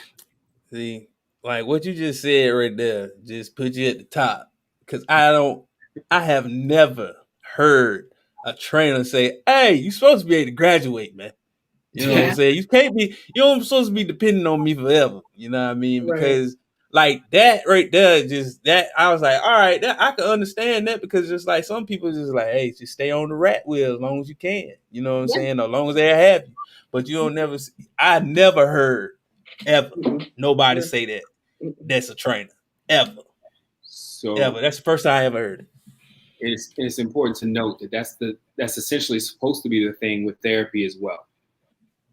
See, like what you just said right there, just put you at the top. Because I have never heard a trainer say, hey, you're supposed to be able to graduate, man. You know what I'm saying? You're supposed to be depending on me forever. You know what I mean? Because like that right there, just that, I was like, all right, that, I can understand that, because just like some people just like, hey, just stay on the rat wheel as long as you can. You know what I'm saying? As long as they have you. But I never heard ever nobody say that. That's a trainer. Ever. So that's the first time I ever heard it. It's important to note that that's essentially supposed to be the thing with therapy as well.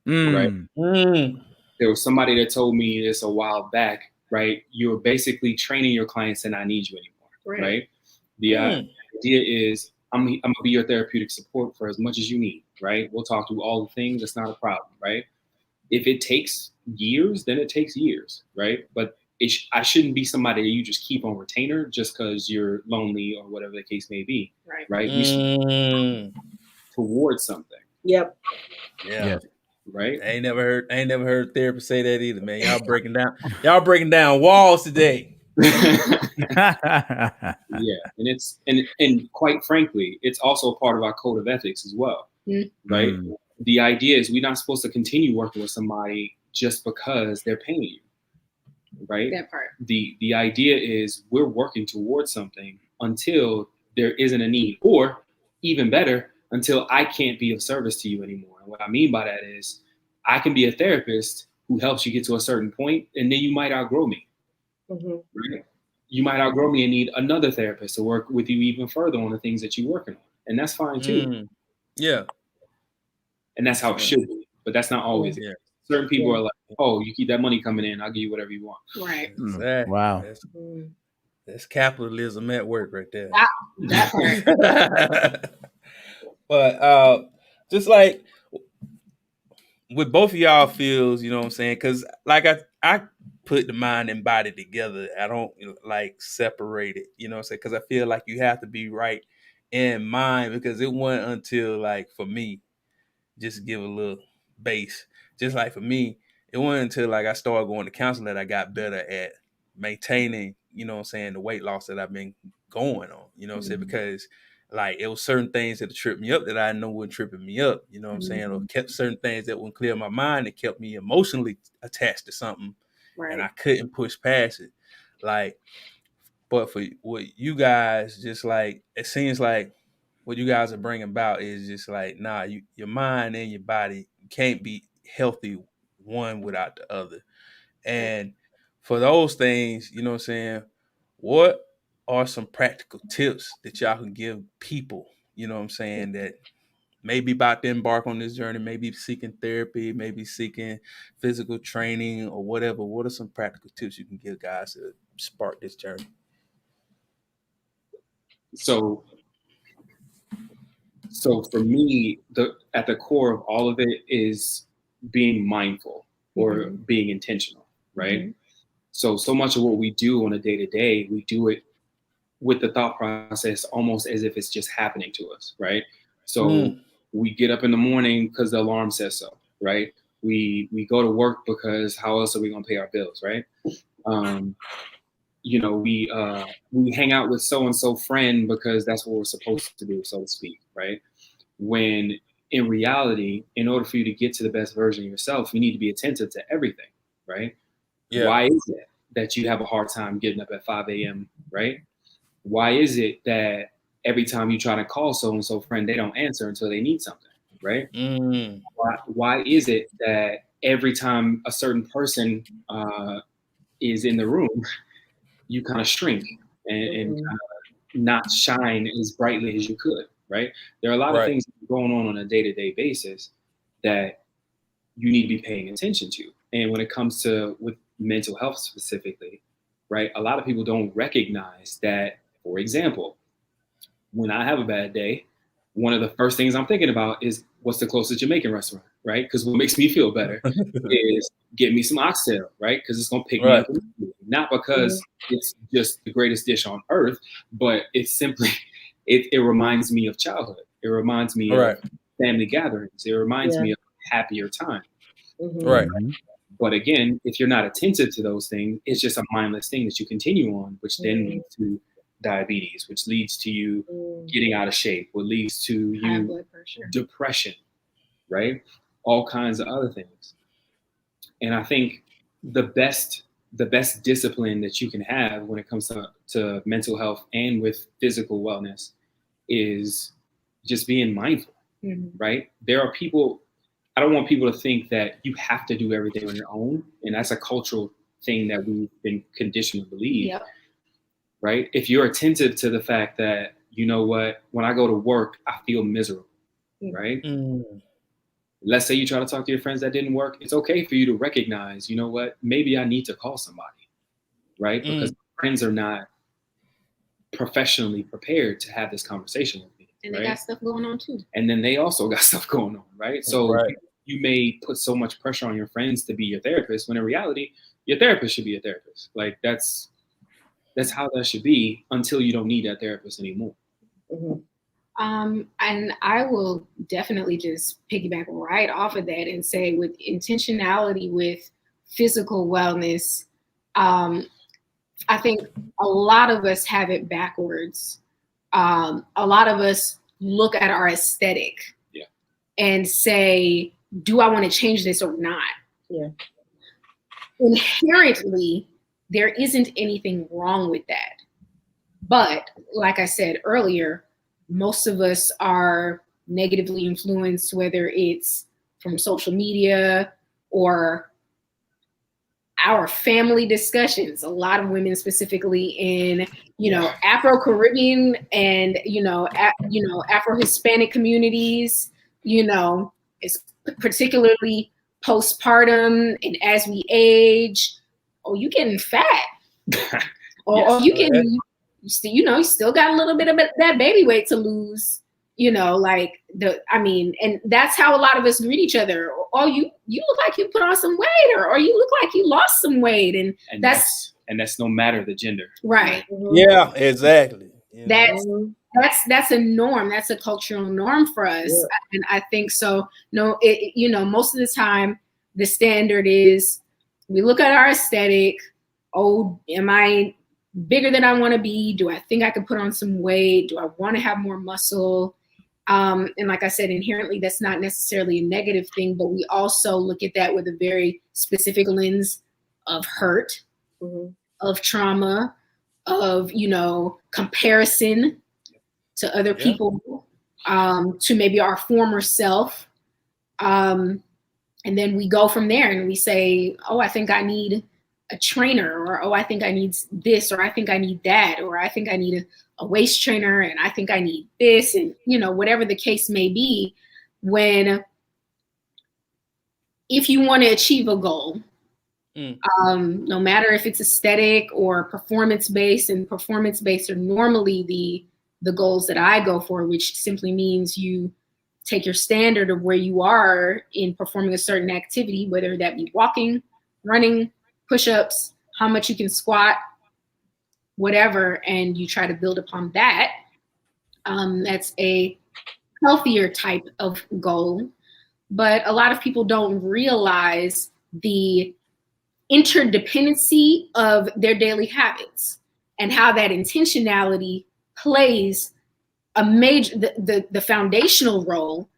Right? There was somebody that told me this a while back, right? You're basically training your clients to not need you anymore, right? The idea is I'm gonna be your therapeutic support for as much as you need, right? We'll talk through all the things. That's not a problem, right? If it takes years, then it takes years, right? But I shouldn't be somebody that you just keep on retainer just because you're lonely or whatever the case may be, right? We should towards something. Yep. Yeah. Right. I ain't never heard therapists say that either, man. Y'all breaking down walls today. Yeah, and it's and quite frankly, it's also part of our code of ethics as well, right? The idea is we're not supposed to continue working with somebody just because they're paying you, right? That part. The idea is we're working towards something until there isn't a need, or even better, until I can't be of service to you anymore. And what I mean by that is I can be a therapist who helps you get to a certain point, and then you might outgrow me. Right? You might outgrow me and need another therapist to work with you even further on the things that you're working on. And that's fine too. Yeah. And that's how it should be. But that's not always it. Certain people are like, oh, you keep that money coming in, I'll give you whatever you want. Right. Exactly. Wow. That's capitalism at work right there. Wow. That part. But just like with both of y'all feels, you know what I'm saying? Because like I put the mind and body together. I don't like separate it, you know what I'm saying? Because I feel like you have to be right in mind, because it wasn't until like for me, just give a little base. Just like for me, it wasn't until like I started going to counseling that I got better at maintaining, you know what I'm saying, the weight loss that I've been going on, you know what I'm saying? Because like it was certain things that tripped me up that I know weren't tripping me up, you know what I'm saying? Or kept certain things that wouldn't clear my mind and kept me emotionally attached to something. Right. And I couldn't push past it. Like, but for what you guys, just like, it seems like what you guys are bringing about is just like, nah, your mind and your body can't be healthy one without the other. And for those things, you know what I'm saying, what are some practical tips that y'all can give people, you know what I'm saying, that maybe about to embark on this journey, maybe seeking therapy, maybe seeking physical training or whatever? What are some practical tips you can give guys to spark this journey? So for me, at the core of all of it is being mindful or being intentional, right? So much of what we do on a day-to-day, we do it with the thought process almost as if it's just happening to us, right? So we get up in the morning because the alarm says so, right? We go to work because how else are we gonna pay our bills, right? You know, we hang out with so-and-so friend because that's what we're supposed to do, so to speak, right? When in reality, in order for you to get to the best version of yourself, you need to be attentive to everything, right? Yeah. Why is it that you have a hard time getting up at 5 a.m., right? Why is it that every time you try to call so-and-so friend, they don't answer until they need something, right? Why is it that every time a certain person is in the room, you kind of shrink and kind of not shine as brightly as you could, right? There are a lot of things going on a day-to-day basis that you need to be paying attention to. And when it comes to with mental health specifically, right, a lot of people don't recognize that, for example, when I have a bad day, one of the first things I'm thinking about is what's the closest Jamaican restaurant, right? Because what makes me feel better is get me some oxtail, right? Because it's going to pick me up. Not because it's just the greatest dish on earth, but it's simply, it reminds me of childhood. It reminds me of family gatherings. It reminds me of happier time. But again, if you're not attentive to those things, it's just a mindless thing that you continue on, which then leads to diabetes, which leads to you getting out of shape, what leads to you depression, right? All kinds of other things. And I think the best discipline that you can have when it comes to mental health and with physical wellness is just being mindful, right? There are people, I don't want people to think that you have to do everything on your own. And that's a cultural thing that we've been conditioned to believe, right? If you're attentive to the fact that, you know what, when I go to work, I feel miserable, right? Let's say you try to talk to your friends that didn't work. It's okay for you to recognize, you know what, maybe I need to call somebody, right? Because friends are not professionally prepared to have this conversation with me. And they got stuff going on too. And then they also got stuff going on, right? So you may put so much pressure on your friends to be your therapist when in reality, your therapist should be a therapist. Like that's how that should be until you don't need that therapist anymore. And I will definitely just piggyback right off of that and say with intentionality with physical wellness, I think a lot of us have it backwards. A lot of us look at our aesthetic and say, do I want to change this or not? Yeah. Inherently, there isn't anything wrong with that. But like I said earlier, most of us are negatively influenced, whether it's from social media or our family discussions. A lot of women, specifically in, Afro-Caribbean and, Afro-Hispanic communities, it's particularly postpartum and as we age, you getting fat. or you can, you still got a little bit of that baby weight to lose. And that's how a lot of us greet each other. Oh, you look like you put on some weight, or you look like you lost some weight, and that's no matter the gender. Right. Yeah, exactly. That's a norm. That's a cultural norm for us, and I think so. No, most of the time the standard is we look at our aesthetic. Oh, am I bigger than I want to be? Do I think I could put on some weight? Do I want to have more muscle? And like I said, inherently, that's not necessarily a negative thing, but we also look at that with a very specific lens of hurt, of trauma, of, comparison to other people, to maybe our former self. And then we go from there and we say, oh, I think I need a trainer, or, oh, I think I need this, or I think I need that, or I think I need a waist trainer, and I think I need this, and, whatever the case may be. If you want to achieve a goal, no matter if it's aesthetic or performance-based, and performance-based are normally the goals that I go for, which simply means you take your standard of where you are in performing a certain activity, whether that be walking, running, push-ups, how much you can squat, whatever, and you try to build upon that. That's a healthier type of goal. But a lot of people don't realize the interdependency of their daily habits and how that intentionality plays a major, the foundational role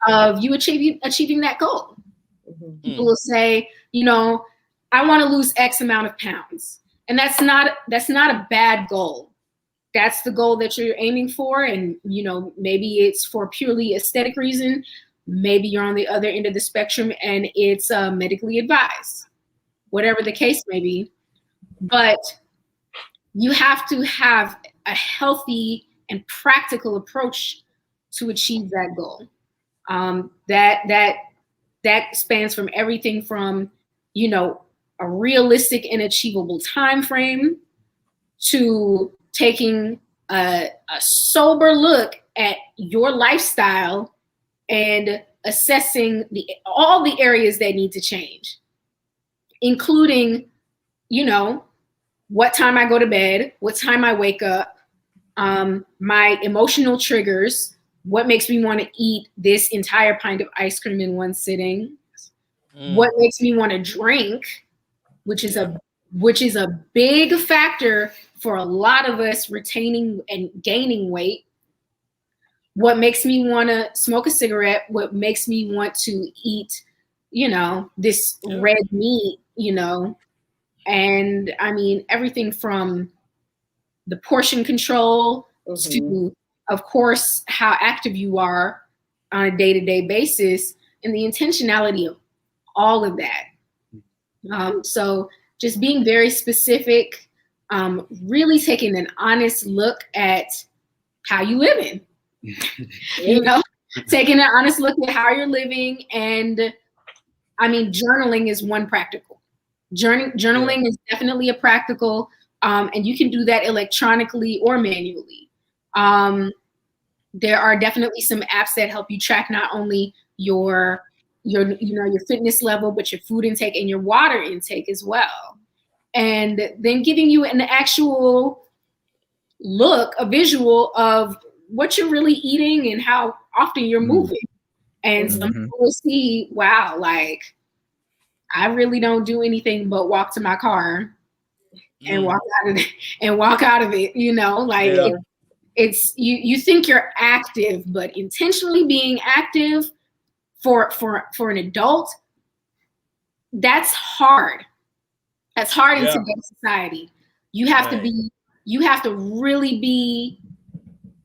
of you achieving that goal. People will say, I want to lose X amount of pounds. And that's not a bad goal. That's the goal that you're aiming for. And, maybe it's for purely aesthetic reason. Maybe you're on the other end of the spectrum and it's medically advised, whatever the case may be. But you have to have a healthy and practical approach to achieve that goal. That spans from everything from, a realistic and achievable time frame to taking a sober look at your lifestyle and assessing all the areas that need to change, including, what time I go to bed, what time I wake up, my emotional triggers, what makes me want to eat this entire pint of ice cream in one sitting, what makes me want to drink, which is a big factor for a lot of us retaining and gaining weight. What makes me want to smoke a cigarette, what makes me want to eat, this red meat, and I mean, everything from the portion control to, of course, how active you are on a day-to-day basis, and the intentionality of all of that. So just being very specific, really taking an honest look at how you living, taking an honest look at how you're living. And I mean, journaling is one practical. Journaling is definitely a practical, and you can do that electronically or manually. There are definitely some apps that help you track not only your fitness level, but your food intake and your water intake as well. And then giving you an actual look, a visual of what you're really eating and how often you're moving. And some people will see, wow, like I really don't do anything but walk to my car and walk out of it, you know, like it's you think you're active, but intentionally being active for an adult, that's hard. That's hard in today's society. You have to really be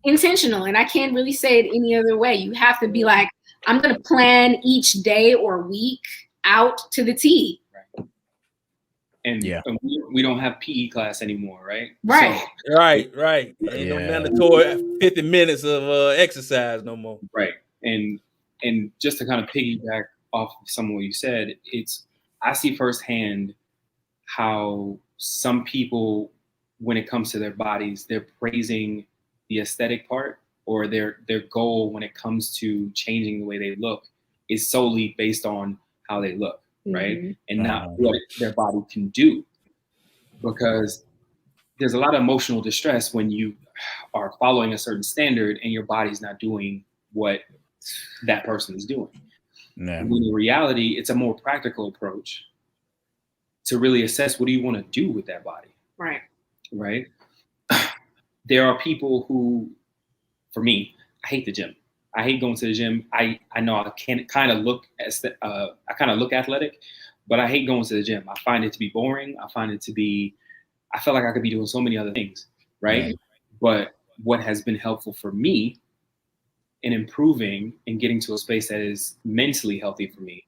intentional, and I can't really say it any other way. You have to be like, I'm going to plan each day or week out to the T. And we don't have PE class anymore, right? Right. So, right. Ain't no mandatory 50 minutes of exercise no more. Right. And just to kind of piggyback off of some of what you said, I see firsthand how some people, when it comes to their bodies, they're praising the aesthetic part, or their goal when it comes to changing the way they look is solely based on how they look, right? And not what their body can do. Because there's a lot of emotional distress when you are following a certain standard and your body's not doing what that person is doing. When in reality, it's a more practical approach to really assess what do you want to do with that body. Right. There are people who, for me, I hate the gym. I hate going to the gym. I know I can kind of look athletic, but I hate going to the gym. I find it to be boring. I feel like I could be doing so many other things, right? But what has been helpful for me in improving and getting to a space that is mentally healthy for me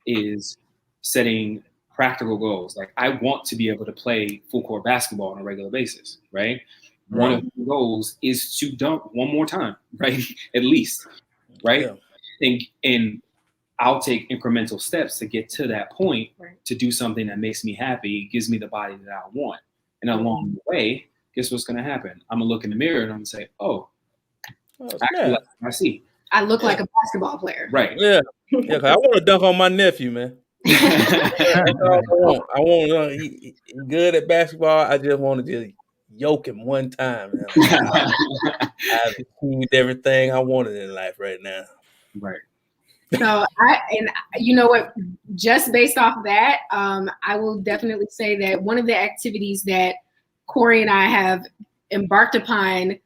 is setting practical goals. Like, I want to be able to play full court basketball on a regular basis, right? One of the goals is to dunk one more time, right? At least, right? And I'll take incremental steps to get to that point, to do something that makes me happy, gives me the body that I want. And along the way, guess what's going to happen? I'm going to look in the mirror and I'm going to say, I see. I look like a basketball player. Right. Yeah. Cause I want to dunk on my nephew, man. That's all I want. He's good at basketball. I just want to just yoke him one time. I've achieved everything I wanted in life right now. Right. So you know what, just based off of that, I will definitely say that one of the activities that Corey and I have embarked upon,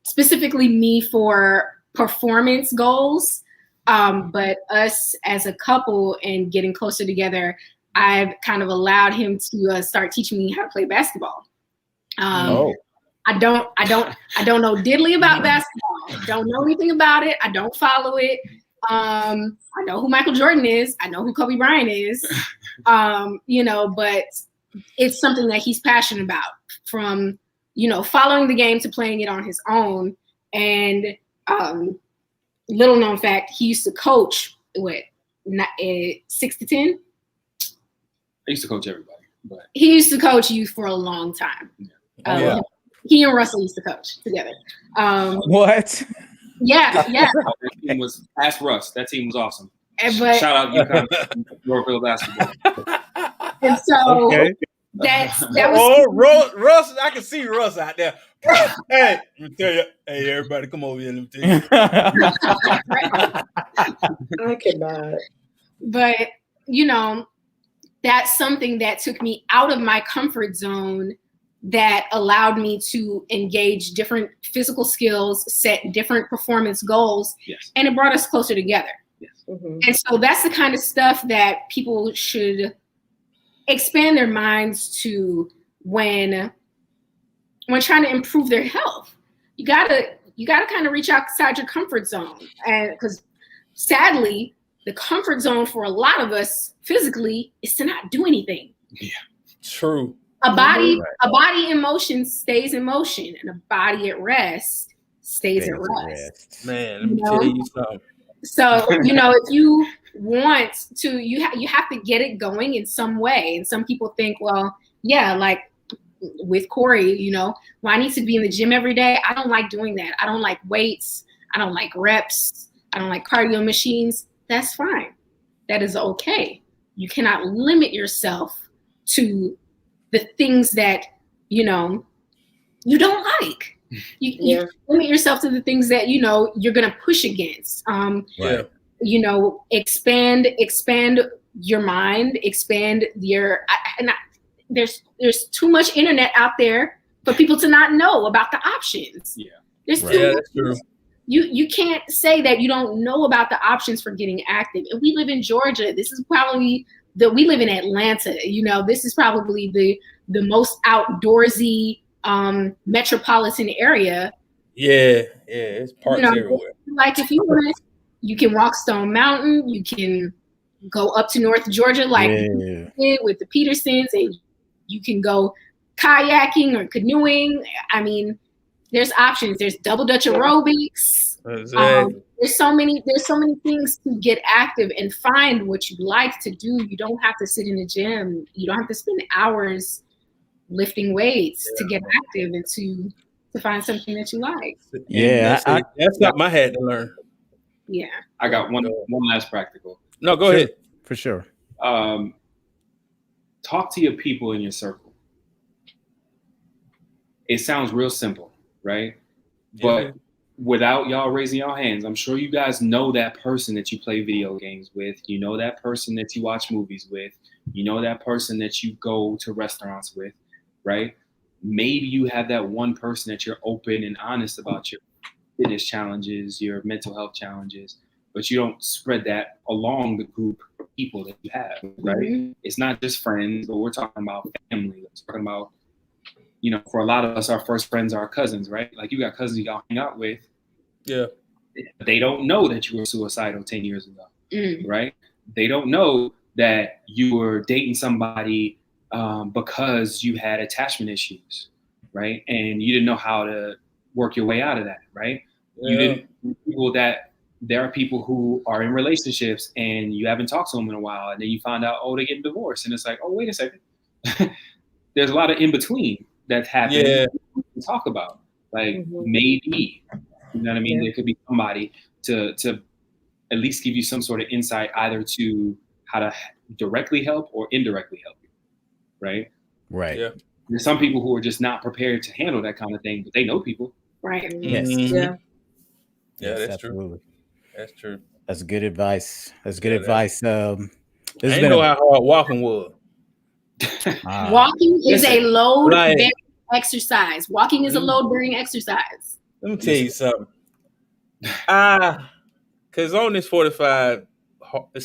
specifically me for performance goals, but us as a couple and getting closer together, I've kind of allowed him to start teaching me how to play basketball. I don't know diddly about basketball. Don't know anything about it. I don't follow it. I know who Michael Jordan is. I know who Kobe Bryant is. But it's something that he's passionate about, from, following the game to playing it on his own. And little known fact, he used to coach 6 to 10. I used to coach everybody, but he used to coach youth for a long time. He and Russell used to coach together. What? Yeah. That team was, ask Russ. That team was awesome. But, shout out UConn, Yorkville basketball. And so that was Russ. I can see Russ out there. Hey, let me tell you. Hey, everybody, come over here. Let me tell you. I cannot. But that's something that took me out of my comfort zone, that allowed me to engage different physical skills, set different performance goals, and it brought us closer together. And so that's the kind of stuff that people should expand their minds to when trying to improve their health. You gotta kind of reach outside your comfort zone, and because sadly, the comfort zone for a lot of us physically is to not do anything. Yeah, true. A body in motion stays in motion, and a body at rest stays at rest. Man, let me tell you something. So, if you want to, you have to get it going in some way. And some people think, well, yeah, like with Corey, well, I need to be in the gym every day. I don't like doing that. I don't like weights. I don't like reps. I don't like cardio machines. That's fine. That is okay. You cannot limit yourself to the things that, you don't like. You limit yourself to the things that, you're going to push against. Expand your mind, expand there's too much internet out there for people to not know about the options. Yeah. There's Right. too Yeah, much. that's true. You can't say that you don't know about the options for getting active. And we live in Georgia. This is probably we live in Atlanta. You know, this is probably the most outdoorsy metropolitan area. Yeah, it's parks You know, everywhere. like if you want to, you can walk Stone Mountain. You can go up to North Georgia, like Yeah. with the Petersons, and you can go kayaking or canoeing. I mean, there's options. There's double Dutch aerobics. Exactly. There's so many things to get active and find what you like to do. You don't have to sit in the gym. You don't have to spend hours lifting weights to get active and to find something that you like. Yeah, that's something I had to learn. Yeah. I got one last practical. No, go ahead. For sure. Talk to your people in your circle. It sounds real simple, right? But without y'all raising your hands, I'm sure you guys know that person that you play video games with. You know that person that you watch movies with. You know that person that you go to restaurants with, right? Maybe you have that one person that you're open and honest about your fitness challenges, your mental health challenges, but you don't spread that along the group of people that you have, right? Mm-hmm. It's not just friends, but we're talking about family. We're talking about, you know, for a lot of us, our first friends are our cousins, right? Like you got cousins you all hang out with. Yeah. They don't know that you were suicidal 10 years ago, right? They don't know that you were dating somebody because you had attachment issues, right? And you didn't know how to work your way out of that, right? Yeah. You didn't people that there are people who are in relationships and you haven't talked to them in a while, and then you find out, oh, they're getting divorced, and it's like, oh, wait a second. There's a lot of in between that's happening to talk about. Like maybe, you know what I mean? There could be somebody to at least give you some sort of insight, either to how to directly help or indirectly help you, right? Right. Yeah. There's some people who are just not prepared to handle that kind of thing, but they know people. Right. Yes. Mm-hmm. Yeah. Yeah, that's absolutely true. That's true. That's good advice. That's good advice. I didn't know how hard walking was. Walking is a load-bearing exercise. Walking is a load-bearing exercise. Let me tell you something. Because on this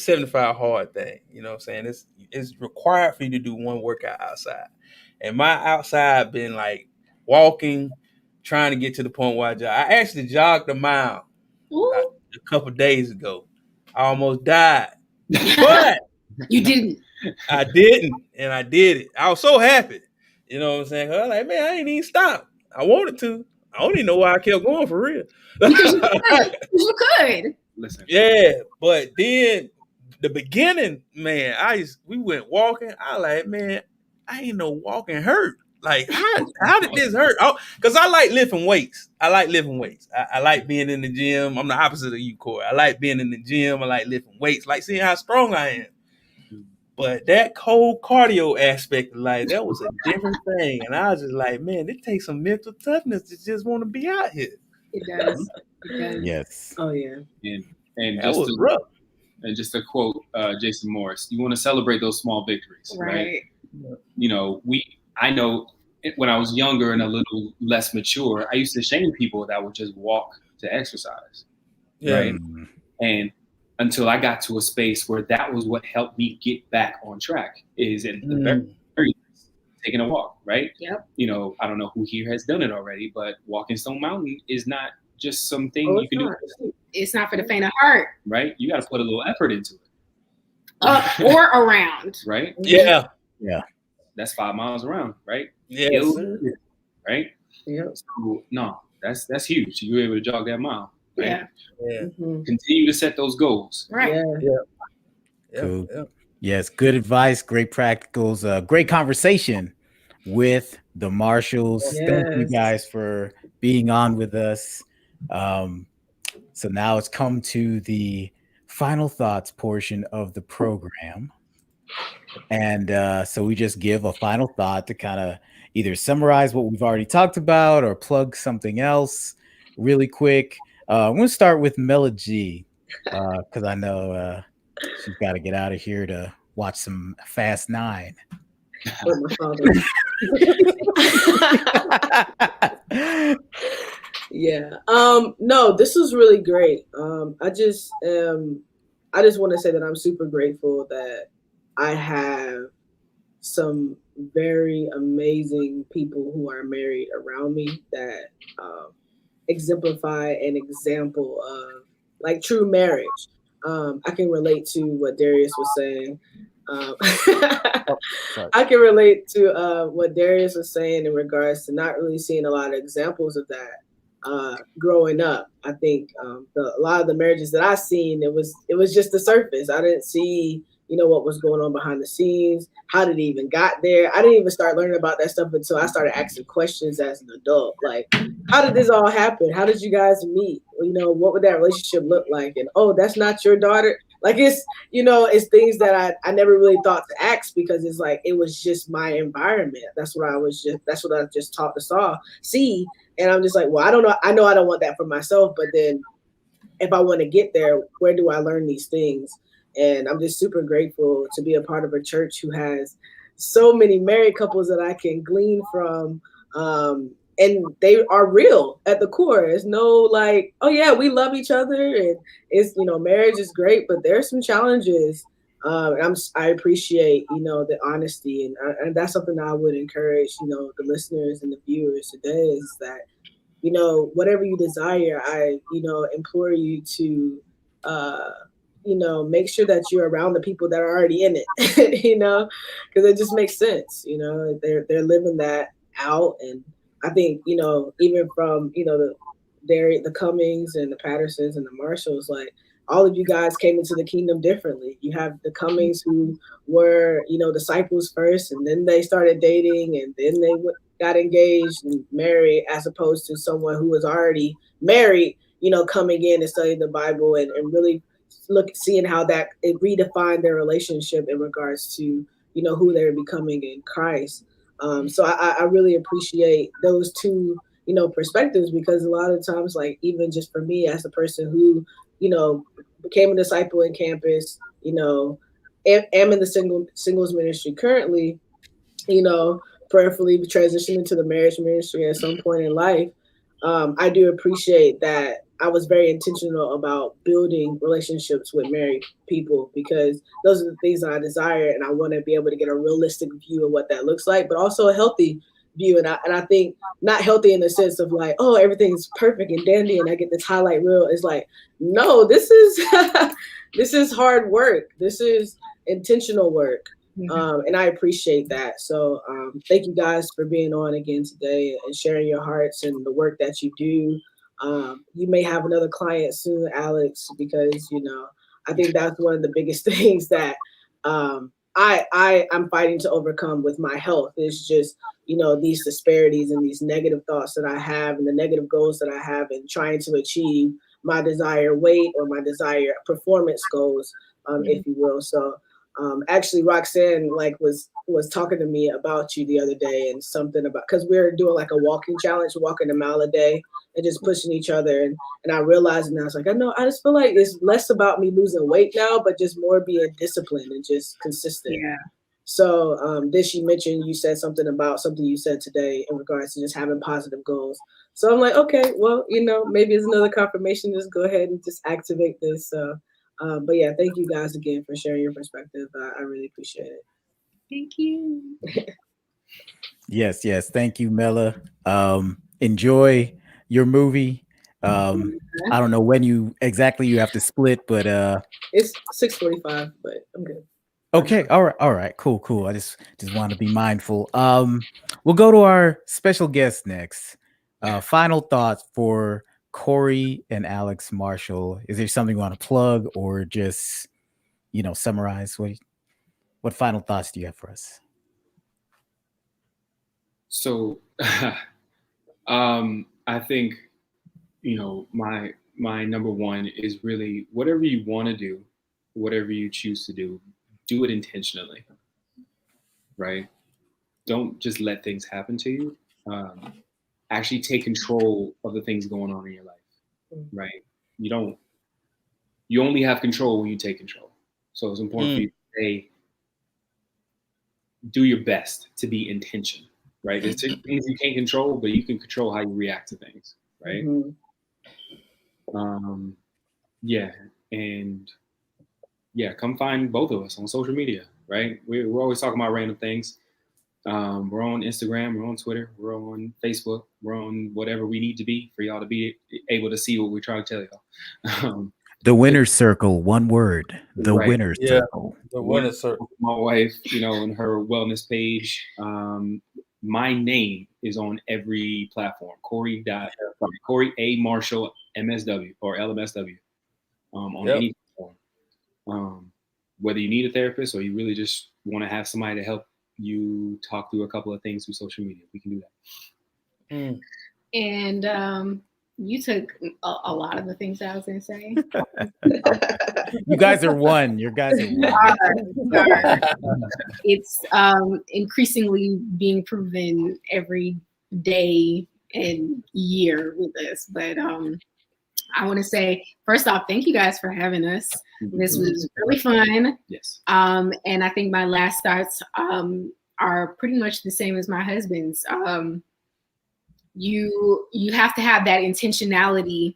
75 hard thing, you know what I'm saying? It's required for you to do one workout outside. And my outside been like walking, trying to get to the point where I actually jogged a mile a couple days ago. I almost died. But you didn't. I didn't, and I did it. I was so happy. You know what I'm saying? I was like, man, I ain't even stopped. I wanted to. I don't even know why I kept going for real. Because you could. Listen. Yeah, but then the beginning, man, we went walking. I like, man, I ain't know walking hurt. Like, how did this hurt? Because I like lifting weights. I like being in the gym. I'm the opposite of you, Corey. I like being in the gym. I like lifting weights. Like seeing how strong I am. But that cold cardio aspect of life, that was a different thing. And I was just like, man, it takes some mental toughness to just want to be out here. It does. Yes. Oh, yeah. And that was rough. And just to quote Jason Morris, you want to celebrate those small victories, right? You know, I know when I was younger and a little less mature, I used to shame people that would just walk to exercise, right? And until I got to a space where that was what helped me get back on track, is at the very least, taking a walk, right? Yep. You know, I don't know who here has done it already, but walking Stone Mountain is not just something you can do. It's not for the faint of heart. Right? You got to put a little effort into it. Up or around. Right? Yeah. That's 5 miles around, right? Yes. Right? Yeah. So, no, that's huge. You were able to jog that mile. Right? Yeah. Continue to set those goals. Right. Cool. Yes, good advice, great practicals, great conversation with the Marshalls. Thank you guys for being on with us. So now it's come to the final thoughts portion of the program. And so we just give a final thought to kind of either summarize what we've already talked about or plug something else really quick. I'm going to start with Mela G because I know she's got to get out of here to watch some Fast 9. with my father. Yeah. No, this was really great. I just want to say that I'm super grateful that I have some very amazing people who are married around me that exemplify an example of like true marriage. I can relate to what Darius was saying. I can relate to what Darius was saying in regards to not really seeing a lot of examples of that growing up. I think a lot of the marriages that I seen, it was just the surface. I didn't see, what was going on behind the scenes. How did it even got there? I didn't even start learning about that stuff until I started asking questions as an adult. Like, how did this all happen? How did you guys meet? What would that relationship look like? And oh, that's not your daughter. Like it's things that I never really thought to ask because it's like it was just my environment. That's what I just taught to see. And I'm just like, well, I don't know. I know I don't want that for myself, but then if I want to get there, where do I learn these things? And I'm just super grateful to be a part of a church who has so many married couples that I can glean from. And they are real at the core. It's no like, oh yeah, we love each other and it's, marriage is great, but there's some challenges. I appreciate, the honesty and that's something that I would encourage, the listeners and the viewers today is that, whatever you desire, I, implore you to, make sure that you're around the people that are already in it, because it just makes sense. They're living that out. And I think, even from, the Cummings and the Pattersons and the Marshalls, like all of you guys came into the kingdom differently. You have the Cummings who were, disciples first, and then they started dating, and then they got engaged and married, as opposed to someone who was already married, coming in and studying the Bible and really seeing how that it redefined their relationship in regards to, who they're becoming in Christ. So I really appreciate those two, perspectives, because a lot of times, like even just for me as a person who, became a disciple in campus, am in the singles ministry currently, prayerfully transitioning to the marriage ministry at some point in life. I do appreciate that I was very intentional about building relationships with married people because those are the things that I desire, and I want to be able to get a realistic view of what that looks like, but also a healthy view. And I think not healthy in the sense of like, oh, everything's perfect and dandy and I get this highlight reel. It's like, no, this is this is hard work. This is intentional work. And I appreciate that. So thank you guys for being on again today and sharing your hearts and the work that you do. You may have another client soon, Alex, because, I think that's one of the biggest things that I'm fighting to overcome with my health is just, these disparities and these negative thoughts that I have and the negative goals that I have in trying to achieve my desired weight or my desired performance goals, if you will. So actually Roxanne was talking to me about you the other day and something about, because we're doing like a walking challenge, walking a mile a day and just pushing each other. And I realized, and I was like, I just feel like it's less about me losing weight now, but just more being disciplined and just consistent. Yeah. So this, you mentioned, you said something about something you said today in regards to just having positive goals. So I'm like, okay, well, maybe it's another confirmation. Just go ahead and just activate this. So but yeah, thank you guys again for sharing your perspective. I really appreciate it. Thank you. Yes. Thank you, Mela. Enjoy your movie. I don't know when you have to split, but it's 6:45, but I'm good. Okay. All right. Cool. I just want to be mindful. We'll go to our special guest next. Final thoughts for Corey and Alex Marshall. Is there something you want to plug or just, summarize? What final thoughts do you have for us? So, I think, my number one is really whatever you want to do, whatever you choose to do it intentionally, right? Don't just let things happen to you. Actually take control of the things going on in your life, right? You only have control when you take control. So it's important for you to stay do your best to be intention, right? There's things you can't control, but you can control how you react to things, right? Yeah, and yeah, come find both of us on social media, right? We're always talking about random things. We're on Instagram, we're on Twitter, we're on Facebook, we're on whatever we need to be for y'all to be able to see what we're trying to tell y'all. The winner's circle, one word. The Right. winner's circle. The winner's circle. My wife, on her wellness page. My name is on every platform. Corey A. Marshall MSW or LMSW on any platform. Whether you need a therapist or you really just want to have somebody to help you talk through a couple of things through social media, we can do that. And you took a lot of the things I was going to say. You guys are one. Your guys are one. It's increasingly being proven every day and year with this. But I want to say, first off, thank you guys for having us. This was really fun. Yes. And I think my last thoughts are pretty much the same as my husband's. You have to have that intentionality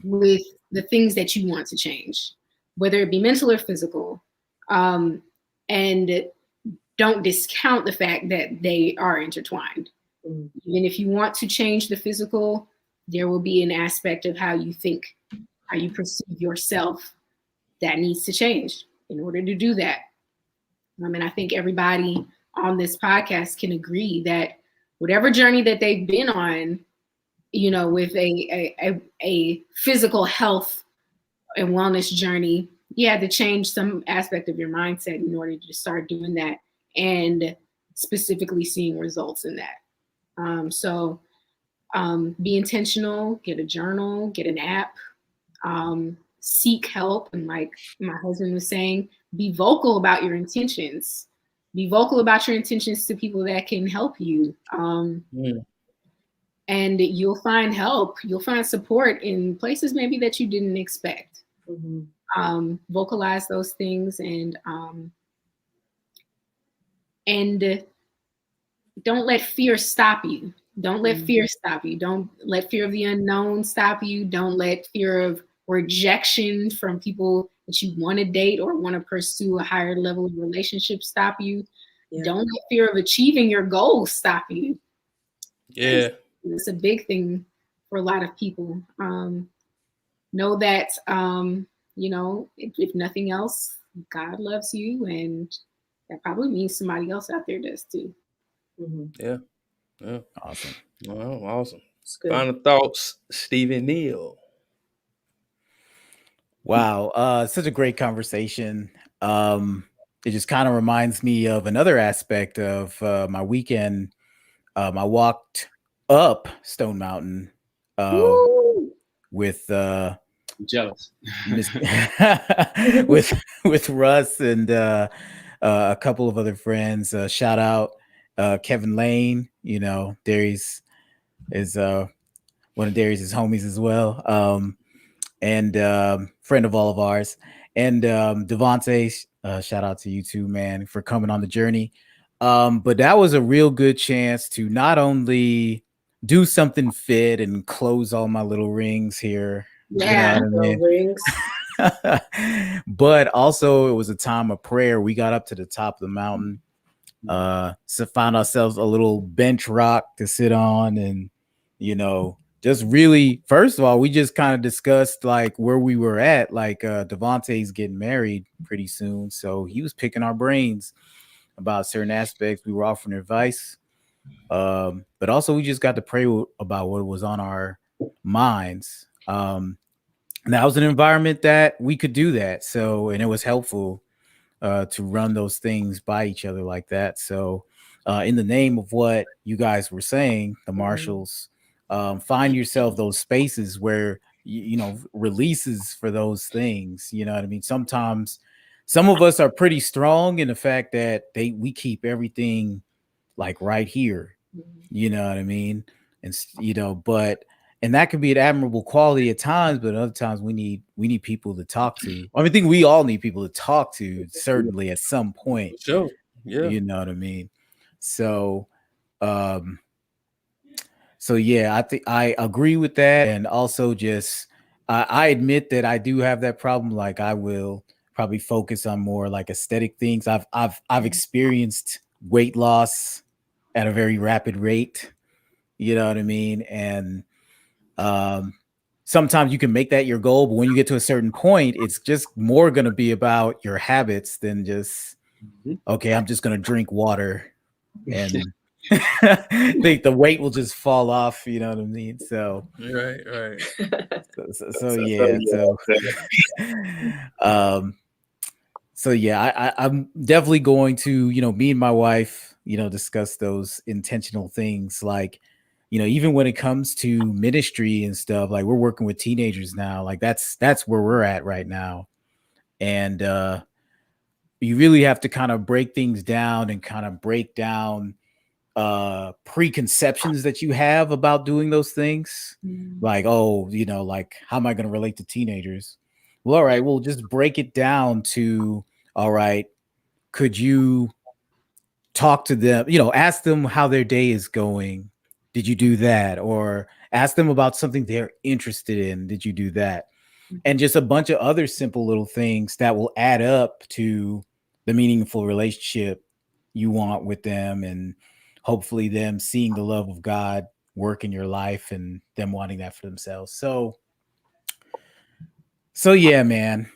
with the things that you want to change, whether it be mental or physical, and don't discount the fact that they are intertwined. Even if you want to change the physical, there will be an aspect of how you think, how you perceive yourself that needs to change in order to do that. And I think everybody on this podcast can agree that whatever journey that they've been on, with a physical health and wellness journey, you had to change some aspect of your mindset in order to start doing that and specifically seeing results in that. So be intentional, get a journal, get an app, seek help. And like my husband was saying, be vocal about your intentions. Be vocal about your intentions to people that can help you. And you'll find help. You'll find support in places maybe that you didn't expect. Vocalize those things and don't let fear stop you. Don't let fear stop you. Don't let fear of the unknown stop you. Don't let fear of rejection from people that you want to date or want to pursue a higher level of relationship stop you. Don't let fear of achieving your goals stop you. It's a big thing for a lot of people. Know that, if nothing else, God loves you, and that probably means somebody else out there does too. Yeah. Awesome. Well, awesome. Final thoughts, Stephen Neal. Wow, such a great conversation. It just kind of reminds me of another aspect of my weekend. I walked up Stone Mountain with jealous with Russ and a couple of other friends. Shout out Kevin Lane. Darius is one of Darius's homies as well. And friend of all of ours. And Devontae, shout out to you too, man, for coming on the journey. But that was a real good chance to not only do something fit and close all my little rings here. Rings. But also it was a time of prayer. We got up to the top of the mountain, so found ourselves a little bench rock to sit on, and just really, first of all, we just kind of discussed like where we were at. Like Devontae's getting married pretty soon, so he was picking our brains about certain aspects. We were offering advice, but also we just got to pray about what was on our minds. And that was an environment that we could do that. So, and it was helpful to run those things by each other like that. So, in the name of what you guys were saying, the Marshalls. Find yourself those spaces where releases for those things. You know what I mean? Sometimes some of us are pretty strong in the fact that we keep everything like right here. You know what I mean? And and that can be an admirable quality at times, but other times we need people to talk to. I think we all need people to talk to, certainly at some point. Sure. Yeah. You know what I mean? So, um, so yeah, I think I agree with that, and also just I admit that I do have that problem. Like I will probably focus on more like aesthetic things. I've experienced weight loss at a very rapid rate. You know what I mean? And um, sometimes you can make that your goal, but when you get to a certain point, it's just more going to be about your habits than just okay. I'm just going to drink water and think the weight will just fall off. You know what I mean? So, Right. so yeah. So, um, so yeah, I'm definitely going to, me and my wife, discuss those intentional things. Like, even when it comes to ministry and stuff, like we're working with teenagers now. Like that's where we're at right now. And you really have to kind of break things down and kind of break down preconceptions that you have about doing those things. Like, oh, like how am I going to relate to teenagers? Well, all right, we'll just break it down to, all right, could you talk to them, ask them how their day is going? Did you do that? Or ask them about something they're interested in. Did you do that? And just a bunch of other simple little things that will add up to the meaningful relationship you want with them, and hopefully them seeing the love of God work in your life and them wanting that for themselves. So yeah, man.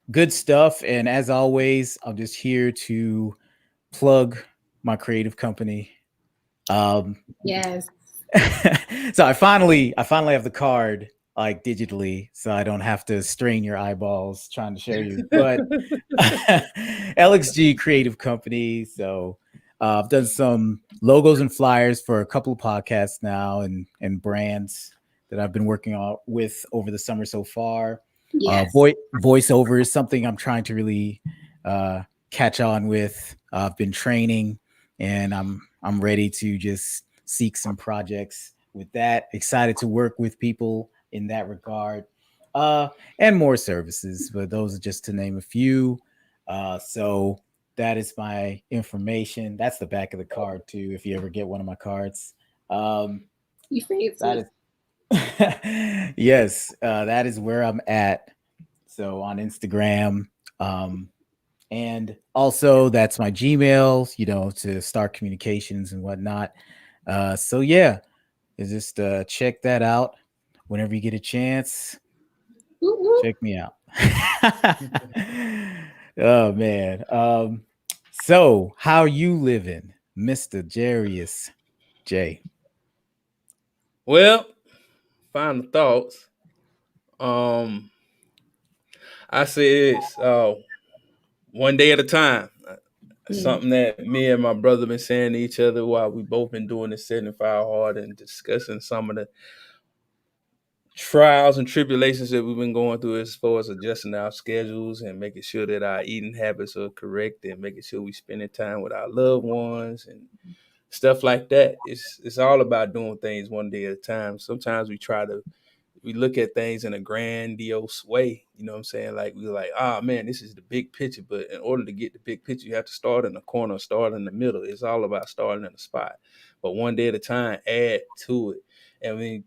Good stuff. And as always, I'm just here to plug my creative company. Yes. So I finally have the card like digitally, so I don't have to strain your eyeballs trying to show you. But LXG Creative Company. So I've done some logos and flyers for a couple of podcasts now, and brands that I've been working on with over the summer so far. Yes. Voiceover is something I'm trying to really catch on with. I've been training, and I'm ready to just seek some projects with that. Excited to work with people in that regard, and more services, but those are just to name a few. So that is my information. That's the back of the card too, if you ever get one of my cards. You fancy. That is yes, that is where I'm at. So on Instagram, and also that's my Gmail, to start communications and whatnot. So yeah, just check that out whenever you get a chance. Check me out. Oh man. So how you living, Mr. Jarius J? Well, final thoughts. I say it's one day at a time. Something that me and my brother been saying to each other while we both been doing this 75 hard and discussing some of the trials and tribulations that we've been going through as far as adjusting our schedules and making sure that our eating habits are correct and making sure we spending time with our loved ones and stuff like that. It's all about doing things one day at a time. Sometimes we look at things in a grandiose way. You know what I'm saying? Like we're like, oh man, this is the big picture. But in order to get the big picture, you have to start in the corner, start in the middle. It's all about starting in the spot. But one day at a time, add to it. I mean,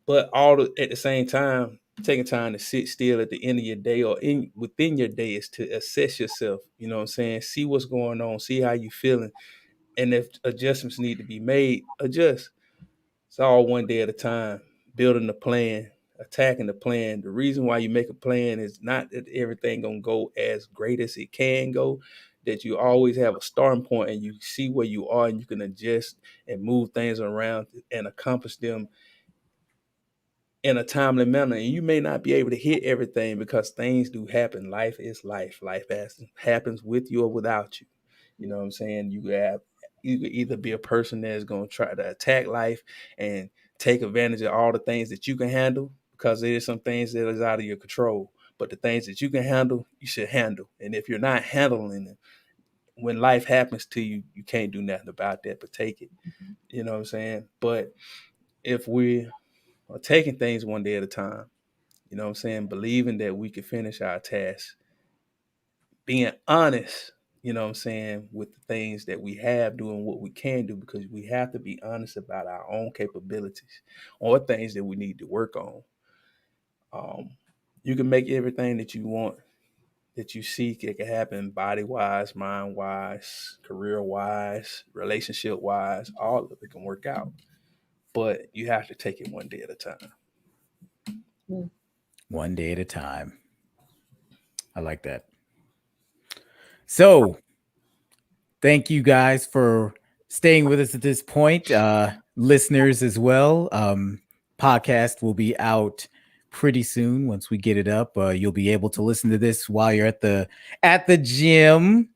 but at the same time, taking time to sit still at the end of your day or within your day is to assess yourself. You know what I'm saying? See what's going on, see how you feeling. And if adjustments need to be made, adjust. It's all one day at a time, building the plan, attacking the plan. The reason why you make a plan is not that everything gonna go as great as it can go, that you always have a starting point and you see where you are and you can adjust and move things around and accomplish them in a timely manner. And you may not be able to hit everything because things do happen. Life is life. Life happens with you or without you. You know what I'm saying? You could either be a person that's going to try to attack life and take advantage of all the things that you can handle, because there's some things that is out of your control. But the things that you can handle, you should handle. And if you're not handling it, when life happens to you, you can't do nothing about that but take it. You know what I'm saying? But if we are taking things one day at a time, you know what I'm saying, believing that we can finish our tasks, being honest you know what I'm saying, with the things that we have, doing what we can do, because we have to be honest about our own capabilities or things that we need to work on. You can make everything that you want, that you seek. It can happen body wise, mind wise, career wise, relationship wise. All of it can work out, but you have to take it one day at a time. One day at a time. I like that. So, thank you guys for staying with us at this point. Listeners as well. Podcast will be out pretty soon. Once we get it up, you'll be able to listen to this while you're at the gym,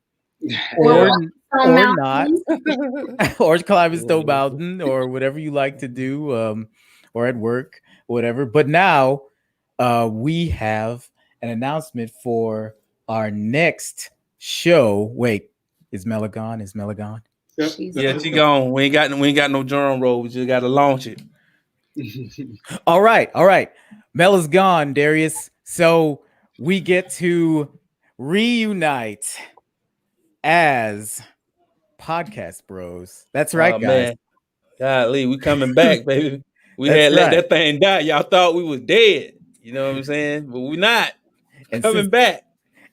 or not, or climbing Stone Mountain, or whatever you like to do, or at work, whatever. But now we have an announcement for our next show. Wait, is Mela gone? Yeah, she gone. We ain't got no drum roll. We just got to launch it. All right. Mela's gone, Darius. So we get to reunite as podcast bros. That's right, guys. Man. Golly, we coming back, baby. We had let that thing die. Y'all thought we was dead. You know what I'm saying? But we not. Coming back.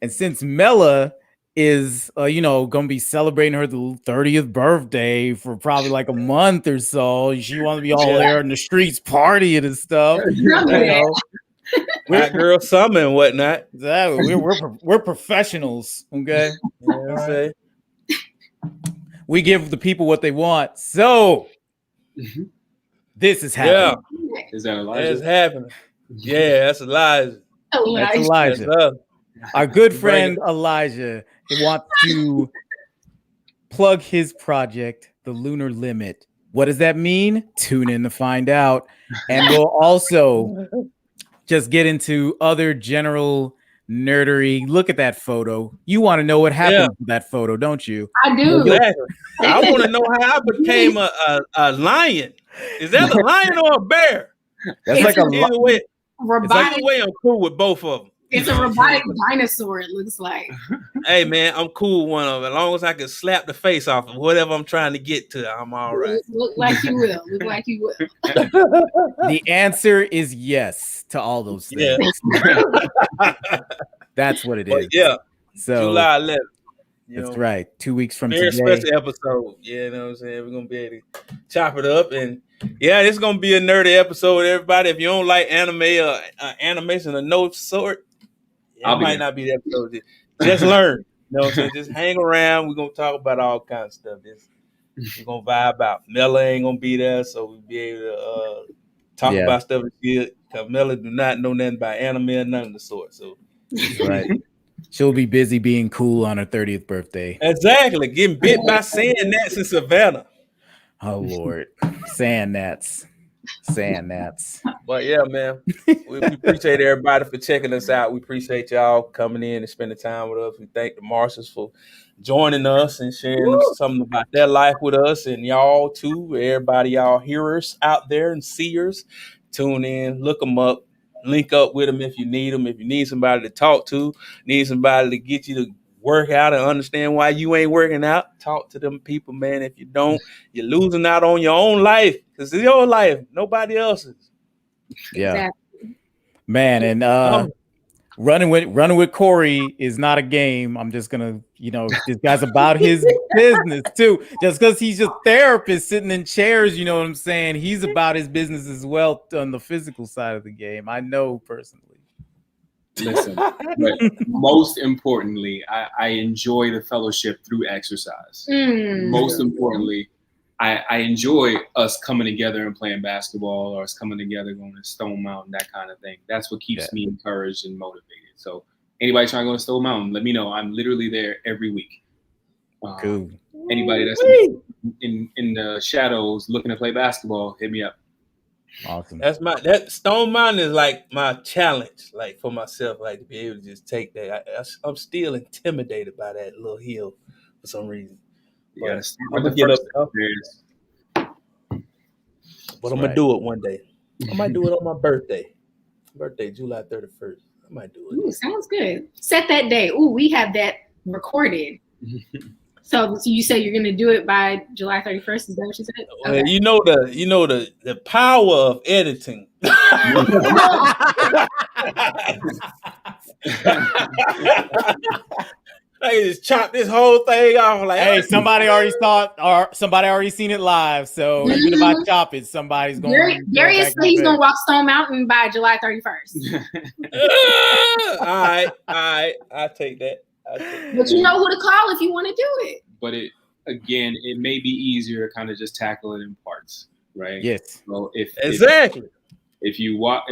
And since Mela is gonna be celebrating her 30th birthday for probably like a month or so, she wants to be all there in the streets partying and stuff. Hot girl summer and whatnot. Exactly. We're professionals, okay? You know what I'm saying? We give the people what they want. So this is happening. Yeah. Is that Elijah? It's happening. Yeah, that's Elijah. That's Elijah. That's our good friend Elijah. He wants to plug his project, The Lunar Limit. What does that mean? Tune in to find out. And we'll also just get into other general nerdery. Look at that photo. You want to know what happened to that photo, don't you? I do. Exactly. I want to know how I became a lion. Is that a lion or a bear? That's it's like either way. Either way, I'm cool with both of them. It's a robotic dinosaur, it looks like. Hey, man, I'm cool with one of them. As long as I can slap the face off of whatever I'm trying to get to, I'm all right. Look like you will. The answer is yes to all those things. Yeah. That's what it is. Yeah. So July 11th. That's right. 2 weeks from very today. Very special episode. Yeah, you know what I'm saying? We're going to be able to chop it up. And yeah, it's going to be a nerdy episode, everybody. If you don't like anime or animation of no sort, it might not be the episode. Just learn. You know what I'm saying? Just hang around. We're going to talk about all kinds of stuff. We're going to vibe out. Mela ain't going to be there, so we'll be able to talk about stuff that's good. Because Mela do not know nothing about anime or none of the sort. So, right. She'll be busy being cool on her 30th birthday. Exactly. Getting bit by sand gnats in Savannah. Oh, Lord. Sand gnats. But yeah, man, we appreciate everybody for checking us out. We appreciate y'all coming in and spending time with us. We thank the Marshalls for joining us and sharing something about their life with us, and y'all too. Everybody, y'all hearers out there and seers, tune in, look them up, link up with them if you need them. If you need somebody to talk to, need somebody to get you to work out and understand why you ain't working out, talk to them people, man. If you don't, you're losing out on your own life, because it's your life, nobody else's. Yeah, exactly. Man, and running with Corey is not a game. I'm just gonna, this guy's about his business too. Just because he's a therapist sitting in chairs, you know what I'm saying? He's about his business as well on the physical side of the game. I know personally. Listen, but most importantly, I enjoy the fellowship through exercise. Most importantly, I enjoy us coming together and playing basketball, or us coming together going to Stone Mountain, that kind of thing. That's what keeps me encouraged and motivated. So anybody trying to go to Stone Mountain, let me know. I'm literally there every week. Cool. Anybody that's in the shadows looking to play basketball, hit me up. Awesome. That Stone Mountain is like my challenge, like for myself, like to be able to just take that. I'm still intimidated by that little hill for some reason. Yeah, I'm gonna get up. But I'm gonna do it one day. I might do it on my birthday. July 31st. I might do it. Ooh, sounds good. Set that day. Ooh, we have that recorded. So you say you're going to do it by July 31st? Is that what you said? Well, okay. You know the power of editing. I just chop this whole thing off. Like, hey, somebody already saw it, or somebody already seen it live. So even if I chop it, somebody's going. Darius said he's going to walk Stone Mountain by July 31st. All right, I take that. But you know who to call if you want to do it. But it may be easier to kind of just tackle it in parts, right? Yes. So if you walk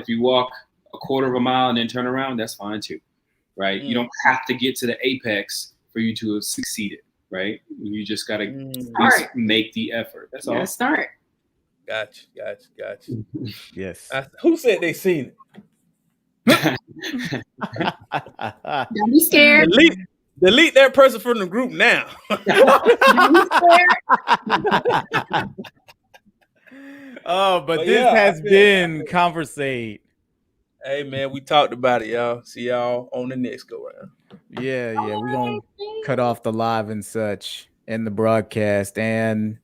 a quarter of a mile and then turn around, that's fine too, right? You don't have to get to the apex for you to have succeeded, right? You just got to make the effort. That's all. Start. Gotcha. Yes. Who said they seen it? Don't be scared. Delete that person from the group now. But this has been Convrs8. Hey man, we talked about it, y'all. See y'all on the next go round. Yeah, we're gonna cut off the live and such in the broadcast, and